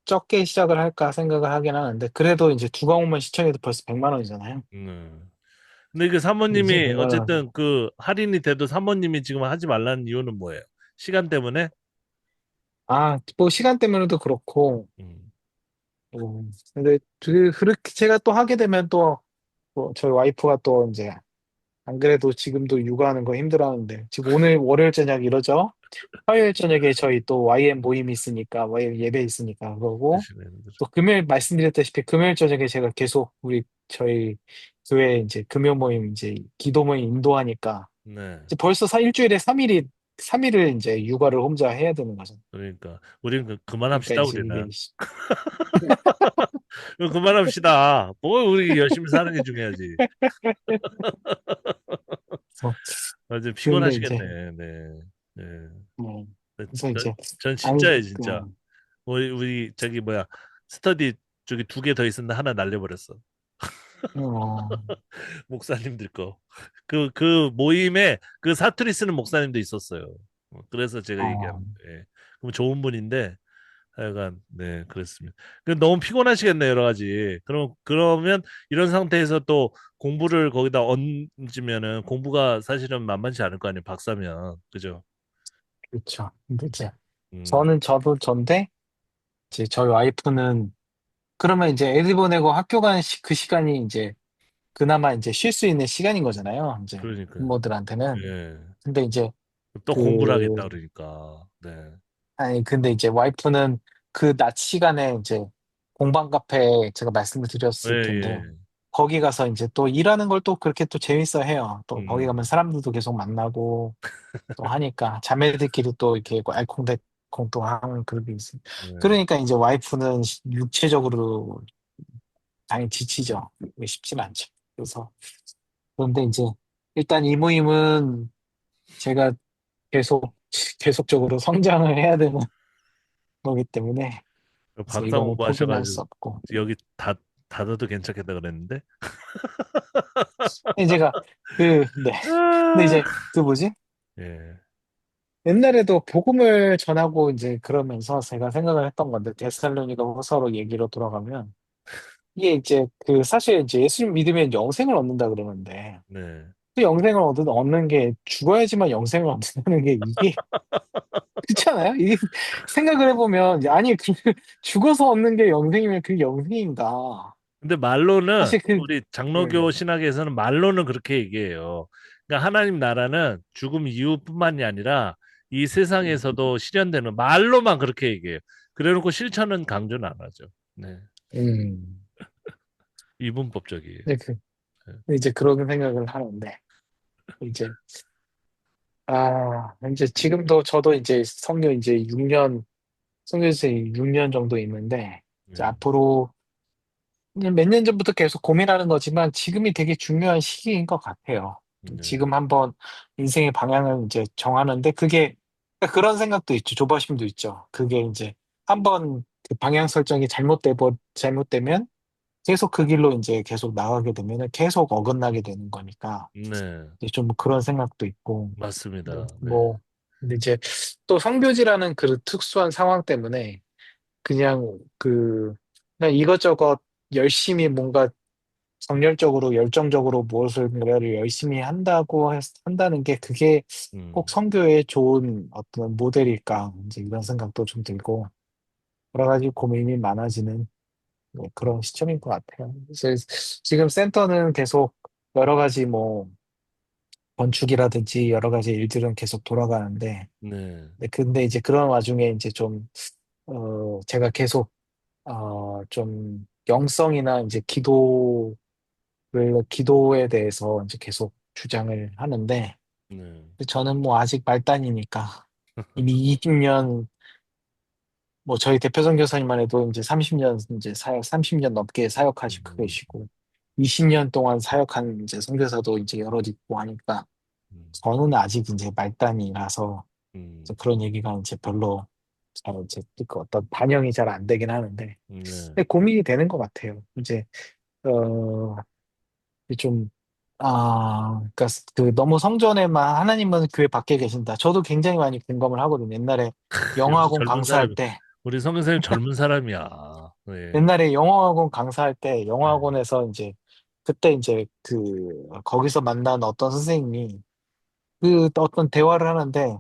적게 시작을 할까 생각을 하긴 하는데 그래도 이제 두 과목만 시청해도 벌써 100만 원이잖아요. 근데 그 이제 사모님이 100만 원. 어쨌든 그 할인이 돼도 사모님이 지금 하지 말라는 이유는 뭐예요? 시간 때문에? 뭐 시간 때문에도 그렇고 음, 근데 그렇게 제가 또 하게 되면 또 저희 와이프가 또 이제 안 그래도 지금도 육아하는 거 힘들어하는데 지금 오늘 월요일 저녁 이러죠? 화요일 저녁에 저희 또 YM 모임이 있으니까 YM 예배 있으니까 그러고 그러시네요. 또 금요일 말씀드렸다시피 금요일 저녁에 제가 계속 저희 교회 이제 금요 모임 이제 기도 모임 인도하니까 네. 이제 벌써 일주일에 3일을 이제 육아를 혼자 해야 되는 거죠. 그러니까 우린 그러니까 그만합시다 이제 우리는. 이게 그만합시다. 뭐 우리 열심히 사는 게 중요하지. 어, 좀 근데 이제 피곤하시겠네. 네. 네. 그래서 전, 이제 전 안 진짜예요, 진짜. 그, 우리 저기 뭐야 스터디 저기 2개 더 있었는데 하나 날려버렸어. 어, 목사님들 거. 그 모임에 그 사투리 쓰는 목사님도 있었어요. 그래서 제가 어, 얘기하는 거예요. 예. 그럼 좋은 분인데 하여간 네 그렇습니다. 너무 피곤하시겠네요 여러 가지. 그러면 이런 상태에서 또 공부를 거기다 얹으면은 공부가 사실은 만만치 않을 거 아니에요 박사면 그죠? 그렇죠. 근데 이제 음 저도 전데 이제 저희 와이프는 그러면 이제 애들 보내고 학교 간 그 시간이 이제 그나마 이제 쉴 수 있는 시간인 거잖아요. 이제 그러니까요. 부모들한테는. 예. 근데 이제 또 공부를 그 하겠다 그러니까 네. 아니 근데 이제 와이프는 그 낮 시간에 이제 공방 카페 제가 말씀을 예, 드렸을 텐데 예. 거기 가서 이제 또 일하는 걸 또 그렇게 또 재밌어 해요. 또 거기 음. 가면 사람들도 계속 만나고 또 하니까 자매들끼리 또 이렇게 알콩달콩 또 하는 그런 게 있어요. 네. 그러니까 이제 와이프는 육체적으로 당연히 지치죠. 이게 쉽진 않죠. 그래서 그런데 이제 일단 이 모임은 제가 계속적으로 성장을 해야 되는 거기 때문에 그래서 박사 이거는 포기는 할 공부하셔가지고 수 없고. 여기 닫아도 괜찮겠다 그랬는데. 근데 제가 네. 근데 아, 이제 그 뭐지? 예, 옛날에도 복음을 전하고 이제 그러면서 제가 생각을 했던 건데 데살로니가 후서로 얘기로 돌아가면 이게 이제 그 사실 이제 예수님 믿으면 영생을 얻는다 그러는데 네. 그 영생을 얻는 게 죽어야지만 영생을 얻는다는 게 이게 그렇잖아요? 이게 생각을 해보면 아니 죽어서 얻는 게 영생이면 그게 영생인가? 근데 말로는 사실 우리 네, 장로교 신학에서는 말로는 그렇게 얘기해요. 그러니까 하나님 나라는 죽음 이후뿐만이 아니라 이 세상에서도 실현되는 말로만 그렇게 얘기해요. 그래놓고 실천은 강조는 안 하죠. 네. 음. 이분법적이에요. 네, 네. 이제 그런 생각을 하는데, 이제, 이제 지금도 저도 이제 성교 이제 6년, 성교에서 6년 정도 있는데, 이제 네. 앞으로 그냥 몇 년 전부터 계속 고민하는 거지만 지금이 되게 중요한 시기인 것 같아요. 네. 지금 한번 인생의 방향을 이제 정하는데 그게 그러니까 그런 생각도 있죠. 조바심도 있죠. 그게 이제 한번 그 방향 설정이 잘못되면 계속 그 길로 이제 계속 나가게 되면 계속 어긋나게 되는 거니까 네. 이제 좀 그런 생각도 있고 네, 맞습니다. 네. 뭐 근데 이제 또 성교지라는 그 특수한 상황 때문에 그냥 그냥 이것저것 열심히 뭔가 정열적으로 열정적으로 무엇을 열심히 한다는 게 그게 꼭 음. 선교의 좋은 어떤 모델일까 이제 이런 생각도 좀 들고 여러 가지 고민이 많아지는 뭐 그런 시점인 것 같아요. 그래서 지금 센터는 계속 여러 가지 뭐 건축이라든지 여러 가지 일들은 계속 돌아가는데 네. 근데 이제 그런 와중에 이제 좀 제가 계속 좀 영성이나 이제 기도에 대해서 이제 계속 주장을 하는데, 네. 저는 뭐 아직 말단이니까 이미 20년, 뭐 저희 대표 선교사님만 해도 이제 30년 이제 30년 넘게 사역하시고 음. 계시고, 20년 동안 사역한 이제 선교사도 이제 여럿 있고 하니까, 음. 저는 아직 이제 말단이라서 이제 음. 그런 얘기가 이제 별로 잘 이제 그 어떤 반영이 잘 안 되긴 하는데, 네. 근데 고민이 되는 것 같아요. 이제, 어, 좀, 그러니까 그 너무 성전에만 하나님은 교회 밖에 계신다. 저도 굉장히 많이 공감을 하거든요. 역시 영어학원 젊은 강사할 사람, 때, 우리 성교사님 젊은 사람이야. 네. 옛날에 영어학원 강사할 때, 네. 영어학원에서 이제, 그때 이제 거기서 만난 어떤 선생님이 그 어떤 대화를 하는데,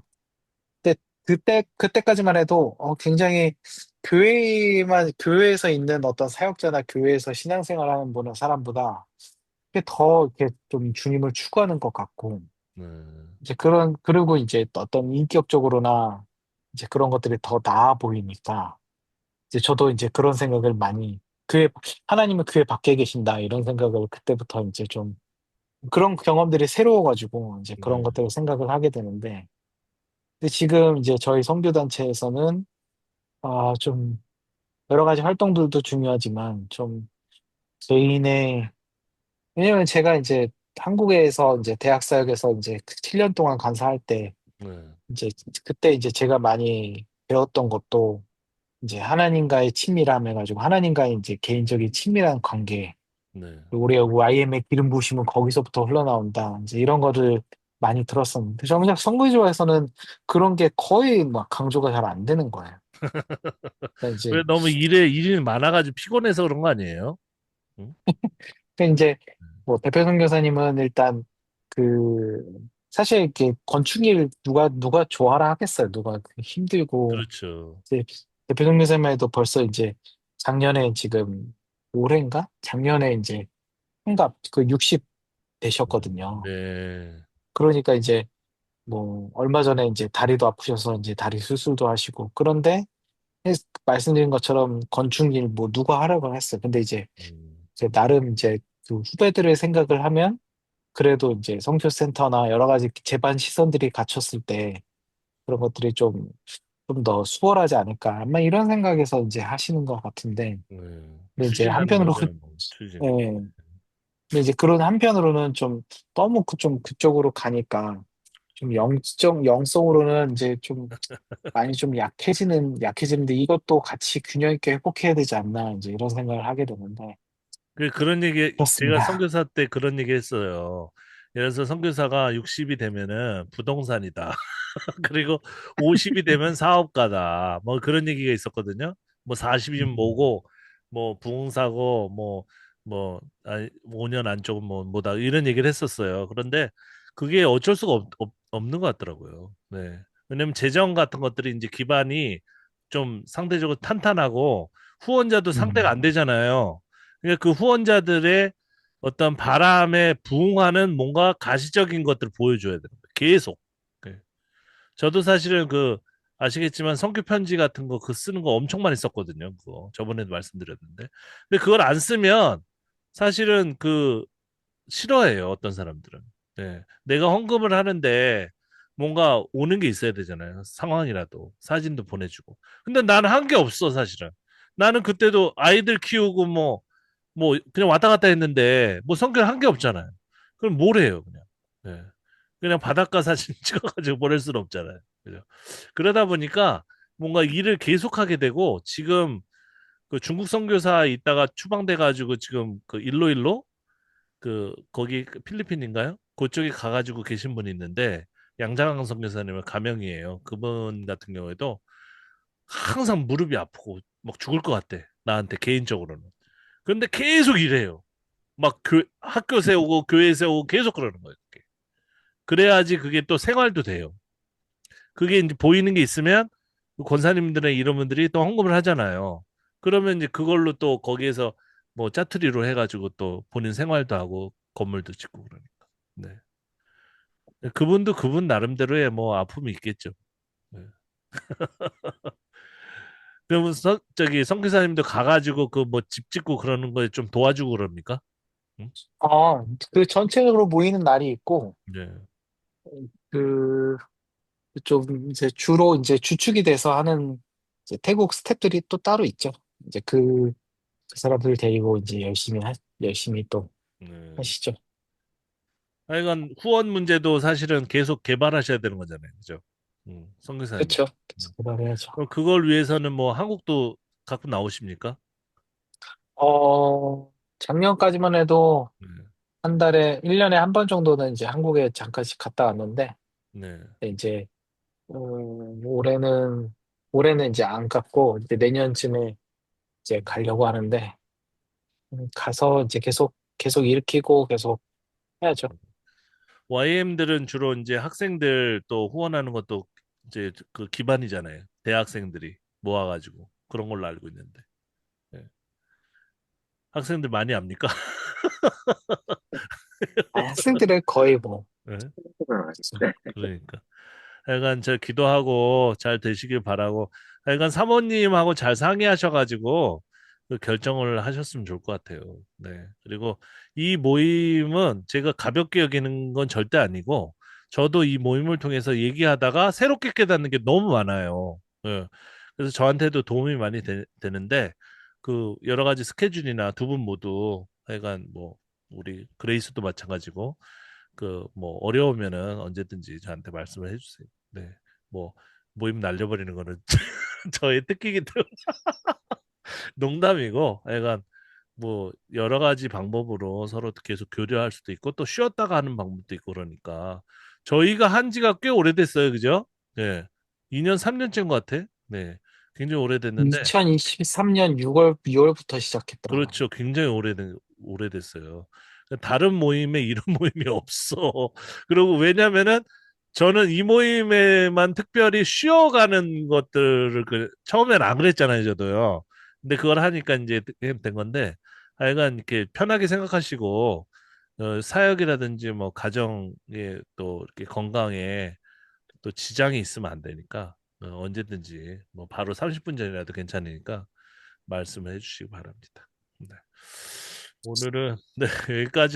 그때까지만 해도 굉장히 교회에서 있는 어떤 사역자나 교회에서 신앙생활하는 사람보다 그게 더 이렇게 좀 주님을 추구하는 것 같고, 네. 이제 그리고 이제 또 어떤 인격적으로나 이제 그런 것들이 더 나아 보이니까, 이제 저도 이제 그런 생각을 많이, 하나님은 교회 밖에 계신다, 이런 생각을 그때부터 이제 좀, 그런 경험들이 새로워가지고, 이제 그런 네. 것들을 생각을 하게 되는데, 근데 지금 이제 저희 선교단체에서는, 좀, 여러 가지 활동들도 중요하지만, 좀, 개인의, 왜냐면 제가 이제 한국에서 이제 대학 사역에서 이제 7년 동안 간사할 때, 네. 이제 그때 이제 제가 많이 배웠던 것도 이제 하나님과의 친밀함 해가지고 하나님과의 이제 개인적인 친밀한 관계 네. 그리고 우리가 YM의 기름 부으심은 거기서부터 흘러나온다 이제 이런 거를 많이 들었었는데 정작 선거지와에서는 그런 게 거의 막 강조가 잘 안 되는 거예요. 그러니까 왜 너무 일이 많아가지고 피곤해서 그런 거 아니에요? 응? 이제 뭐 대표 선교사님은 일단 그 사실 이렇게 건축일 누가 좋아라 하겠어요. 누가 힘들고 그렇죠. 이제 대표 선교사님만 해도 벌써 이제 작년에 지금 올해인가? 작년에 이제 환갑 그 60 되셨거든요. 네. 그러니까 이제 뭐 얼마 전에 이제 다리도 아프셔서 이제 다리 수술도 하시고 그런데 말씀드린 것처럼 건축일 뭐 누가 하라고 했어요. 근데 음. 이제 나름 이제 그 후배들의 생각을 하면 그래도 이제 성교센터나 여러 가지 제반 시설들이 갖췄을 때 그런 것들이 좀 더 수월하지 않을까. 아마 이런 생각에서 이제 하시는 것 같은데. 네. 근데 이제 추진하는 한편으로, 거죠, 뭐. 예. 추진. 근데 이제 그런 한편으로는 좀 너무 좀 그쪽으로 가니까 좀 영성으로는 이제 좀 많이 좀 약해지는데 이것도 같이 균형 있게 회복해야 되지 않나. 이제 이런 생각을 하게 되는데. 그런 얘기, 제가 그렇습니다. 선교사 때 그런 얘기 했어요. 예를 들어서 선교사가 60이 되면은 부동산이다. 그리고 50이 되면 사업가다. 뭐 그런 얘기가 있었거든요. 뭐 40이면 음, 뭐고, 뭐 부흥사고, 5년 안쪽은 뭐다. 이런 얘기를 했었어요. 그런데 그게 어쩔 수가 없는 것 같더라고요. 네. 왜냐면 재정 같은 것들이 이제 기반이 좀 상대적으로 탄탄하고 후원자도 상대가 음, 안 되잖아요. 그러니까 그 후원자들의 어떤 바람에 부응하는 뭔가 가시적인 것들을 보여줘야 돼요. 계속. 네. 저도 사실은 아시겠지만 성교 편지 같은 거 그 쓰는 거 엄청 많이 썼거든요. 그거 저번에도 말씀드렸는데. 근데 그걸 안 쓰면 사실은 그 싫어해요. 어떤 사람들은. 네. 내가 헌금을 하는데 뭔가 오는 게 있어야 되잖아요. 상황이라도 사진도 보내주고. 근데 나는 한 게 없어 사실은. 나는 그때도 아이들 키우고 뭐 그냥 왔다 갔다 했는데 뭐 성교를 한 게 없잖아요. 그럼 뭘 해요 그냥. 네. 그냥 바닷가 사진 찍어가지고 보낼 수는 없잖아요. 그죠? 그러다 보니까 뭔가 일을 계속하게 되고 지금 그 중국 선교사 있다가 추방돼 가지고 지금 그 일로일로 그 거기 그 필리핀인가요? 그쪽에 가가지고 계신 분이 있는데 양자강 선교사님은 가명이에요. 그분 같은 경우에도 항상 무릎이 아프고 막 죽을 것 같대. 나한테 개인적으로는. 그런데 계속 일해요. 막 학교 세우고 교회 세우고 계속 그러는 거예요. 그게. 그래야지 그게 또 생활도 돼요. 그게 이제 보이는 게 있으면 그 권사님들의 이런 분들이 또 헌금을 하잖아요. 그러면 이제 그걸로 또 거기에서 뭐 짜투리로 해가지고 또 본인 생활도 하고 건물도 짓고 그러니까. 네. 그분도 그분 나름대로의 뭐 아픔이 있겠죠. 네. 그러면 저기 선교사님도 가가지고 그 뭐 집 짓고 그러는 거에 좀 도와주고 그럽니까? 응? 아, 그 전체적으로 모이는 날이 있고, 네. 그, 좀 이제 주로 이제 주축이 돼서 하는 이제 태국 스태프들이 또 따로 있죠. 이제 그 사람들 데리고 이제 열심히 또 네. 하시죠. 하여간 후원 문제도 사실은 계속 개발하셔야 되는 거잖아요. 그죠? 선교사님. 그렇죠. 음. 계속 개발해야죠. 그럼 그걸 위해서는 뭐 한국도 가끔 나오십니까? 작년까지만 해도 네. 한 달에, 1년에 한 번 정도는 이제 한국에 잠깐씩 갔다 왔는데, 네. 이제, 올해는 이제 안 갔고, 이제 내년쯤에 이제 가려고 하는데, 가서 이제 계속 일으키고 계속 해야죠. YM들은 주로 이제 학생들 또 후원하는 것도 이제 그 기반이잖아요. 대학생들이 모아가지고 그런 걸로 알고 있는데. 네. 학생들 많이 압니까? 학생들은 거의 뭐, 네. 네. 그러니까. 하여간 저 기도하고 잘 되시길 바라고 하여간 사모님하고 잘 상의하셔가지고 그 결정을 하셨으면 좋을 것 같아요. 네. 그리고 이 모임은 제가 가볍게 여기는 건 절대 아니고 저도 이 모임을 통해서 얘기하다가 새롭게 깨닫는 게 너무 많아요. 예. 그래서 저한테도 도움이 많이 되는데 그 여러 가지 스케줄이나 두 분 모두 하여간 뭐 우리 그레이스도 마찬가지고 그 뭐 어려우면은 언제든지 저한테 말씀을 해주세요. 네, 뭐 모임 날려버리는 거는 저의 특기이기 때문에 농담이고, 약간 뭐 여러 가지 방법으로 서로 계속 교류할 수도 있고 또 쉬었다가 하는 방법도 있고 그러니까 저희가 한 지가 꽤 오래됐어요, 그죠? 네, 2년 3년째인 것 같아. 네, 굉장히 오래됐는데 2023년 6월부터 시작했더라고요. 그렇죠. 굉장히 오래됐어요. 다른 모임에 이런 모임이 없어. 그리고 왜냐면은 저는 이 모임에만 특별히 쉬어가는 것들을 처음엔 안 그랬잖아요, 저도요. 근데 그걸 하니까 이제 된 건데 하여간 이렇게 편하게 생각하시고 사역이라든지 뭐 가정에 또 이렇게 건강에 또 지장이 있으면 안 되니까 언제든지 뭐 바로 30분 전이라도 괜찮으니까 말씀을 해주시기 바랍니다. 네. 오늘은 네, 여기까지